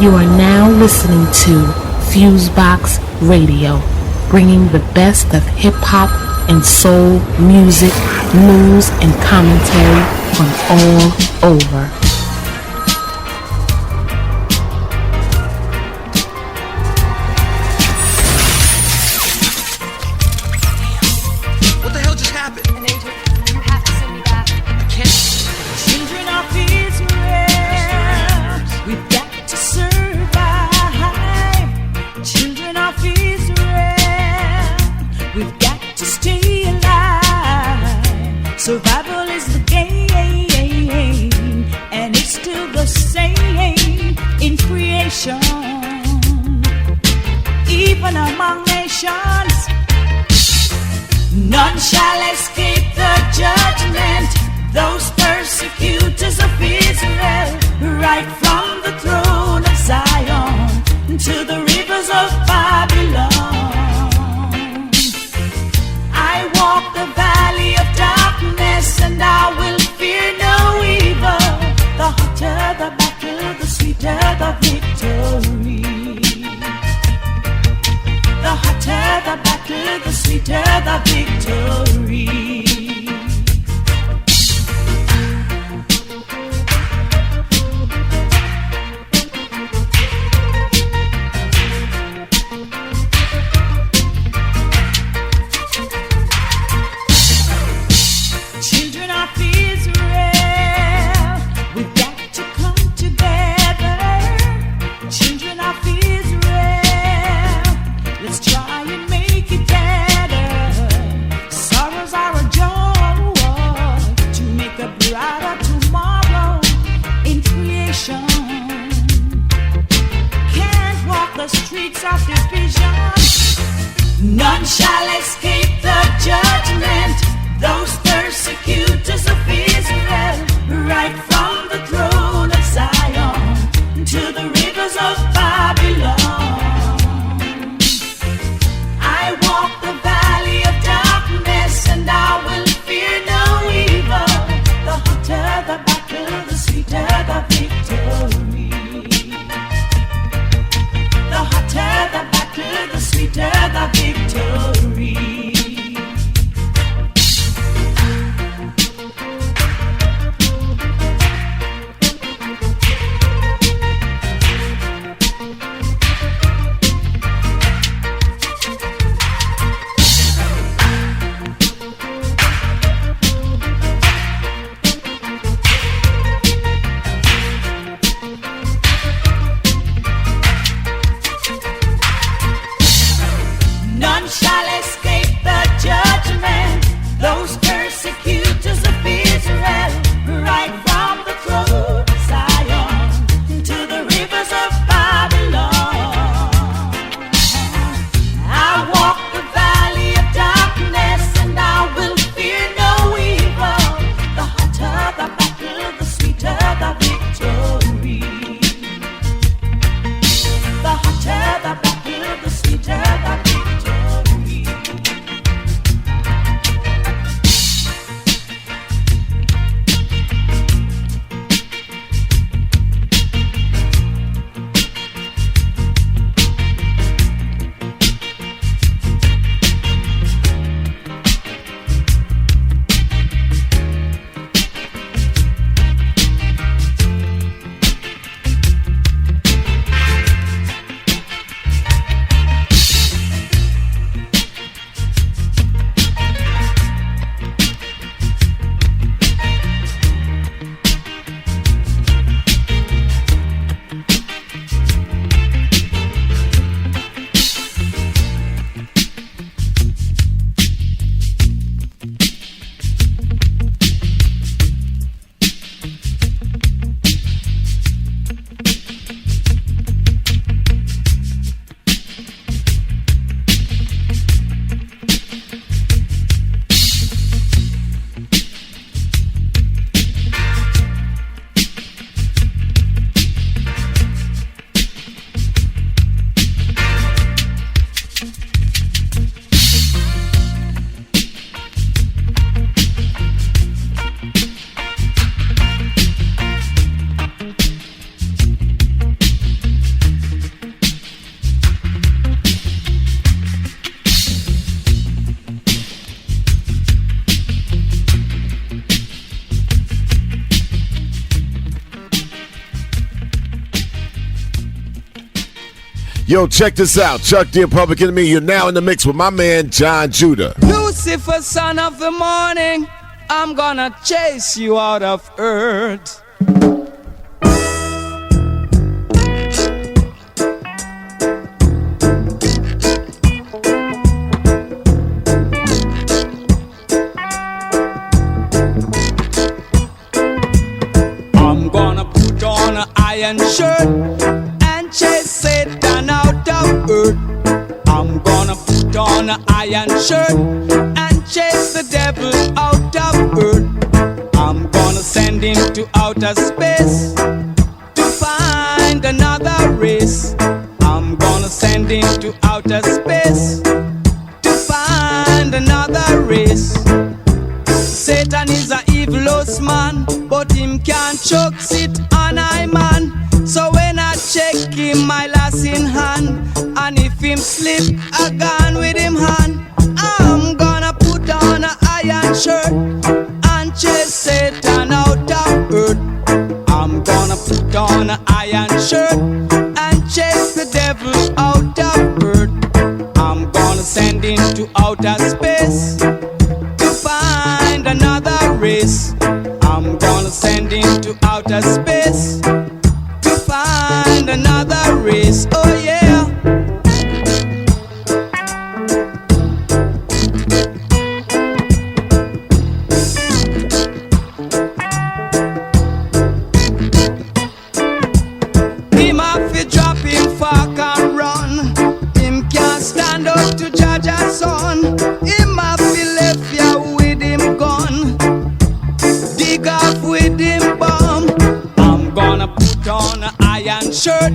You are now listening to FuseBox Radio, bringing the best of hip-hop and soul music, news, and commentary from all over. What the hell just happened? An agent, you have to send me back. I can't. Children of Israel, we've got to survive. Children of Israel, we've got to stay alive. Survival is the game, and it's still the same in creation. even among nations. None shall escape the judgment. Those persecutors of Israel, right from the throne of Zion to the rivers of Babylon. I walk the valley of darkness, and I will fear no evil. The hotter the battle, the sweeter the victory. The hotter the battle, the sweeter the victory. Children of Israel, we've got to come together. Children of Israel, let's try and make it better. Sorrows are a joy to make a brighter tomorrow in creation. Can't walk the streets of division. None shall escape the judgment. Those persecutors of Israel, right from the throne of Zion to the rivers of Babylon. I walk the valley of darkness, and I will fear no evil. The hotter the battle, the sweeter the victory. The hotter the battle, the sweeter the victory. None shall escape the judgment. Those persecutors of Israel, right from the throne of Zion to the rivers of Babylon. I walk the valley of darkness, and I will fear no evil. The hotter the battle, the sweeter the victory. The hotter the battle, the sweeter the victory. Yo, check this out. Chuck the Public Enemy. You're now in the mix with my man, Jon Judah. Lucifer, son of the morning, I'm gonna chase you out of earth. I'm gonna put on an iron shirt and chase Satan out of earth. I'm iron shirt and chase the devil out of earth. I'm gonna send him to outer space to find another race. I'm gonna send him to outer space to find another race. Satan is a evilous man, but him can't choke sit on I man. So when I check him, my lass in hand, and if him slip, I gone with him hand. I'm gonna put on a iron shirt and chase Satan out of earth. I'm gonna put on an iron shirt and chase the devil out of earth. I'm gonna send him to outer space to find another race. I'm gonna send him to outer space to find another race. Oh yeah. Him have to drop him fork and run. Him can't stand up to judge a son. Him have to left ya with him gun, dig off with him bomb. I'm gonna put on an iron shirt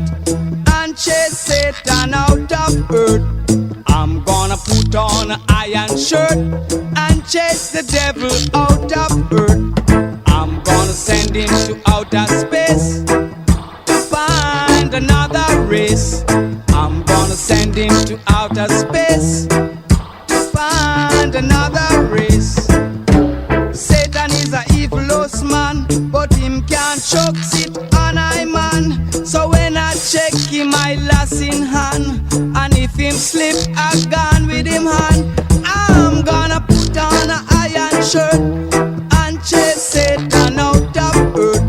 and chase Satan out of earth. I'm gonna put on an iron shirt and chase the devil out of earth. I'm gonna send him to outer space to find another race. I'm gonna send him to outer space to find another race. Satan is a evilous man, but him can't choke sit on I man. So when I check him, I lass in hand, and if him slip, I gone with him hand. I'm gonna put on an iron shirt and chase Satan out of earth.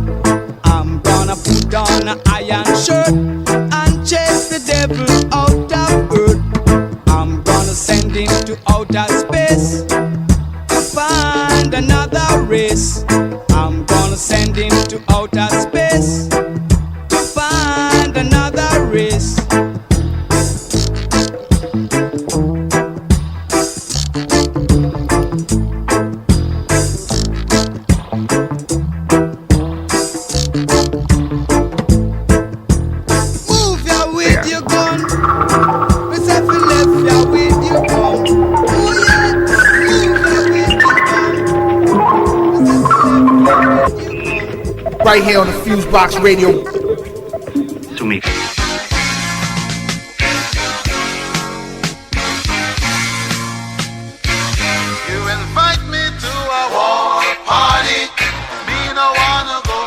I'm gonna put on an iron shirt and chase the devil out of earth. I'm gonna send him to outer space to find another race. I'm gonna send him to outer space to find another race. Move ya with your gun. We say fi left ya with your gun. Oh yeah, move ya with your gun. Right here on the FuseBox Radio. To me. You invite me to a war party, me no wanna go.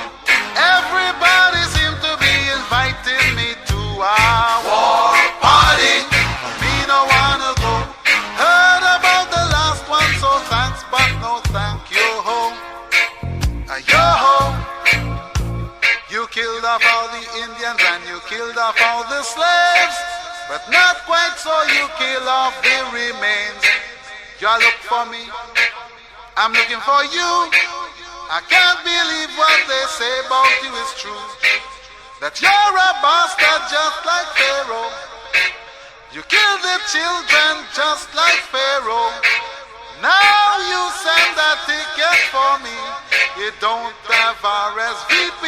Everybody seem to be inviting me to a war party, me no wanna go. Heard about the last one, so thanks, but no thank you, ho. Yo ho. You killed off all the Indians and you killed off all the slaves, but not quite so you kill off the remains. You look for me, I'm looking for you. I can't believe what they say about you is true, that you're a bastard just like Pharaoh. You kill the children just like Pharaoh. Now you send that ticket for me. You don't have RSVP.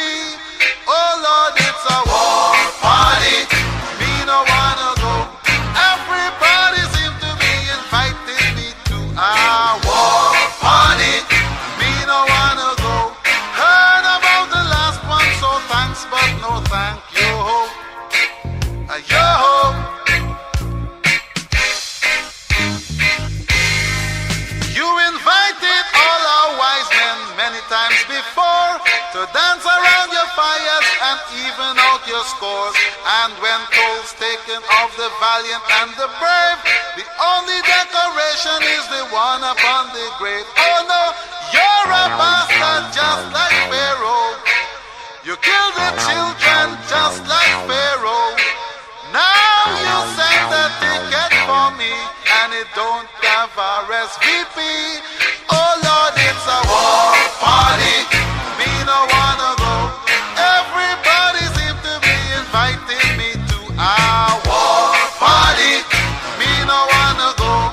Oh Lord, it's a war party. Me no wanna go. Everybody seem to be inviting me to a war party. Me no wanna go. Heard about the last one, so thanks, but no thank you. Yo. You invited all our wise men many times before to dance around your fires and even out your scores. And when tolls taken of the valiant and the brave, the only decoration is the one upon the grave. Oh no, you're a bastard just like Pharaoh. You kill the children just like Pharaoh. Now you send the ticket for me and it don't have RSVP. Oh Lord, it's a war party. Me no wanna go. Everybody seem to be inviting me to a war party. Me no wanna go.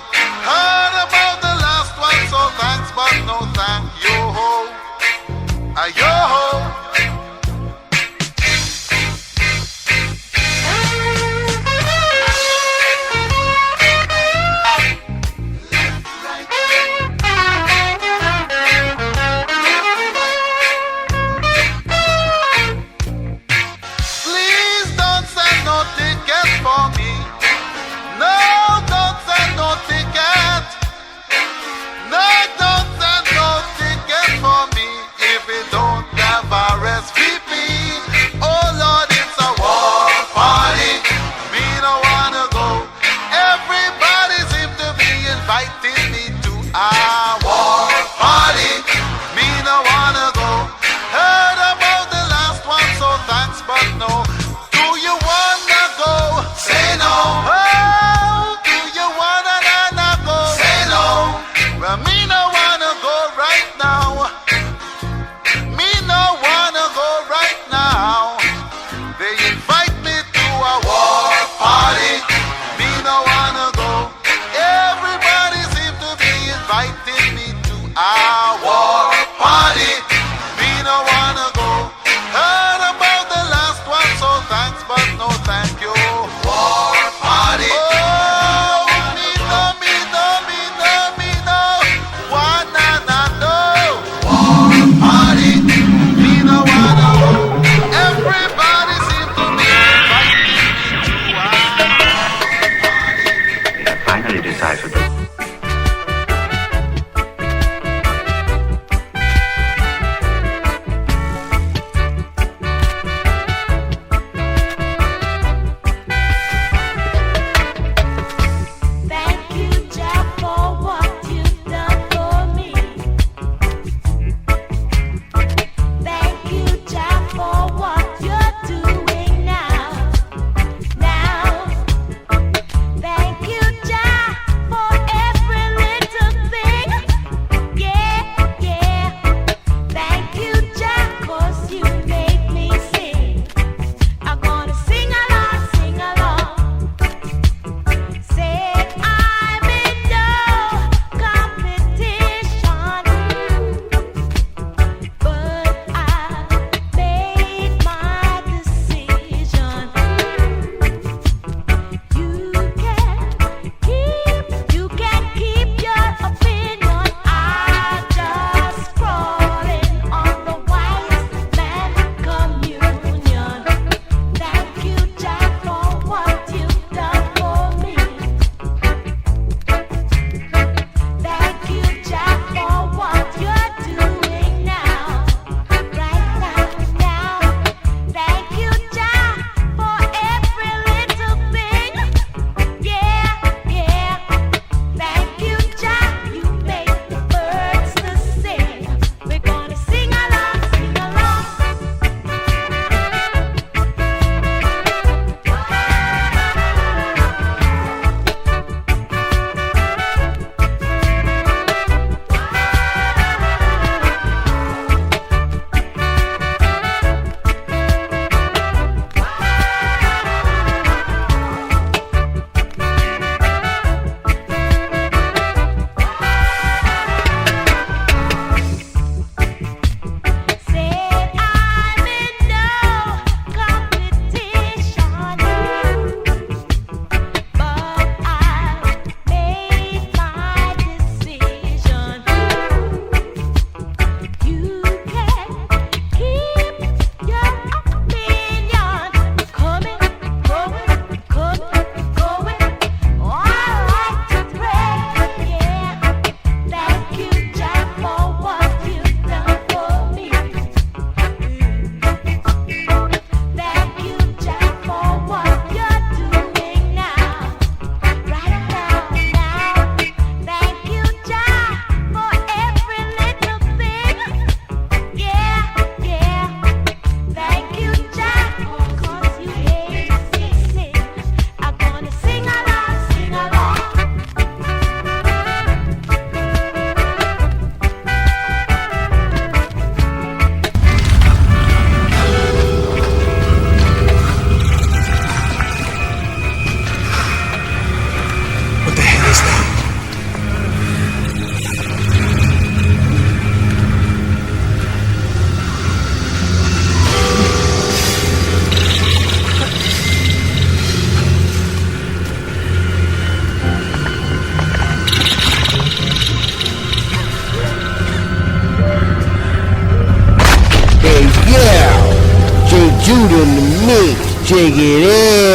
Check it out.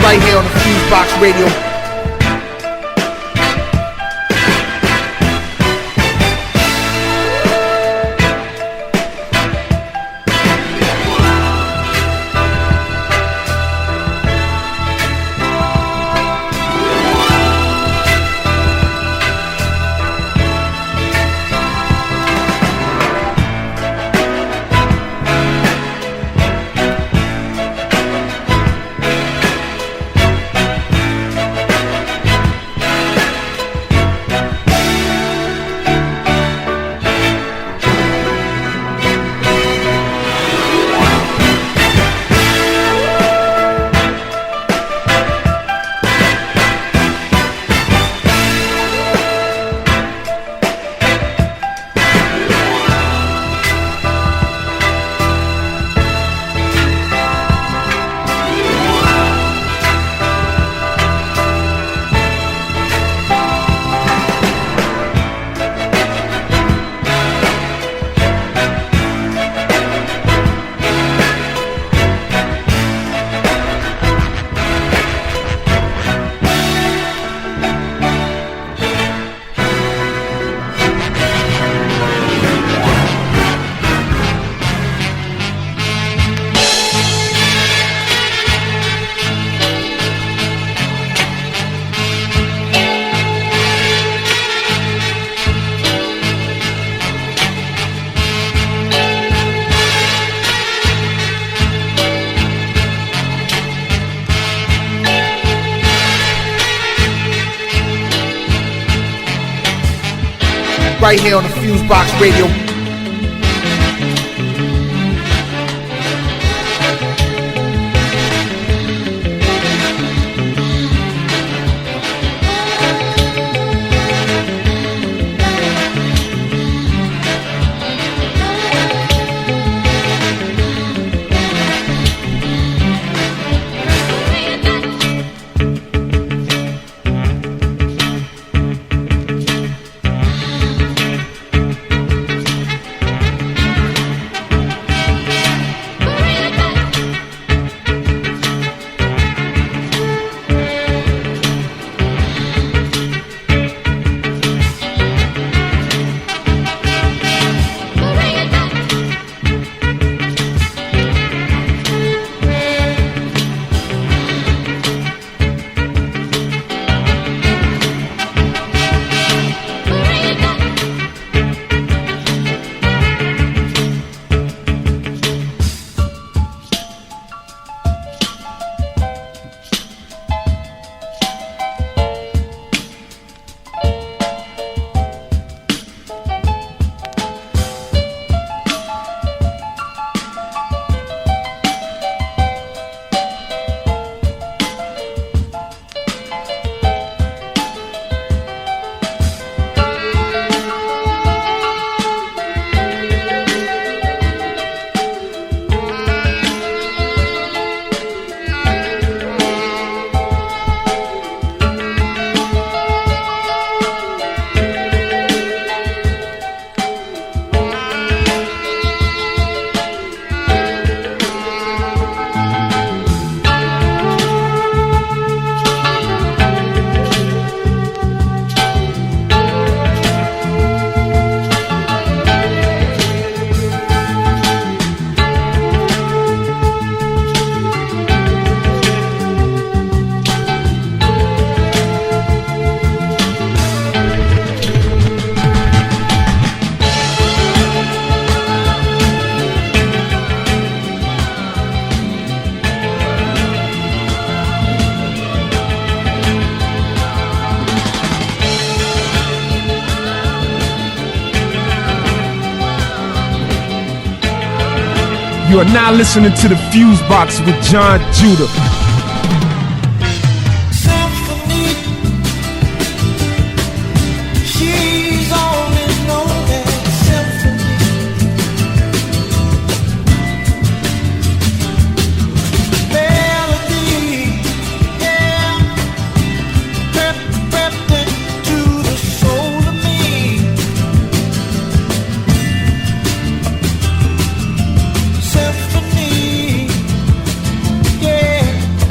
Right here on the FuseBox Radio. Right here on the FuseBox Radio. You are now listening to the FuseBox with Jon Judah. Symphony, yeah.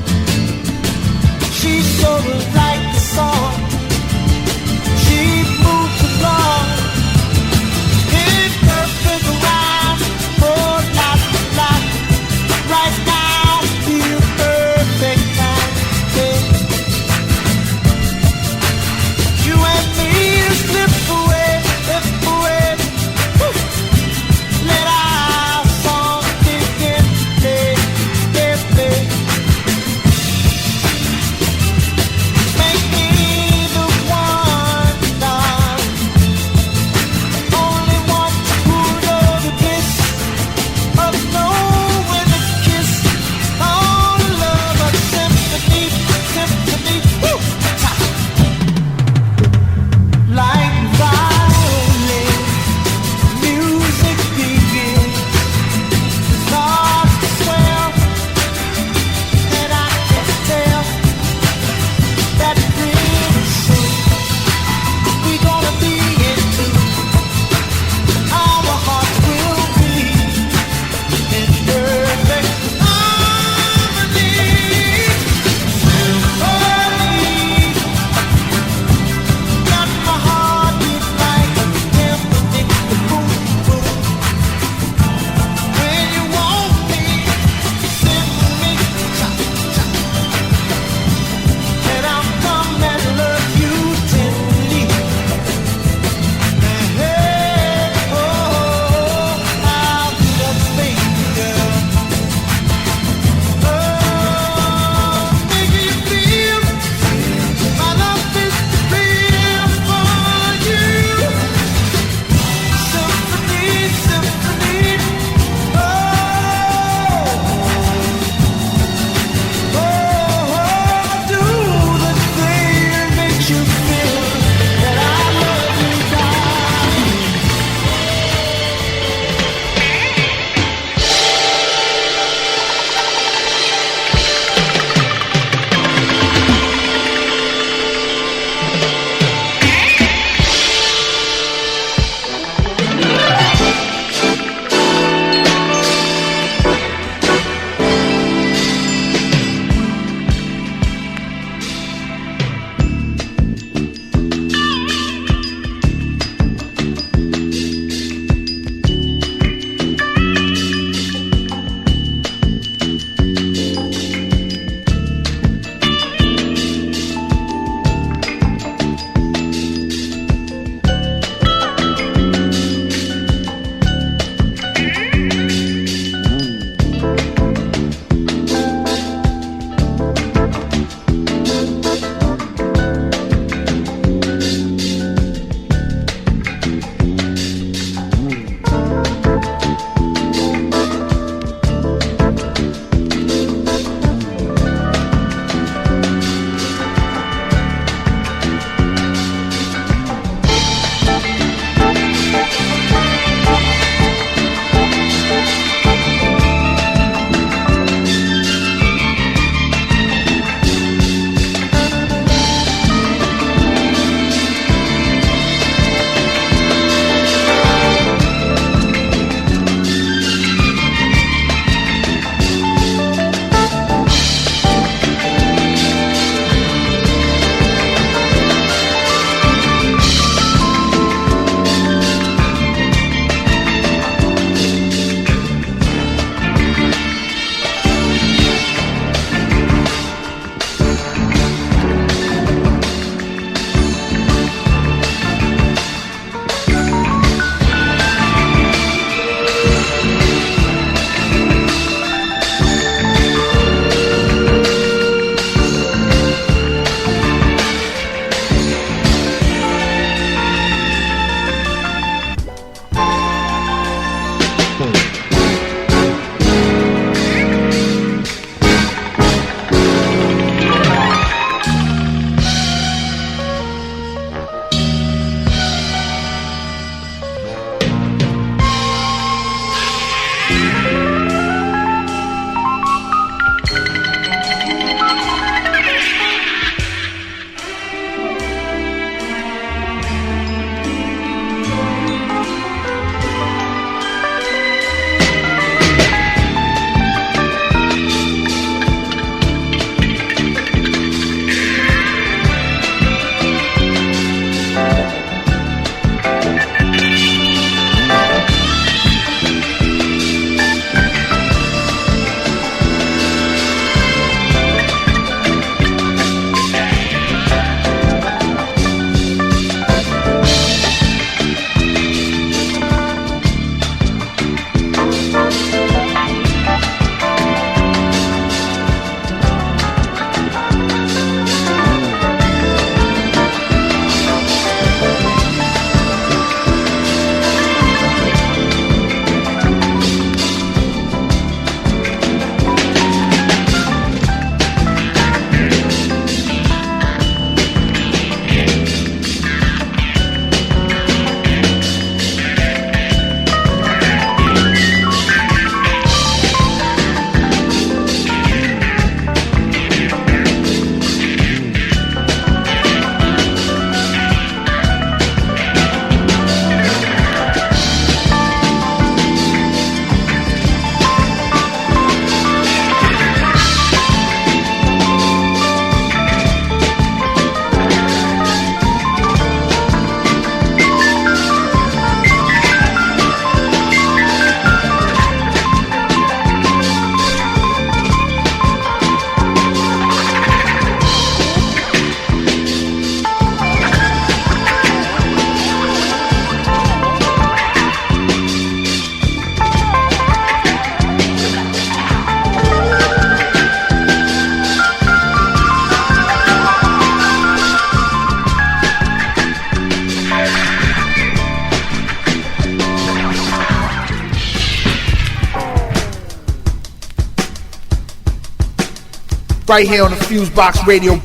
right here on the FuseBox Radio.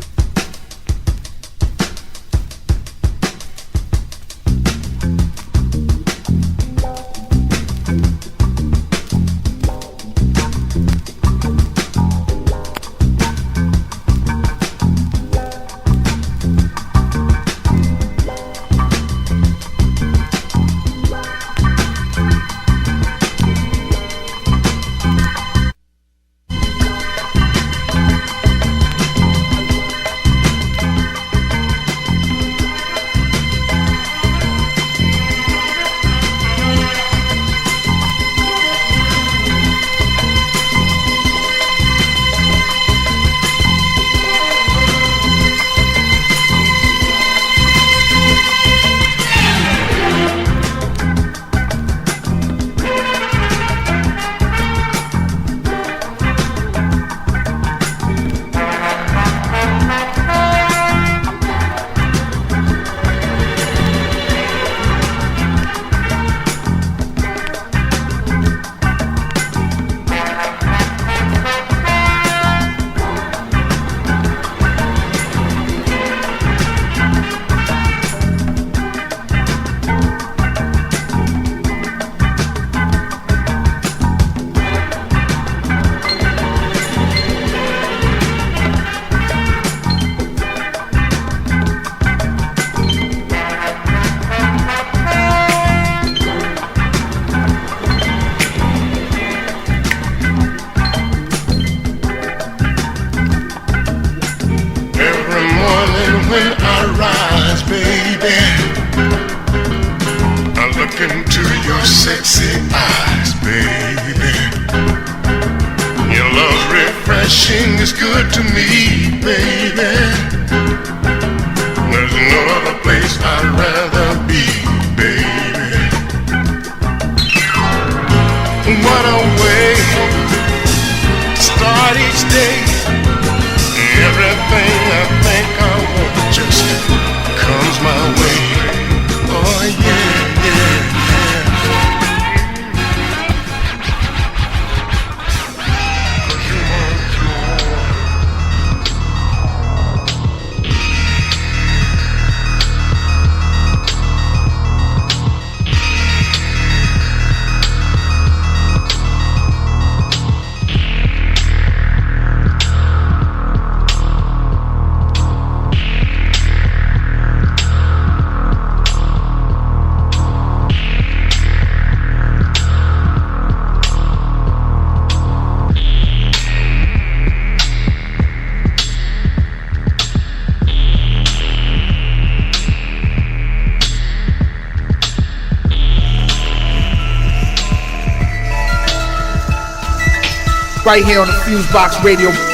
Right here on the FuseBox Radio.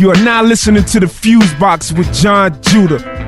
You are now listening to the FuseBox with Jon Judah.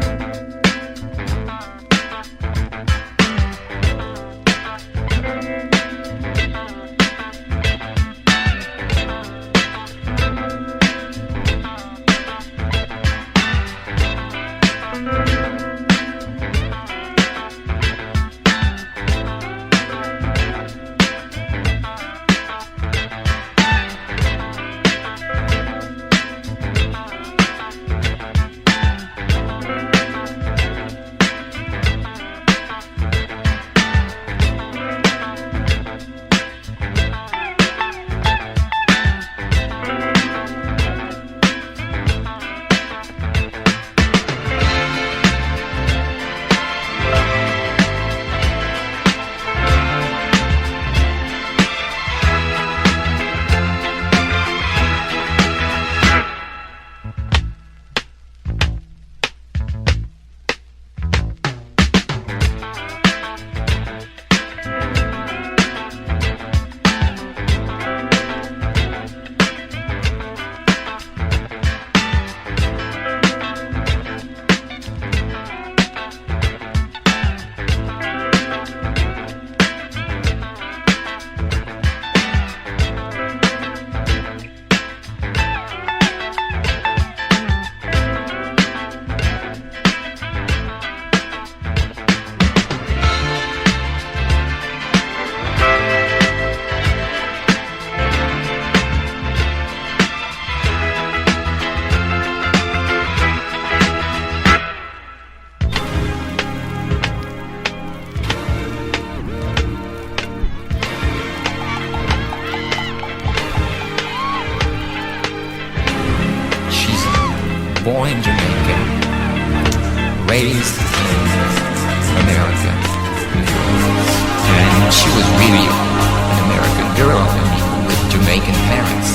Born in Jamaica, raised in America, and she was really an American girl with Jamaican parents.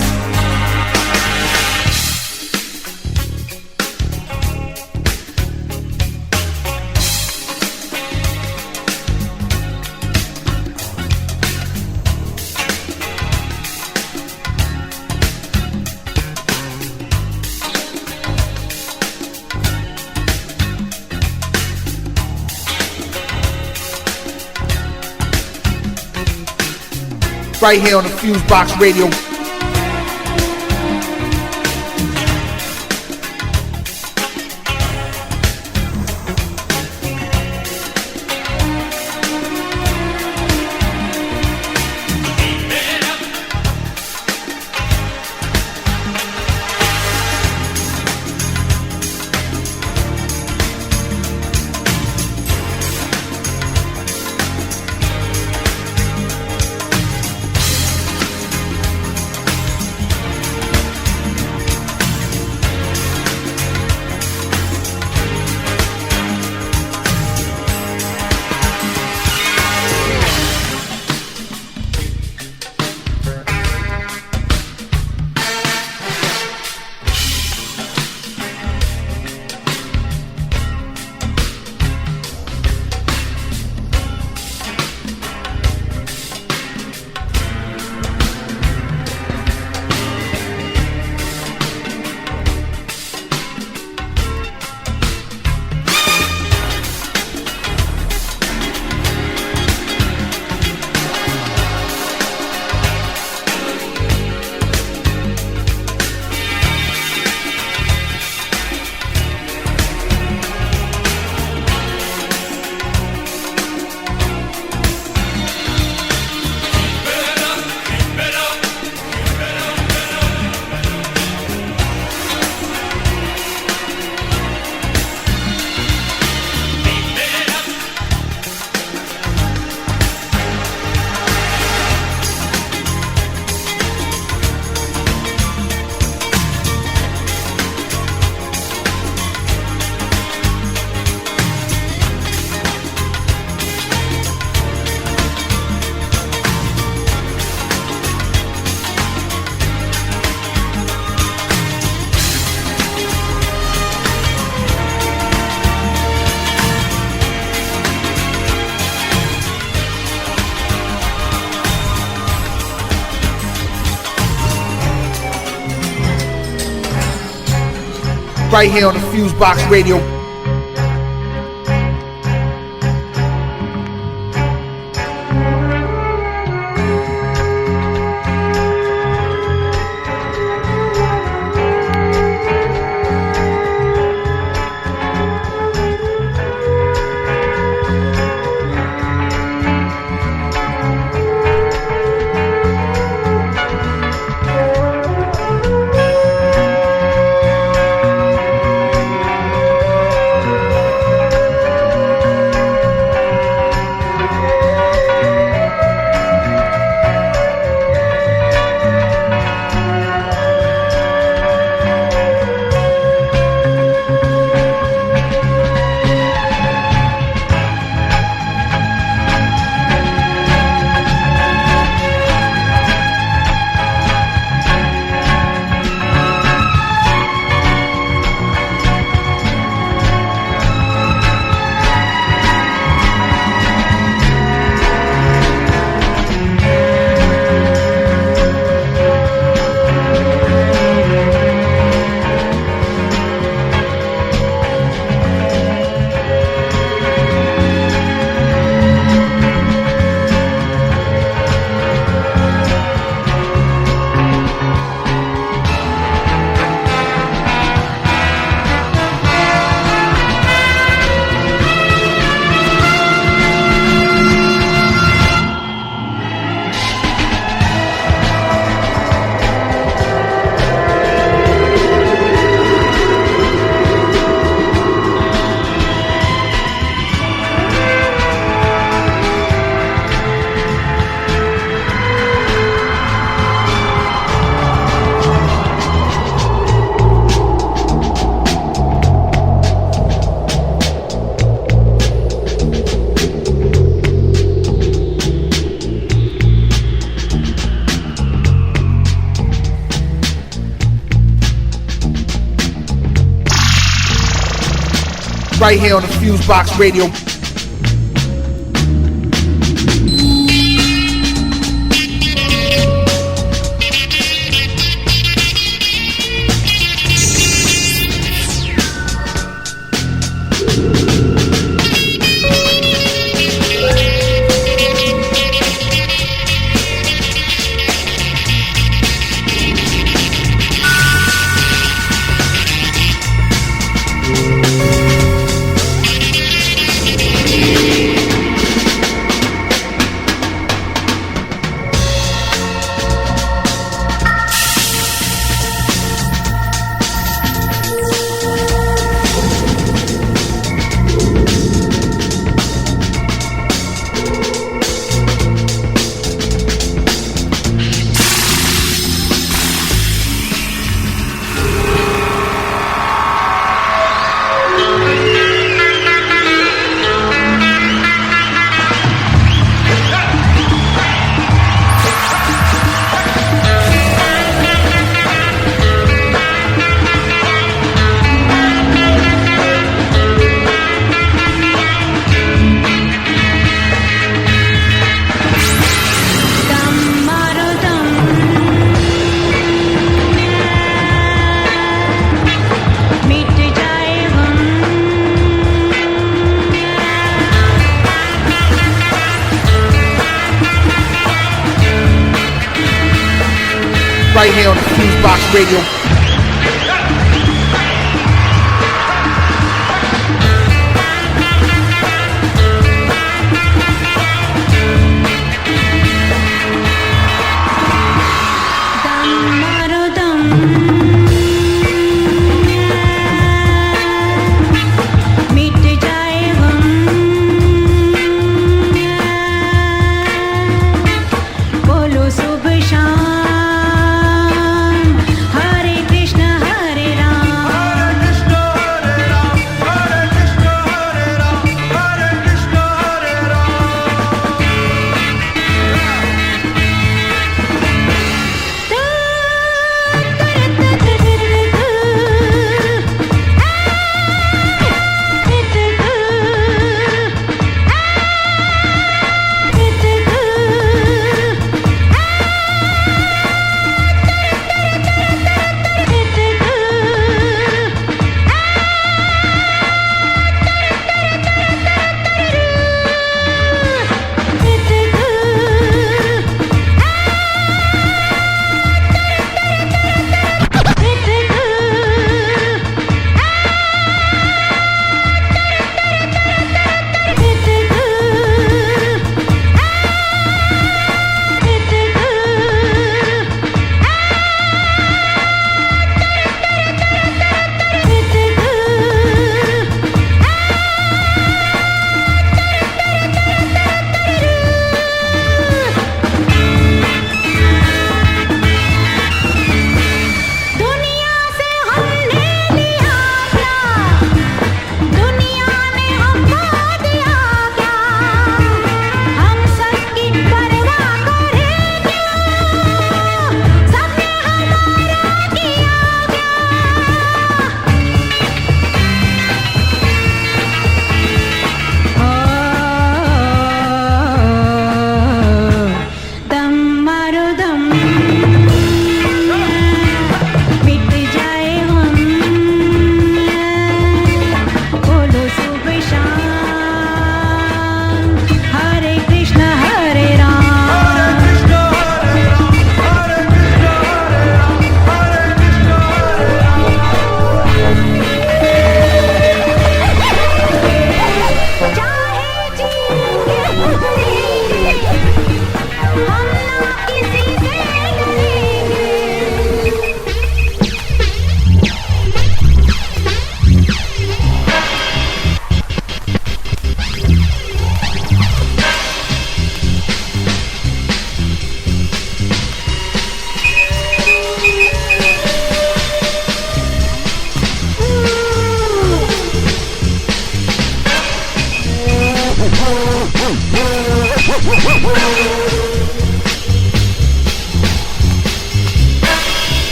Right here on the FuseBox Radio. right here on the FuseBox Radio. Right here on the FuseBox Radio. Right here on the FuseBox Radio. बोलो सुबह शाम हर एक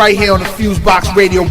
right here on the FuseBox Radio.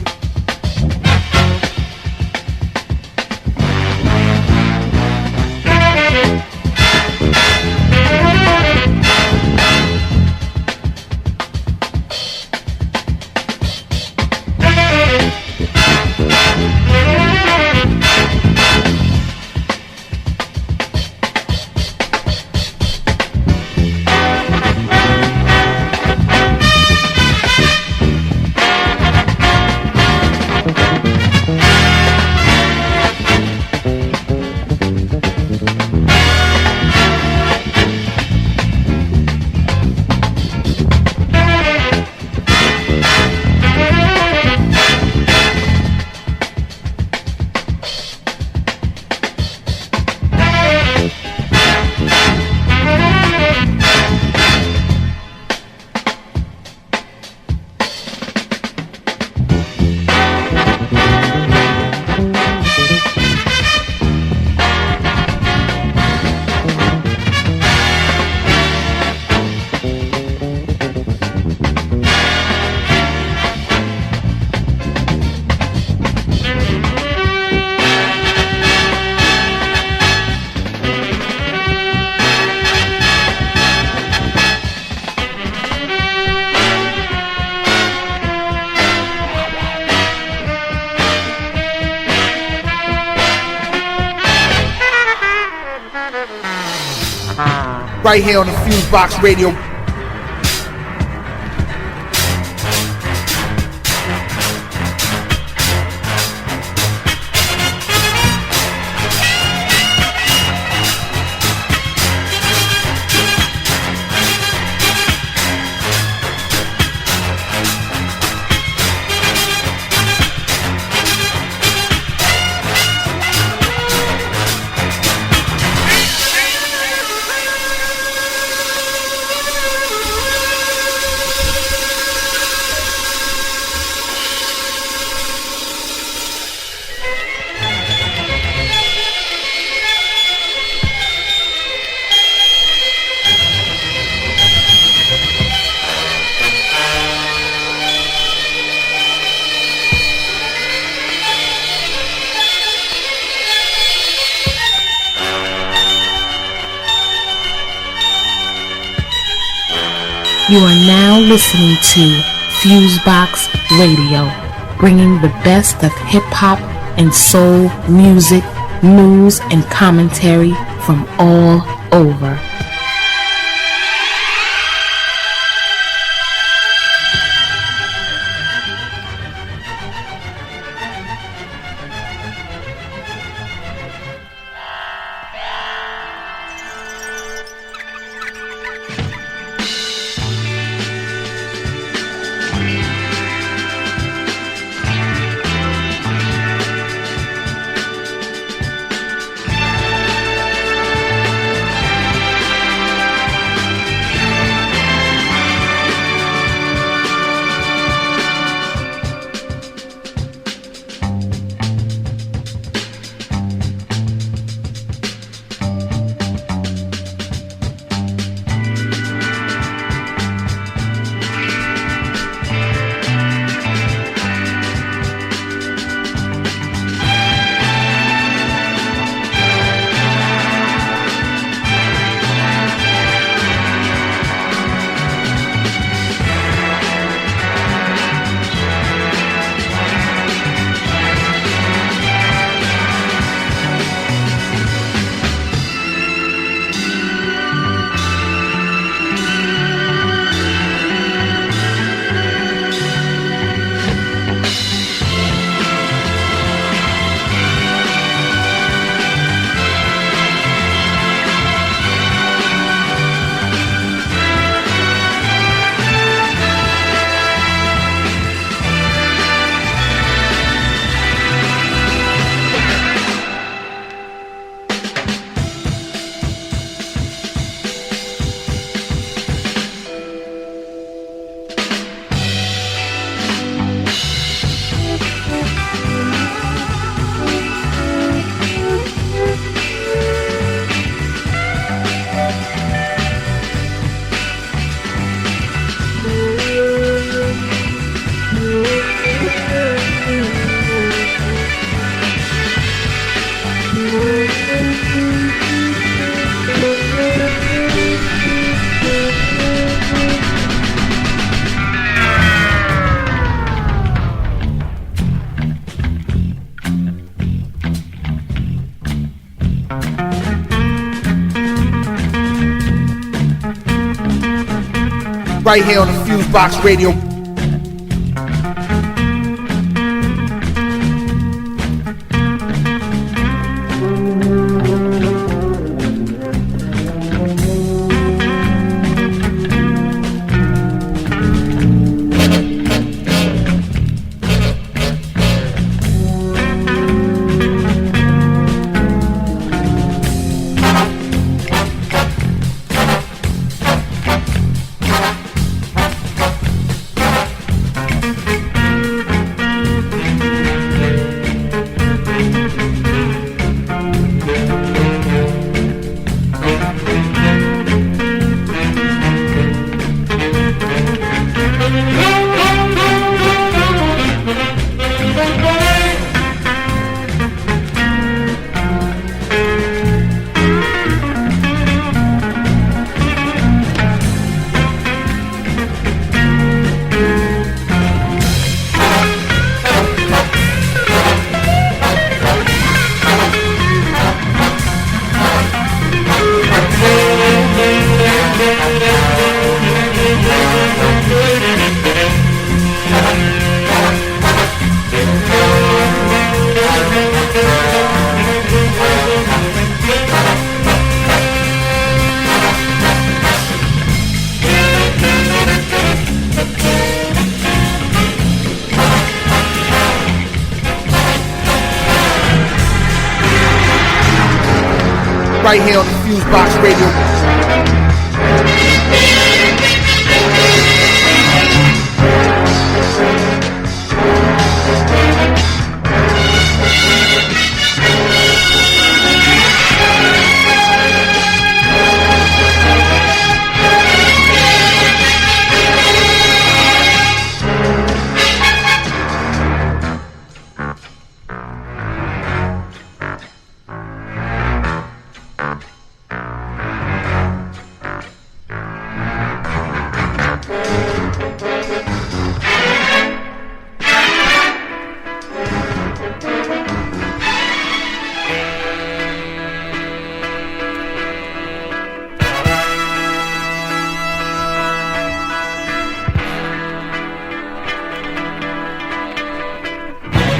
Right here on the FuseBox Radio. You are now listening to FuseBox Radio, bringing the best of hip-hop and soul music, news, and commentary from all over. Right here on the FuseBox Radio. Right here on the FuseBox Radio.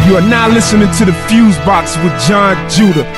You are now listening to the FuseBox with Jon Judah.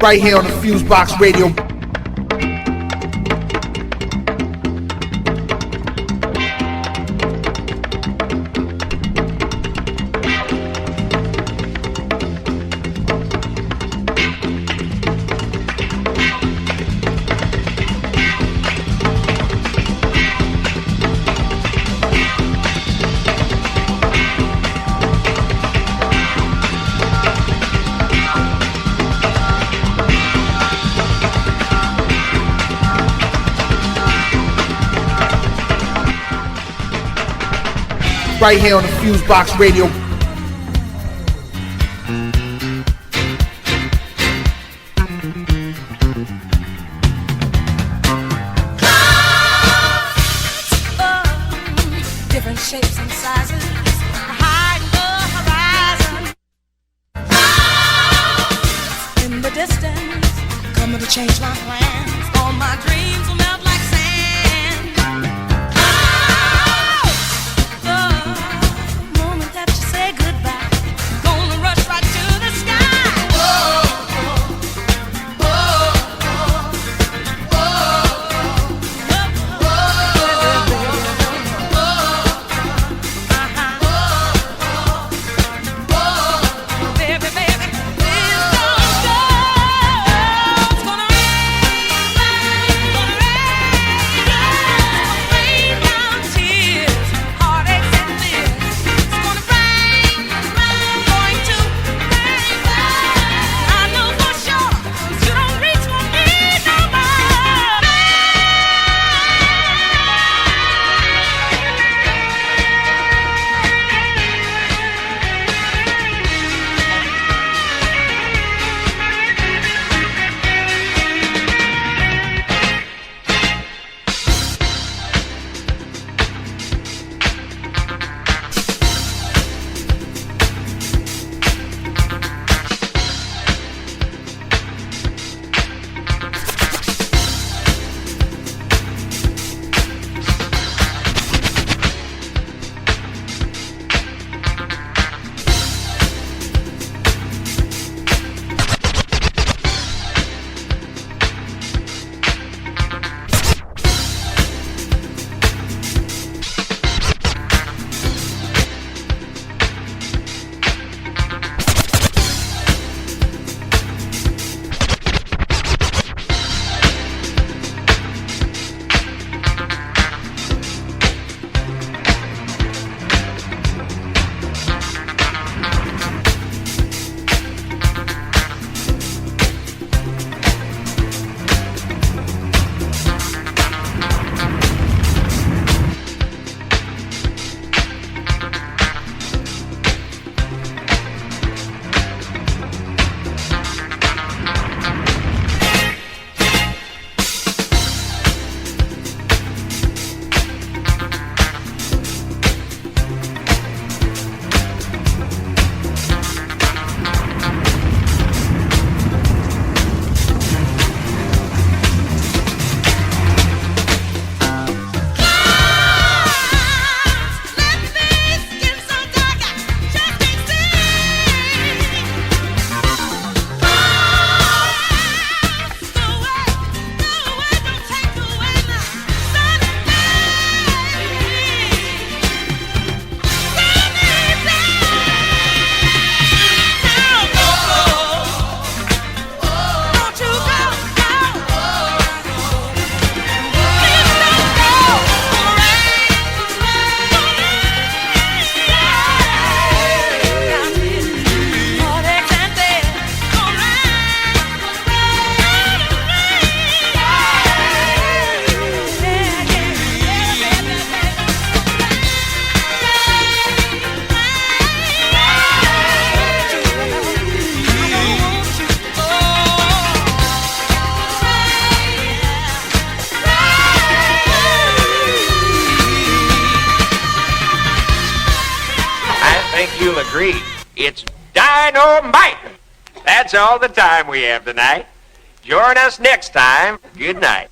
Right here on the FuseBox Radio. Right here on the FuseBox Radio. change my plans. All my dreams will melt like sand. Oh, the moment that you say goodbye, gonna rush right to the sky. Whoa, whoa, whoa, baby, baby, please don't go. It's gonna rain down tears, heartaches and fears. It's gonna rain, going to rain. I know for sure, 'cause you don't reach for me no more. You'll agree, it's dynamite. That's all the time we have tonight. Join us next time. Good night.